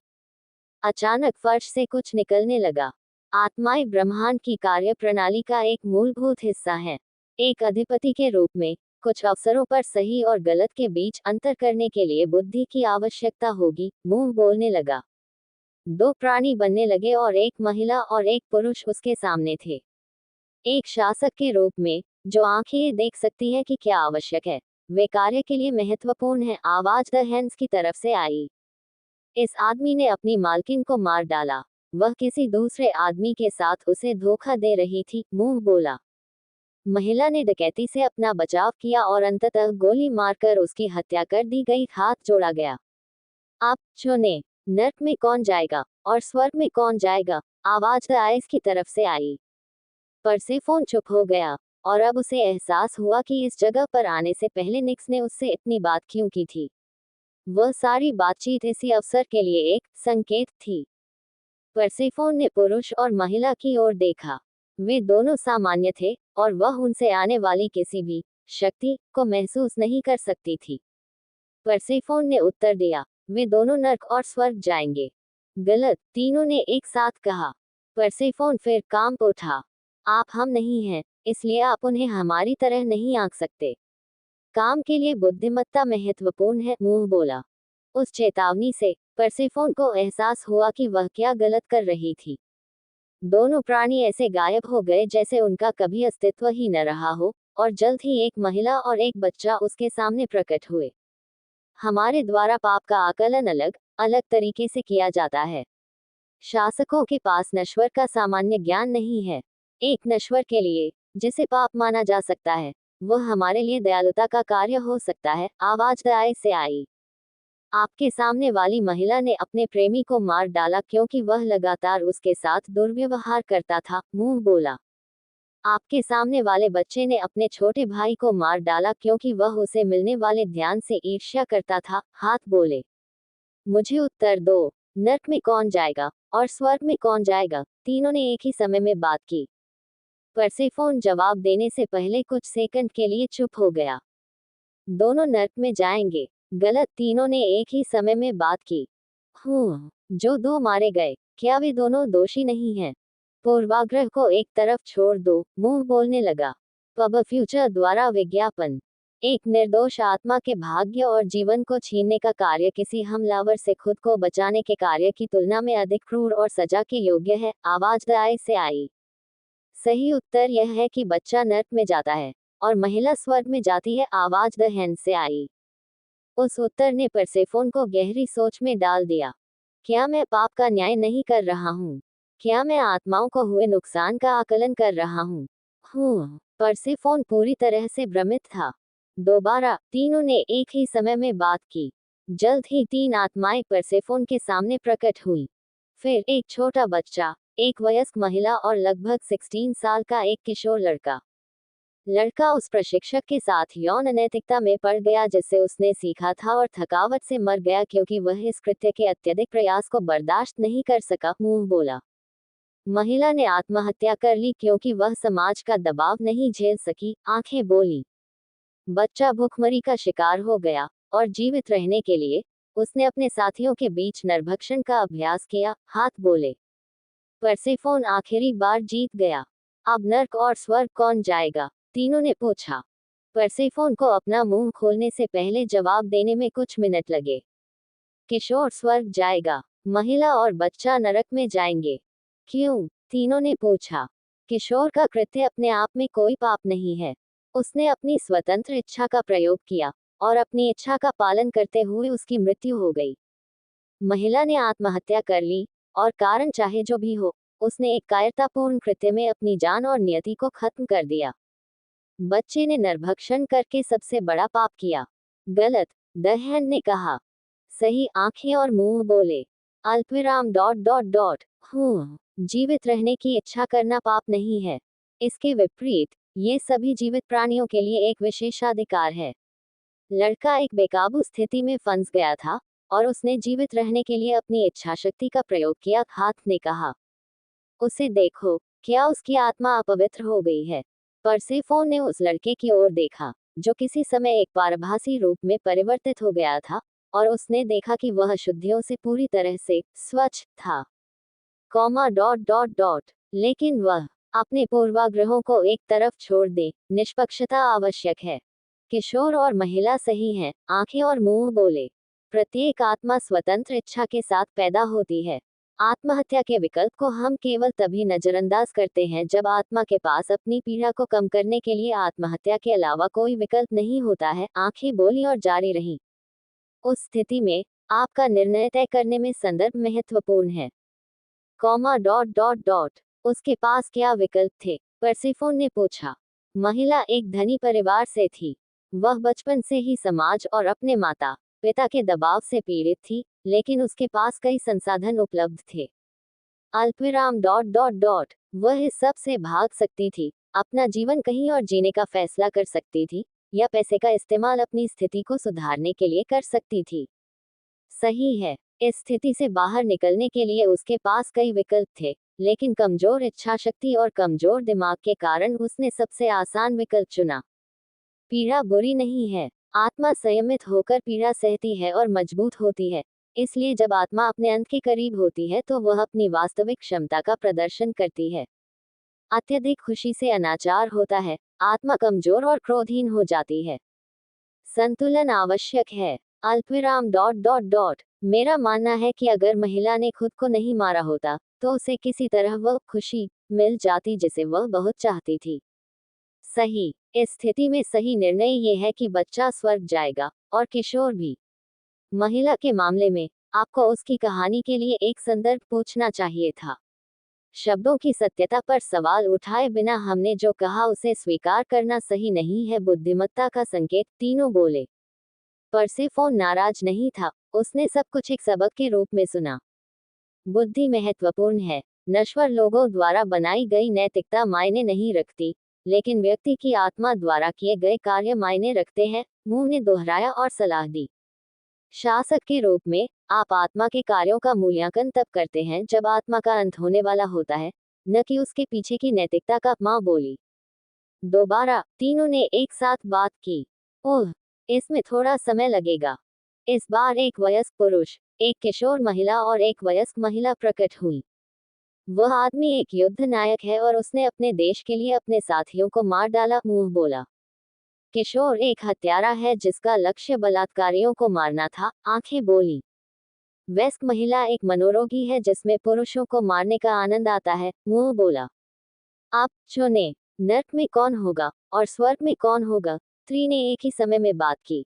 अचानक फर्श से कुछ निकलने लगा। आत्माएं ब्रह्मांड की कार्यप्रणाली का एक मूलभूत हिस्सा हैं। एक अधिपति के रूप में कुछ अवसरों पर सही और गलत के बीच अंतर करने के लिए बुद्धि की आवश्यकता होगी। मुंह बोलने लगा। 2 प्राणी बनने लगे और एक महिला और एक पुरुष उसके सामने थे। एक शासक के रूप में, जो आंखें देख सकती है कि क्या आवश्यक है, वे कार्य के लिए महत्वपूर्ण है। आवाज द हैंड्स की तरफ से आई। इस आदमी ने अपनी मालकिन को मार डाला। वह किसी दूसरे आदमी के साथ उसे धोखा दे रही थी। मुंह बोला। महिला ने डकैती से अपना बचाव किया और अंततः गोली मारकर उसकी हत्या कर दी गई। हाथ जोड़ा गया। आप चुने, नर्क में कौन जाएगा और स्वर्ग में कौन जाएगा? आवाज द आइस की तरफ से आई। परसेफोन चुप हो गया, और अब उसे एहसास हुआ कि इस जगह पर आने से पहले निक्स ने उससे इतनी बात क्यों की थी। वह सारी बातचीत इसी अवसर के लिए एक संकेत थी। परसेफोन ने पुरुष और महिला की ओर देखा। वे दोनों सामान्य थे, और वह उनसे आने वाली किसी भी शक्ति को महसूस नहीं कर सकती थी। परसेफोन ने उत्तर दिया, वे दोनों नर्क और स्वर्ग जाएंगे। गलत, तीनों ने एक साथ कहा। परसेफोन फिर कांप उठा। आप हम नहीं हैं, इसलिए आप उन्हें हमारी तरह नहीं आंक सकते। काम के लिए बुद्धिमत्ता महत्वपूर्ण है। मुंह बोला। उस चेतावनी से परसेफोन को एहसास हुआ कि वह क्या गलत कर रही थी। दोनों प्राणी ऐसे गायब हो गए जैसे उनका कभी अस्तित्व ही न रहा हो, और जल्द ही एक महिला और एक बच्चा उसके सामने प्रकट हुए। हमारे द्वारा पाप का आकलन अलग अलग तरीके से किया जाता है। शासकों के पास नश्वर का सामान्य ज्ञान नहीं है। एक नश्वर के लिए, जिसे पाप माना जा सकता है, वह हमारे लिए दयालुता का कार्य हो सकता है। आवाज दया से आई। आपके सामने वाली महिला ने अपने प्रेमी को मार डाला क्योंकि वह लगातार उसके साथ दुर्व्यवहार करता था। मुंह बोला। आपके सामने वाले बच्चे ने अपने छोटे भाई को मार डाला क्योंकि वह उसे मिलने वाले ध्यान से ईर्ष्या करता था, हाथ बोले। मुझे उत्तर दो, नर्क में कौन जाएगा और स्वर्ग में कौन जाएगा? तीनों ने एक ही समय में बात की। परसेफोन जवाब देने से पहले कुछ सेकंड के लिए चुप हो गया। दोनों नर्क में जाएंगे। गलत, तीनों ने एक ही समय में बात की। जो दो मारे गए, क्या वे दोनों दोषी नहीं हैं? पूर्वाग्रह को एक तरफ छोड़ दो, मुंह बोलने लगा। पब फ्यूचर द्वारा विज्ञापन। एक निर्दोष आत्मा के भाग्य और जीवन को छीनने का कार्य किसी हमलावर से खुद को बचाने के कार्य की तुलना में अधिक क्रूर और सजा के योग्य है। आवाज दाएं से आई। सही उत्तर यह है कि बच्चा नर्क में जाता है और महिला स्वर्ग में जाती है। आवाज द हैंड से आई। उस उत्तर ने परसेफोन को गहरी सोच में डाल दिया। क्या मैं पाप का न्याय नहीं कर रहा हूँ? क्या मैं आत्माओं को हुए नुकसान का आकलन कर रहा हूँ? परसेफोन पूरी तरह से भ्रमित था। दोबारा तीनों ने एक ही समय में बात की। जल्द ही तीन आत्माएं परसेफोन के सामने प्रकट हुई। फिर एक छोटा बच्चा, एक वयस्क महिला और लगभग 16 साल का एक किशोर लड़का। लड़का उस प्रशिक्षक के साथ यौन अनैतिकता में पड़ गया जिससे उसने सीखा था और थकावट से मर गया क्योंकि वह इस कृत्य के अत्यधिक प्रयास को बर्दाश्त नहीं कर सका, मुंह बोला। महिला ने आत्महत्या कर ली क्योंकि वह समाज का दबाव नहीं झेल सकी, आंखें बोली। बच्चा भूखमरी का शिकार हो गया और जीवित रहने के लिए उसने अपने साथियों के बीच नरभक्षण का अभ्यास किया, हाथ बोले। परसेफोन आखिरी बार जीत गया। अब नर्क और स्वर्ग कौन जाएगा? तीनों ने पूछा। परसेफोन को अपना मुंह खोलने से पहले जवाब देने में कुछ मिनट लगे। किशोर स्वर्ग जाएगा, महिला और बच्चा नरक में जाएंगे। क्यों? तीनों ने पूछा। किशोर का कृत्य अपने आप में कोई पाप नहीं है। उसने अपनी स्वतंत्र इच्छा का प्रयोग किया और अपनी इच्छा का पालन करते हुए उसकी मृत्यु हो गई। महिला ने आत्महत्या कर ली और कारण चाहे जो भी हो, उसने एक कायरतापूर्ण कृत्य में अपनी जान और नियति को खत्म कर दिया। बच्चे ने नरभक्षण करके सबसे बड़ा पाप किया। गलत, द हैंड ने कहा। सही, आंखें और मुंह बोले। अल्पविराम डॉट डॉट डॉट। जीवित रहने की इच्छा करना पाप नहीं है। इसके विपरीत, ये सभी जीवित प्राणियों के लिए एक विशेषाधिकार है। लड़का एक बेकाबू स्थिति में फंस गया था और उसने जीवित रहने के लिए अपनी इच्छा शक्ति का प्रयोग किया, हाथ ने कहा। उसे देखो, क्या उसकी आत्मा अपवित्र हो गई है? परसेफोन ने उस लड़के की ओर देखा जो किसी समय एक पारभासी रूप में परिवर्तित हो गया था और उसने देखा कि वह शुद्धियों से पूरी तरह से स्वच्छ था। Dot dot dot. लेकिन वह अपने पूर्वाग्रहों को एक तरफ छोड़ दे, निष्पक्षता आवश्यक है। किशोर और महिला सही हैं, आंखें और मुंह बोले। प्रत्येक आत्मा स्वतंत्र इच्छा के साथ पैदा होती है। आत्महत्या के विकल्प को हम केवल तभी नजरअंदाज करते हैं जब आत्मा के पास अपनी पीड़ा को कम करने के लिए आत्महत्या के अलावा कोई विकल्प नहीं होता है, आंखें बोली और जारी रहीं। उस स्थिति में आपका निर्णय तय करने में संदर्भ महत्वपूर्ण है। Dot dot dot. उसके पास क्या विकल्प थे? परसेफोन ने पूछा। महिला एक धनी परिवार से थी। वह बचपन से ही समाज और अपने माता पिता के दबाव से पीड़ित थी, लेकिन उसके पास कई संसाधन उपलब्ध थे। अल्पविराम डॉट डॉट डॉट। वह इस सब से भाग सकती थी, अपना जीवन कहीं और जीने का फैसला कर सकती थी, या पैसे का इस्तेमाल अपनी स्थिति को सुधारने के लिए कर सकती थी। सही है, इस स्थिति से बाहर निकलने के लिए उसके पास कई विकल्प थे, लेकिन कमजोर इच्छा शक्ति और कमजोर दिमाग के कारण उसने सबसे आसान विकल्प चुना। पीड़ा बुरी नहीं है। आत्मा संयमित होकर पीड़ा सहती है और मजबूत होती है। इसलिए जब आत्मा अपने अंत के करीब होती है तो वह अपनी वास्तविक क्षमता का प्रदर्शन करती है। अत्यधिक खुशी से अनाचार होता है, आत्मा कमजोर और क्रोधहीन हो जाती है। संतुलन आवश्यक है। अल्पविराम डॉट डॉट डॉट। मेरा मानना है कि अगर महिला ने खुद को नहीं मारा होता तो उसे किसी तरह वह खुशी मिल जाती जिसे वह बहुत चाहती थी। सही, इस स्थिति में सही निर्णय ये है कि बच्चा स्वर्ग जाएगा और किशोर भी। महिला के मामले में आपको उसकी कहानी के लिए एक संदर्भ पूछना चाहिए था। शब्दों की सत्यता पर सवाल उठाए बिना हमने जो कहा उसे स्वीकार करना सही नहीं है, बुद्धिमत्ता का संकेत, तीनों बोले। परसेफोन नाराज नहीं था, उसने सब कुछ एक सबक के रूप में सुना। बुद्धि महत्वपूर्ण है, नश्वर लोगों द्वारा बनाई गई नैतिकता मायने नहीं रखती, लेकिन व्यक्ति की आत्मा द्वारा किए गए कार्य मायने रखते हैं, मूह ने दोहराया और सलाह दी। शासक के रूप में आप आत्मा के कार्यों का मूल्यांकन तब करते हैं जब आत्मा का अंत होने वाला होता है, न कि उसके पीछे की नैतिकता का। माँ बोली। दोबारा तीनों ने एक साथ बात की। ओह, इसमें थोड़ा समय लगेगा। इस बार एक वयस्क पुरुष, एक किशोर महिला और एक वयस्क महिला प्रकट हुई। वह आदमी एक युद्ध नायक है और उसने अपने देश के लिए अपने साथियों को मार डाला। मुंह बोला। किशोर एक हत्यारा है जिसका लक्ष्य बलात्कारियों को मारना था। आंखें बोली। वयस्क महिला एक मनोरोगी है जिसमें पुरुषों को मारने का आनंद आता है। मुंह बोला। आप चुने, नर्क में कौन होगा और स्वर्ग में कौन होगा। स्त्री ने एक ही समय में बात की।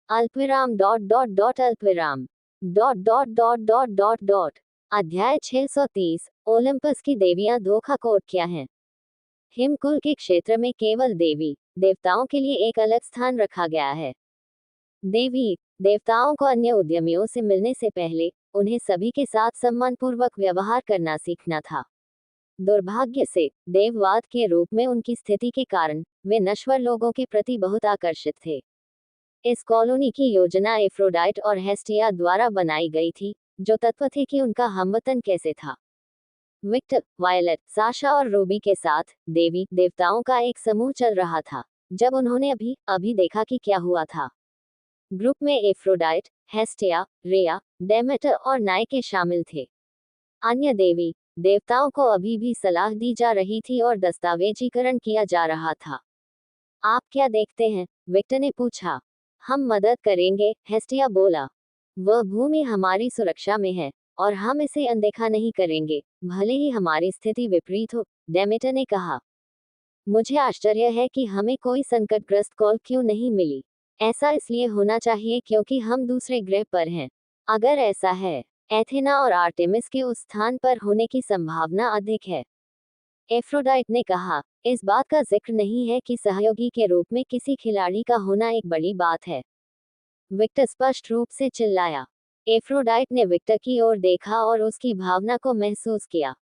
अल्पविराम डॉट डॉट डॉट अल्पविराम dot dot dot dot dot dot. अध्याय 630। ओलंपस की देवियां धोखा कोट क्या हैं। हिमकुल के क्षेत्र में केवल देवी देवताओं के लिए एक अलग स्थान रखा गया है। देवी देवताओं को अन्य उद्यमियों से मिलने से पहले उन्हें सभी के साथ सम्मानपूर्वक व्यवहार करना सीखना था। दुर्भाग्य से देववाद के रूप में उनकी स्थिति के कारण वे नश्वर लोगों के प्रति बहुत आकर्षित थे। इस कॉलोनी की योजना एफ्रोडाइट और हेस्टिया द्वारा बनाई गई थी, जो तत्व थे कि उनका हमवतन कैसे था। विक्टर, वायलेट, साशा और रूबी के साथ देवी देवताओं का एक समूह चल रहा था जब उन्होंने अभी देखा कि क्या हुआ था। ग्रुप में एफ्रोडाइट, हेस्टिया, रेया, डेमेटर और नाइके शामिल थे। अन्य देवी देवताओं को अभी भी सलाह दी जा रही थी और दस्तावेजीकरण किया जा रहा था। आप क्या देखते हैं? विक्टर ने पूछा। हम मदद करेंगे, हेस्टिया बोला। वह भूमि हमारी सुरक्षा में है और हम इसे अनदेखा नहीं करेंगे, भले ही हमारी स्थिति विपरीत हो, डेमेटर ने कहा। मुझे आश्चर्य है कि हमें कोई संकटग्रस्त कॉल क्यों नहीं मिली। ऐसा इसलिए होना चाहिए क्योंकि हम दूसरे ग्रह पर हैं। अगर ऐसा है, एथेना और आर्टेमिस के उस स्थान पर होने की संभावना अधिक है। एफ्रोडाइट ने कहा, इस बात का जिक्र नहीं है कि सहयोगी के रूप में किसी खिलाड़ी का होना एक बड़ी बात है। विक्टर स्पष्ट रूप से चिल्लाया। एफ्रोडाइट ने विक्टर की ओर देखा और उसकी भावना को महसूस किया।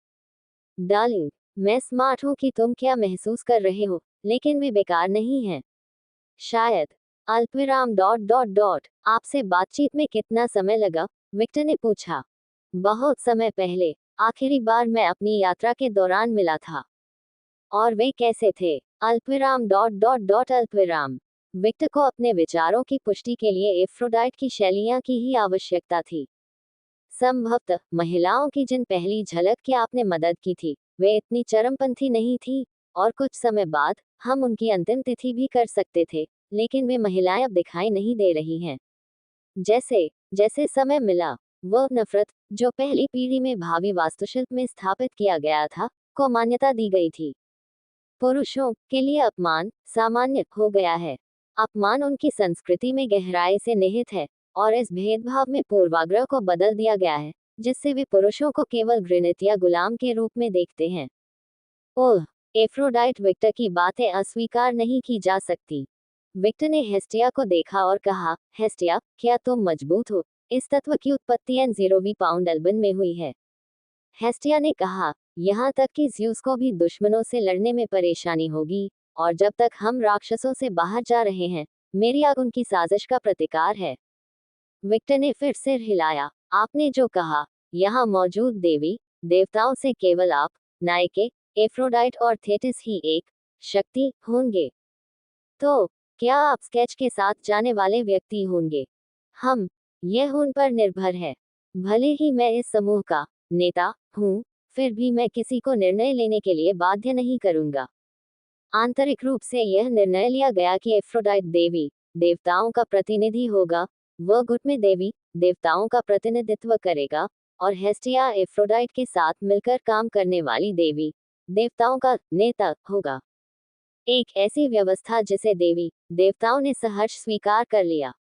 डार्लिंग, मैं स्मार्ट हूं कि तुम क्या महसूस कर रहे हो, लेकिन वे बेकार नहीं हैं। शायद। अल्पविराम डॉट डॉट डॉट। आपसे बातचीत में कितना समय लगा? विक्टर ने पूछा। बहुत समय पहले, आखिरी बार मैं अपनी यात्रा के दौरान मिला था। और वे कैसे थे? अल्पविराम डॉट डॉट डॉट अल्पविराम। विक्टर को अपने विचारों की पुष्टि के लिए एफ्रोडाइट की शैलियां की ही आवश्यकता थी। संभवतः महिलाओं की जिन पहली झलक की आपने मदद की थी, वे इतनी चरमपंथी नहीं थी, और कुछ समय बाद हम उनकी अंतिम तिथि भी कर सकते थे, लेकिन वे महिलाएं अब दिखाई नहीं दे रही हैं। जैसे जैसे समय मिला, वह नफरत जो पहली पीढ़ी में भावी वास्तुशिल्प में स्थापित किया गया था, को मान्यता दी गई थी। पुरुषों के लिए अपमान सामान्य हो गया है। अपमान उनकी संस्कृति में गहराई से निहित है, और इस भेदभाव में पूर्वाग्रह को बदल दिया गया है, जिससे वे पुरुषों को केवल घृणित या गुलाम के रूप में देखते हैं। ओह, एफ्रोडाइट विक्टर की बातें अस्वीकार नहीं की जा सकती। विक्टर ने हेस्टिया को देखा और कहा, हेस्टिया, क्या तुम मजबूत हो? इस तत्व की उत्पत्ति N0वीं पाउंड अल्बन में हुई है। हेस्टिया ने कहा, यहाँ तक कि ज़्यूस को भी दुश्मनों से लड़ने में परेशानी होगी, और जब तक हम राक्षसों से बाहर जा रहे हैं, मेरी आग उनकी साजिश का प्रतिकार है। विक्टर ने फिर सिर हिलाया। आपने जो कहा, यहाँ मौजूद देवी देवताओं से केवल आप, नाइके, एफ्रोडाइट और थेटिस ही एक शक्ति होंगे। तो क्या आप स्केच के साथ जाने वाले व्यक्ति होंगे? हम, यह उन पर निर्भर है। भले ही मैं इस समूह का नेता हूँ, फिर भी मैं किसी को निर्णय लेने के लिए बाध्य नहीं करूंगा। आंतरिक रूप से यह निर्णय लिया गया कि एफ्रोडाइट देवी देवताओं का प्रतिनिधि होगा, वह गुट में देवी देवताओं का प्रतिनिधित्व करेगा, और हेस्टिया एफ्रोडाइट के साथ मिलकर काम करने वाली देवी देवताओं का नेता होगा। एक ऐसी व्यवस्था जिसे देवी देवताओं ने सहर्ष स्वीकार कर लिया।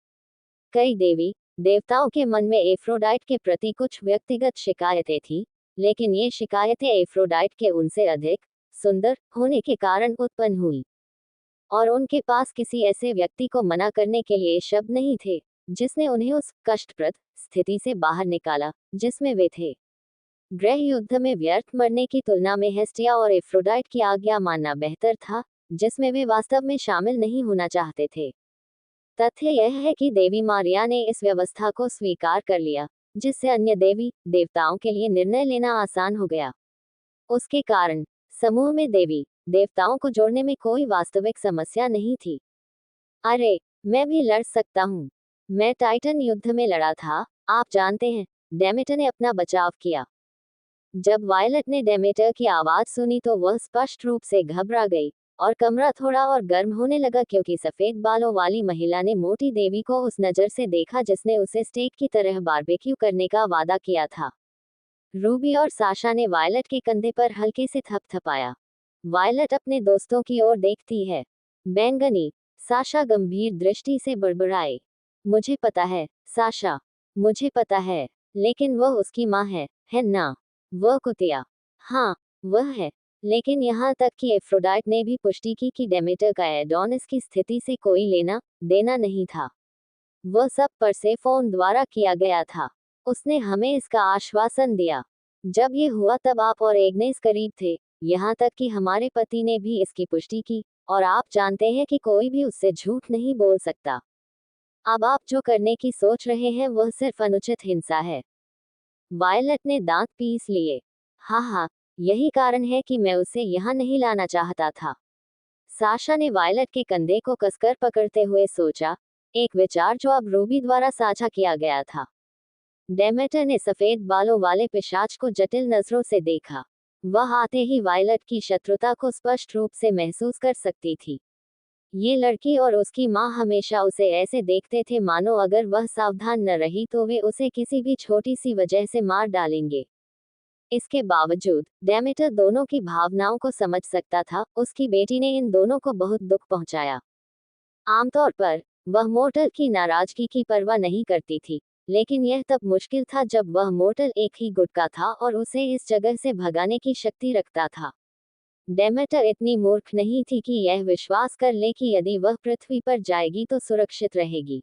कई देवी देवताओं के मन में एफ्रोडाइट के प्रति कुछ व्यक्तिगत शिकायतें थीं, लेकिन ये शिकायतें एफ्रोडाइट के उनसे अधिक सुंदर होने के कारण उत्पन्न हुई, और उनके पास किसी ऐसे व्यक्ति को मना करने के लिए शब्द नहीं थे जिसने उन्हें उस कष्टप्रद स्थिति से बाहर निकाला जिसमें वे थे। गृह युद्ध में व्यर्थ मरने की तुलना में हेस्टिया और एफ्रोडाइट की आज्ञा मानना बेहतर था, जिसमें वे वास्तव में शामिल नहीं होना चाहते थे। तथ्य यह है कि देवी मारिया ने इस व्यवस्था को स्वीकार कर लिया, जिससे अन्य देवी देवताओं के लिए निर्णय लेना आसान हो गया। उसके कारण समूह में देवी देवताओं को जोड़ने में कोई वास्तविक समस्या नहीं थी। अरे, मैं भी लड़ सकता हूँ। मैं टाइटन युद्ध में लड़ा था, आप जानते हैं। डेमेटर ने अपना बचाव किया। जब वायलट ने डेमेटर की आवाज सुनी तो वह स्पष्ट रूप से घबरा गई, और कमरा थोड़ा और गर्म होने लगा क्योंकि सफेद बालों वाली महिला ने मोटी देवी को उस नज़र से देखा जिसने उसे स्टेक की तरह बारबेक्यू करने का वादा किया था। रूबी और साशा ने वायलट के कंधे पर हल्के से थपथपाया। वायलट अपने दोस्तों की ओर देखती है। बैंगनी, साशा गंभीर दृष्टि से बड़बड़ाए। मुझे पता है, साशा। मुझे पता है, लेकिन वह उसकी माँ है ना? वह कुतिया। हाँ, वह है। लेकिन यहाँ तक कि एफ्रोडाइट ने भी पुष्टि की कि डेमेटर का एडोनिस की स्थिति से कोई लेना देना नहीं था। वह सब परसेफोन द्वारा किया गया था। उसने हमें इसका आश्वासन दिया। जब ये हुआ तब आप और एग्नेस करीब थे, यहाँ तक कि हमारे पति ने भी इसकी पुष्टि की, और आप जानते हैं कि कोई भी उससे झूठ नहीं बोल सकता। अब आप जो करने की सोच रहे हैं वह सिर्फ अनुचित हिंसा है। वायलट ने दांत पीस लिए। हाँ, यही कारण है कि मैं उसे यहाँ नहीं लाना चाहता था। साशा ने वायलट के कंधे को कसकर पकड़ते हुए सोचा, एक विचार जो अब रूबी द्वारा साझा किया गया था। डेमेटर ने सफेद बालों वाले पिशाच को जटिल नजरों से देखा। वह आते ही वायलट की शत्रुता को स्पष्ट रूप से महसूस कर सकती थी। ये लड़की और उसकी माँ हमेशा उसे ऐसे देखते थे मानो अगर वह सावधान न रही तो वे उसे किसी भी छोटी सी वजह से मार डालेंगे। इसके बावजूद डेमेटर दोनों की भावनाओं को समझ सकता था। उसकी बेटी ने इन दोनों को बहुत दुख पहुंचाया। आमतौर पर वह मोर्टल की नाराजगी की परवाह नहीं करती थी, लेकिन यह तब मुश्किल था जब वह मोर्टल एक ही गुट का था और उसे इस जगह से भगाने की शक्ति रखता था। डेमेटर इतनी मूर्ख नहीं थी कि यह विश्वास कर ले कि यदि वह पृथ्वी पर जाएगी तो सुरक्षित रहेगी।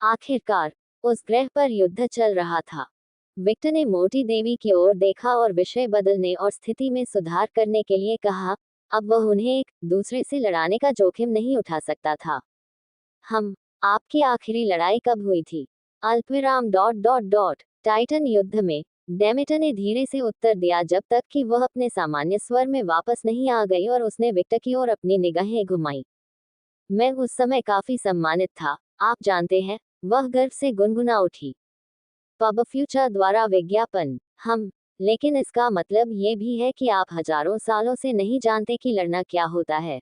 आखिरकार उस ग्रह पर युद्ध चल रहा था। विक्टर ने मोटी देवी की ओर देखा और विषय बदलने और स्थिति में सुधार करने के लिए कहा। अब वह उन्हें एक दूसरे से लड़ाने का जोखिम नहीं उठा सकता था। आपकी आखिरी लड़ाई कब हुई थी? अल्पविराम टाइटन युद्ध में, डेमेटर ने धीरे से उत्तर दिया जब तक कि वह अपने सामान्य स्वर में वापस नहीं आ गई और उसने विक्टर की ओर अपनी निगाहें घुमाई। मैं उस समय काफी सम्मानित था, आप जानते हैं, वह गर्व से गुनगुना उठी। पब फ्यूचर द्वारा विज्ञापन। लेकिन इसका मतलब ये भी है कि आप हजारों सालों से नहीं जानते कि लड़ना क्या होता है।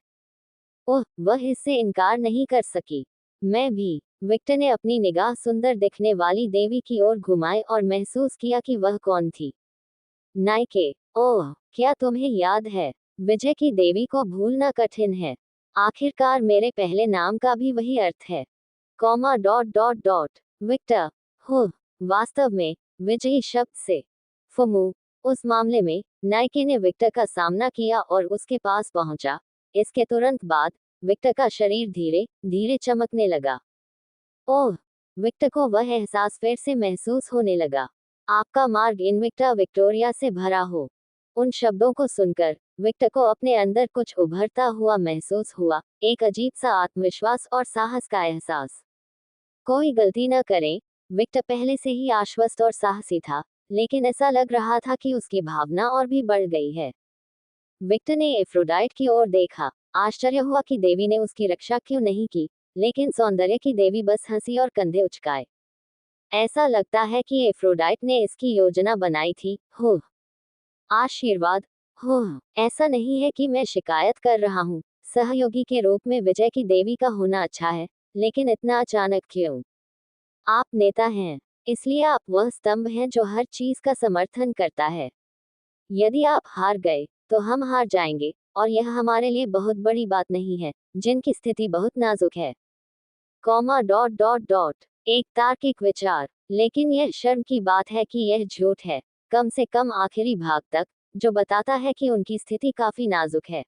ओह, वह इससे इनकार नहीं कर सकी। मैं भी। विक्टर ने अपनी निगाह सुंदर दिखने वाली देवी की ओर घुमाई और महसूस किया कि वह कौन थी। नाइके। ओह, क्या तुम्हें याद है? विजय की देवी को भूलना कठिन है। आखिरकार मेरे पहले नाम का भी वही अर्थ है। विक्टर। हो, वास्तव में विजयी शब्द से। फुमू। उस मामले में नाइके ने विक्टर का सामना किया और उसके पास पहुंचा। इसके तुरंत बाद विक्टर का शरीर धीरे धीरे चमकने लगा। ओह, विक्टर को वह एहसास फिर से महसूस होने लगा। आपका मार्ग इनविक्टा विक्टोरिया से भरा हो। उन शब्दों को सुनकर विक्टर को अपने अंदर कुछ उभरता हुआ महसूस हुआ, एक अजीब सा आत्मविश्वास और साहस का एहसास। कोई गलती न करें, विक्टर पहले से ही आश्वस्त और साहसी था, लेकिन ऐसा लग रहा था कि उसकी भावना और भी बढ़ गई है। विक्टर ने एफ्रोडाइट की ओर देखा। आश्चर्य हुआ कि देवी ने उसकी रक्षा क्यों नहीं की, लेकिन सौंदर्य की देवी बस हंसी और कंधे उचकाए। ऐसा लगता है कि एफ्रोडाइट ने इसकी योजना बनाई थी। हो, आशीर्वाद। हो, ऐसा नहीं है कि मैं शिकायत कर रहा हूँ। सहयोगी के रूप में विजय की देवी का होना अच्छा है, लेकिन इतना अचानक क्यों? आप नेता हैं, इसलिए आप वह स्तंभ हैं जो हर चीज का समर्थन करता है। यदि आप हार गए, तो हम हार जाएंगे, और यह हमारे लिए बहुत बड़ी बात नहीं है, जिनकी स्थिति बहुत नाजुक है। एक तार्किक विचार, लेकिन यह शर्म की बात है कि यह झूठ है, कम से कम आखिरी भाग तक, जो बताता है कि उनकी स्थिति काफी नाजुक है।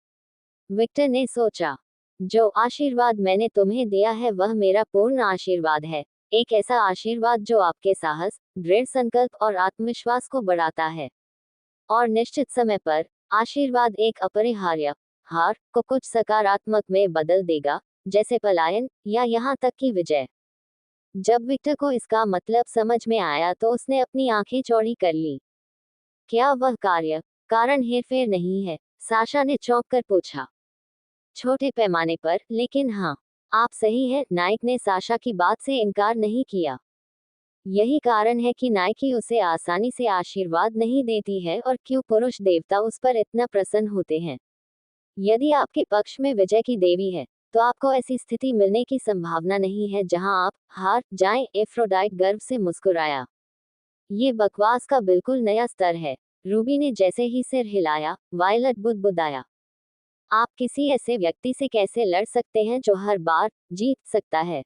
विक्टर ने सोचा, जो आशीर्वाद मैंने तुम्हें दिया है वह मेरा पूर्ण आशीर्वाद है, एक ऐसा आशीर्वाद जो आपके साहस, दृढ़ संकल्प और आत्मविश्वास को बढ़ाता है। और निश्चित समय पर आशीर्वाद एक अपरिहार्य हार को कुछ सकारात्मक में बदल देगा, जैसे पलायन या यहाँ तक कि विजय। जब विक्टर को इसका मतलब समझ में आया तो उसने अपनी आंखें चौड़ी कर ली। क्या वह कार्य कारण हेरफेर नहीं है? साशा ने चौंक कर पूछा। छोटे पैमाने पर, लेकिन हाँ, आप सही है। नाइक ने साशा की बात से इनकार नहीं किया। यही कारण है कि नाइकी उसे आसानी से आशीर्वाद नहीं देती है और क्यों पुरुष देवता उस पर इतना प्रसन्न होते हैं। यदि आपके पक्ष में विजय की देवी है, तो आपको ऐसी स्थिति मिलने की संभावना नहीं है जहां आप हार जाएं। एफ्रोडाइट गर्व से मुस्कुराया। ये बकवास का बिल्कुल नया स्तर है। रूबी ने जैसे ही सिर हिलाया, वायलट बुदबुदाया। आप किसी ऐसे व्यक्ति से कैसे लड़ सकते हैं जो हर बार जीत सकता है?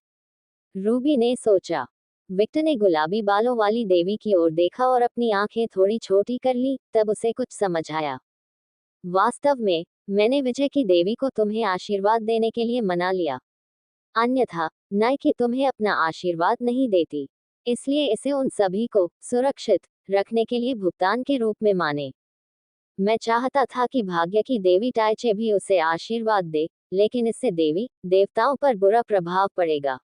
रूबी ने सोचा। विक्टर ने गुलाबी बालों वाली देवी की ओर देखा और अपनी आंखें थोड़ी छोटी कर ली, तब उसे कुछ समझ आया। वास्तव में, मैंने विजय की देवी को तुम्हें आशीर्वाद देने के लिए मना लिया। अन्यथा, नाइकी तुम्हें अपना आशीर्वाद नहीं देती। इसलिए इसे उन सभी को सुरक्षित रखने के लिए भुगतान के रूप में माने। मैं चाहता था कि भाग्य की देवी टाइचे भी उसे आशीर्वाद दे, लेकिन इससे देवी देवताओं पर बुरा प्रभाव पड़ेगा।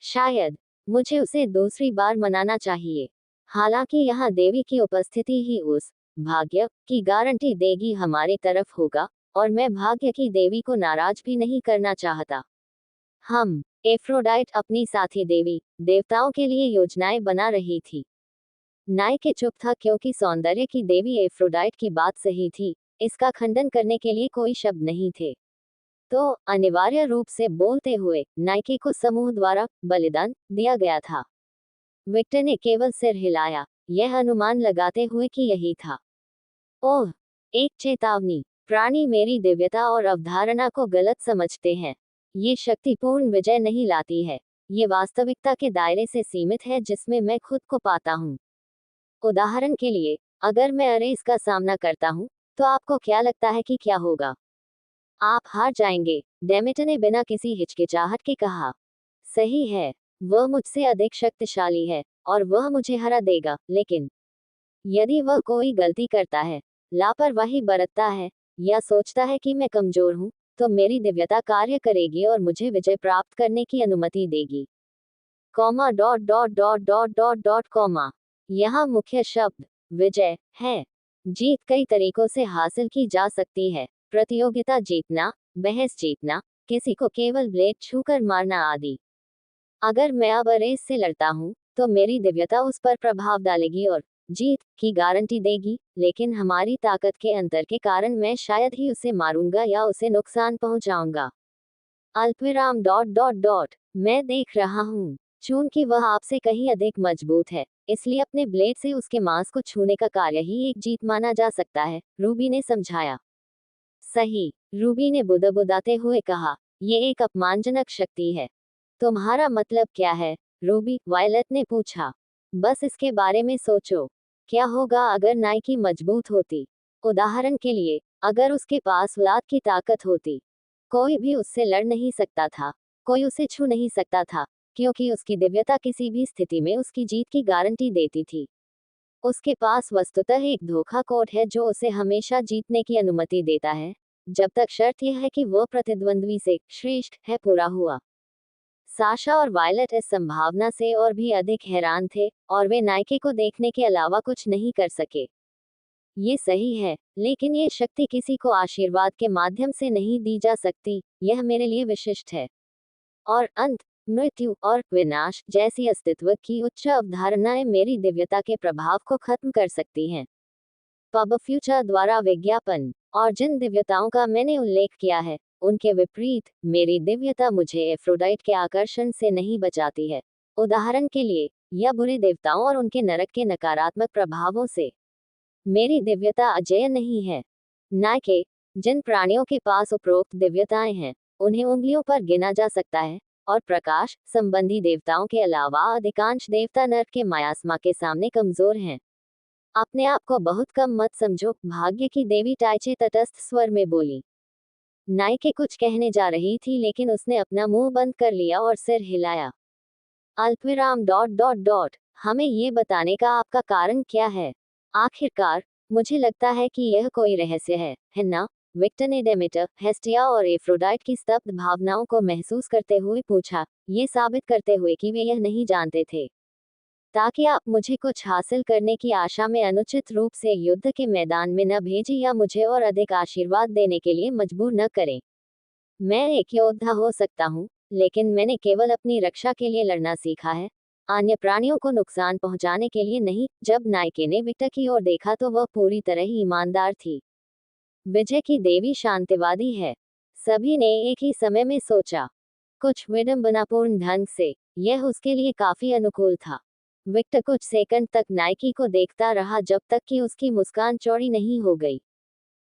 शायद मुझे उसे दूसरी बार मनाना चाहिए। हालांकि यहाँ देवी की उपस्थिति ही उस भाग्य की गारंटी देगी हमारी तरफ होगा, और मैं भाग्य की देवी को नाराज भी नहीं करना चाहता। हम एफ्रोडाइट अपनी साथी देवी देवताओं के लिए योजनाएं बना रही थी। नाइके चुप था क्योंकि सौंदर्य की देवी एफ्रोडाइट की बात सही थी। इसका खंडन करने के लिए कोई शब्द नहीं थे। तो अनिवार्य रूप से बोलते हुए नाइके को समूह द्वारा बलिदान दिया गया था। विक्टर ने केवल सिर हिलाया, यह अनुमान लगाते हुए कि यही था। ओह, एक चेतावनी। प्राणी मेरी दिव्यता और अवधारणा को गलत समझते हैं। ये शक्तिपूर्ण विजय नहीं लाती है। ये वास्तविकता के दायरे से सीमित है जिसमें मैं खुद को पाता हूँ। उदाहरण के लिए, अगर मैं अरेस का सामना करता हूँ, तो आपको क्या लगता है कि क्या होगा? आप हार जाएंगे, डेमेटर ने बिना किसी हिचकिचाहट के कहा। सही है, वह मुझसे अधिक शक्तिशाली है, और वह मुझे हरा देगा, लेकिन यदि वह कोई गलती करता है, लापरवाही बरतता है, या सोचता है कि मैं कमजोर हूँ, तो मेरी दिव्यता कार्य करेगी और मुझे विजय प्राप्त करने की अनुमति देगी। Comma dot dot dot dot dot dot comma. यहाँ मुख्य शब्द विजय है। जीत कई तरीकों से हासिल की जा सकती है। प्रतियोगिता जीतना, बहस जीतना, किसी को केवल ब्लेड छूकर मारना आदि। अगर मैं अब अरेस से लड़ता हूँ, तो मेरी दिव्यता उस पर प्रभाव डालेगी और जीत की गारंटी देगी, लेकिन हमारी ताकत के अंतर के कारण मैं शायद ही उसे मारूंगा या उसे नुकसान पहुंचाऊंगा। अल्पविराम डॉट डॉट डॉट। मैं देख रहा हूँ। चूंकि वह आपसे कहीं अधिक मजबूत है, इसलिए अपने ब्लेड से उसके मांस को छूने का कार्य ही एक जीत माना जा सकता है, रूबी ने समझाया। सही, रूबी ने बुदबुदाते हुए कहा। ये एक अपमानजनक शक्ति है। तुम्हारा मतलब क्या है, रूबी? वायलट ने पूछा। बस इसके बारे में सोचो। क्या होगा अगर नाइकी मजबूत होती? उदाहरण के लिए, अगर उसके पास औलाद की ताकत होती, कोई भी उससे लड़ नहीं सकता था, कोई उसे छू नहीं सकता था, क्योंकि उसकी दिव्यता किसी भी स्थिति में उसकी जीत की गारंटी देती थी। उसके पास वस्तुतः एक धोखा कोड है जो उसे हमेशा जीतने की अनुमति देता है, जब तक शर्त यह है कि वह प्रतिद्वंद्वी से श्रेष्ठ है पूरा हुआ। साशा और वायलट इस संभावना से और भी अधिक हैरान थे, और वे नाइके को देखने के अलावा कुछ नहीं कर सके। ये सही है, लेकिन ये शक्ति किसी को आशीर्वाद के माध्यम से नहीं दी जा सकती। यह मेरे लिए विशिष्ट है। और अंत, मृत्यु और विनाश जैसी अस्तित्व की उच्च अवधारणाएं मेरी दिव्यता के प्रभाव को खत्म कर सकती हैं। पब फ्यूचर द्वारा विज्ञापन। और जिन दिव्यताओं का मैंने उल्लेख किया है, उनके विपरीत मेरी दिव्यता मुझे एफ्रोडाइट के आकर्षण से नहीं बचाती है। उदाहरण के लिए, या बुरे देवताओं और उनके नरक के नकारात्मक प्रभावों से। मेरी दिव्यता अजेय नहीं है। नाइके, जिन प्राणियों के पास उपरोक्त दिव्यताएं हैं, उन्हें उंगलियों पर गिना जा सकता है, और प्रकाश संबंधी देवताओं के अलावा अधिकांश देवता नर्क के मायास्मा के सामने कमजोर हैं। अपने आप को बहुत कम मत समझो, भाग्य की देवी टाइचे तटस्थ स्वर में बोली। नाइके कुछ कहने जा रही थी, लेकिन उसने अपना मुंह बंद कर लिया और सिर हिलाया। अल्पविराम डॉट डॉट डॉट। हमें ये बताने का आपका कारण क्या है? आखिरकार मुझे लगता है कि यह कोई रहस्य है ना? विक्टर ने डेमेटर, हेस्टिया और एफ्रोडाइट की स्तब्ध भावनाओं को महसूस करते हुए पूछा, ये साबित करते हुए कि वे यह नहीं जानते थे। ताकि आप मुझे कुछ हासिल करने की आशा में अनुचित रूप से युद्ध के मैदान में न भेजें या मुझे और अधिक आशीर्वाद देने के लिए मजबूर न करें। मैं एक योद्धा हो सकता हूँ, लेकिन मैंने केवल अपनी रक्षा के लिए लड़ना सीखा है, अन्य प्राणियों को नुकसान पहुंचाने के लिए नहीं। जब नायके ने विक्टर की ओर देखा तो वह पूरी तरह ही ईमानदार थी। विजय की देवी शांतिवादी है, सभी ने एक ही समय में सोचा। कुछ विडंबनापूर्ण ढंग से यह उसके लिए काफी अनुकूल था। विक्टर कुछ सेकंड तक नायकी को देखता रहा जब तक कि उसकी मुस्कान चौड़ी नहीं हो गई।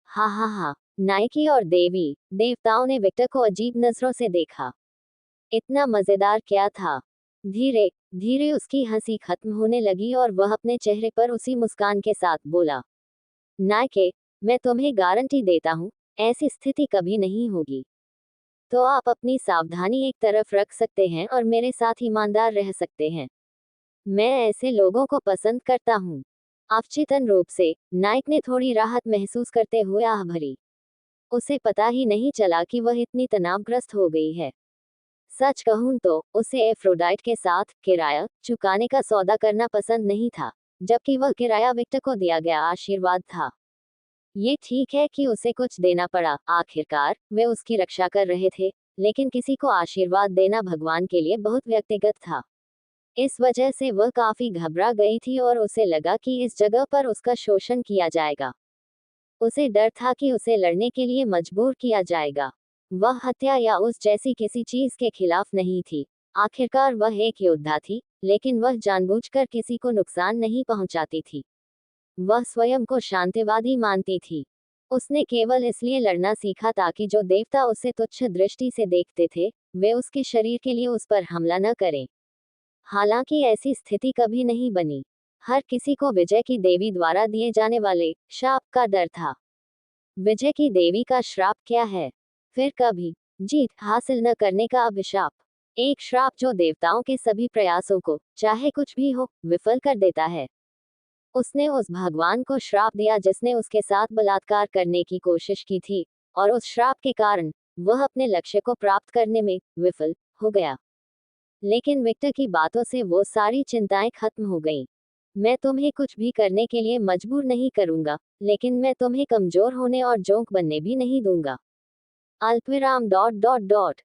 हा हा हा, नायकी और देवी देवताओं ने विक्टर को अजीब नजरों से देखा। इतना मजेदार क्या था? धीरे धीरे उसकी हंसी खत्म होने लगी और वह अपने चेहरे पर उसी मुस्कान के साथ बोला, नायके, मैं तुम्हें गारंटी देता हूँ, ऐसी स्थिति कभी नहीं होगी। तो आप अपनी सावधानी एक तरफ रख सकते हैं और मेरे साथ ईमानदार रह सकते हैं। मैं ऐसे लोगों को पसंद करता हूँ। अवचेतन रूप से नायक ने थोड़ी राहत महसूस करते हुए आह भरी। उसे पता ही नहीं चला कि वह इतनी तनावग्रस्त हो गई है। सच कहूं तो उसे एफ्रोडाइट के साथ किराया चुकाने का सौदा करना पसंद नहीं था, जबकि वह किराया विक्टर को दिया गया आशीर्वाद था। ये ठीक है कि उसे कुछ देना पड़ा, आखिरकार वे उसकी रक्षा कर रहे थे, लेकिन किसी को आशीर्वाद देना भगवान के लिए बहुत व्यक्तिगत था। इस वजह से वह काफी घबरा गई थी और उसे लगा कि इस जगह पर उसका शोषण किया जाएगा। उसे डर था कि उसे लड़ने के लिए मजबूर किया जाएगा। वह हत्या या उस जैसी किसी चीज के खिलाफ नहीं थी। आखिरकार वह एक योद्धा थी, लेकिन वह जानबूझकर किसी को नुकसान नहीं पहुंचाती थी। वह स्वयं को शांतिवादी मानती थी। उसने केवल इसलिए लड़ना सीखा ताकि जो देवता उसे तुच्छ दृष्टि से देखते थे, वे उसके शरीर के लिए उस पर हमला न करें। हालांकि ऐसी स्थिति कभी नहीं बनी। हर किसी को विजय की देवी द्वारा दिए जाने वाले शाप का डर था। विजय की देवी का श्राप क्या है? फिर कभी जीत हासिल न करने का अभिशाप। एक श्राप जो देवताओं के सभी प्रयासों को, चाहे कुछ भी हो, विफल कर देता है। उसने उस भगवान को श्राप दिया जिसने उसके साथ बलात्कार करने की कोशिश की थी, और उस श्राप के कारण वह अपने लक्ष्य को प्राप्त करने में विफल हो गया। लेकिन विक्टर की बातों से वो सारी चिंताएं खत्म हो गईं। मैं तुम्हें कुछ भी करने के लिए मजबूर नहीं करूंगा, लेकिन मैं तुम्हें कमजोर होने और जोंक बनने भी नहीं दूंगा। अल्पविराम डॉट डॉट डॉट।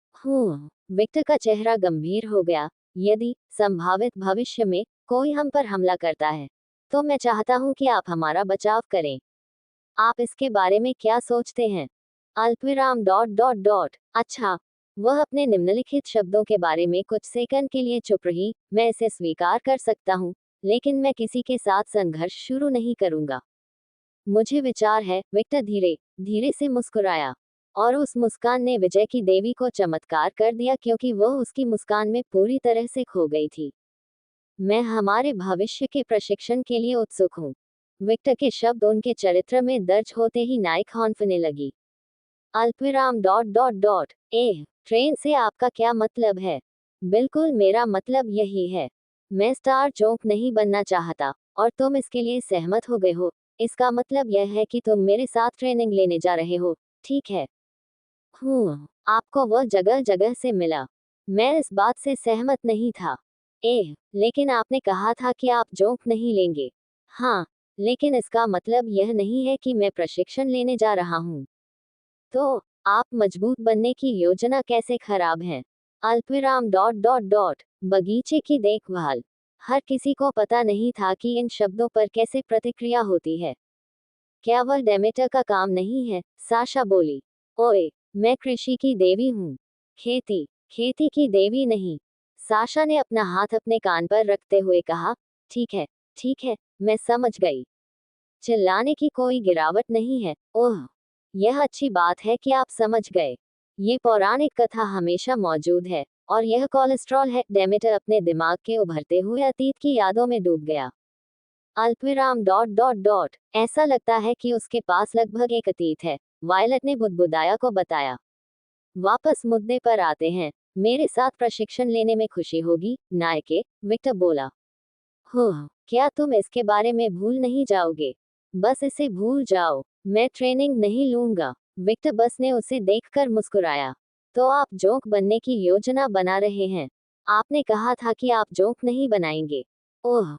विक्टर का चेहरा गंभीर हो गया। यदि संभावित भविष्य में कोई हम पर हमला करता है, तो मैं चाहता हूं कि आप हमारा बचाव करें। आप इसके बारे में क्या सोचते हैं? अल्पविराम डॉट डॉट डॉट। अच्छा। वह अपने निम्नलिखित शब्दों के बारे में कुछ सेकंड के लिए चुप रही। मैं इसे स्वीकार कर सकता हूँ, लेकिन मैं किसी के साथ संघर्ष शुरू नहीं करूंगा। मुझे विचार है, विक्टर धीरे धीरे से मुस्कुराया, और उस मुस्कान ने विजय की देवी को चमत्कार कर दिया क्योंकि वह उसकी मुस्कान में पूरी तरह से खो गई थी। मैं हमारे भविष्य के प्रशिक्षण के लिए उत्सुक हूँ। विक्टर के शब्द उनके चरित्र में दर्ज होते ही नायक हौंफने लगी। अल्पविराम डॉट डॉट डॉट। ट्रेन से आपका क्या मतलब है? बिल्कुल मेरा मतलब यही है। मैं स्टार जोंक नहीं बनना चाहता, और तुम इसके लिए सहमत हो गए हो। इसका मतलब यह है कि तुम मेरे साथ ट्रेनिंग लेने जा रहे हो, ठीक है? आपको वह जगह जगह से मिला। मैं इस बात से सहमत नहीं था। लेकिन आपने कहा था कि आप जोंक नहीं लेंगे। हाँ, लेकिन इसका मतलब यह नहीं है कि मैं प्रशिक्षण लेने जा रहा हूँ। तो आप मजबूत बनने की योजना कैसे खराब है? अल्पविराम डॉट डॉट डॉट। बगीचे की देखभाल। हर किसी को पता नहीं था कि इन शब्दों पर कैसे प्रतिक्रिया होती है। क्या वह डेमेटर का काम नहीं है? साशा बोली। ओए, मैं कृषि की देवी हूँ, खेती खेती की देवी नहीं। साशा ने अपना हाथ अपने कान पर रखते हुए कहा, ठीक है, मैं समझ गई। चिल्लाने की कोई गिरावट नहीं है। ओह, यह अच्छी बात है कि आप समझ गए। ये पौराणिक कथा हमेशा मौजूद है, और यह कोलेस्ट्रॉल है। डेमेटर अपने दिमाग के उभरते हुए अतीत की यादों में डूब गया। अल्पविराम डॉट डॉट डॉट। ऐसा लगता है कि उसके पास लगभग एक अतीत है, वायलट ने बुदबुदाया को बताया। वापस मुद्दे पर आते हैं। मेरे साथ प्रशिक्षण लेने में खुशी होगी, नायके, विक्टर बोला। क्या तुम इसके बारे में भूल नहीं जाओगे? बस इसे भूल जाओ, मैं ट्रेनिंग नहीं लूंगा। विक्टर बस ने उसे देखकर मुस्कुराया। तो आप जोक बनने की योजना बना रहे हैं? आपने कहा था कि आप जोक नहीं बनाएंगे। ओह,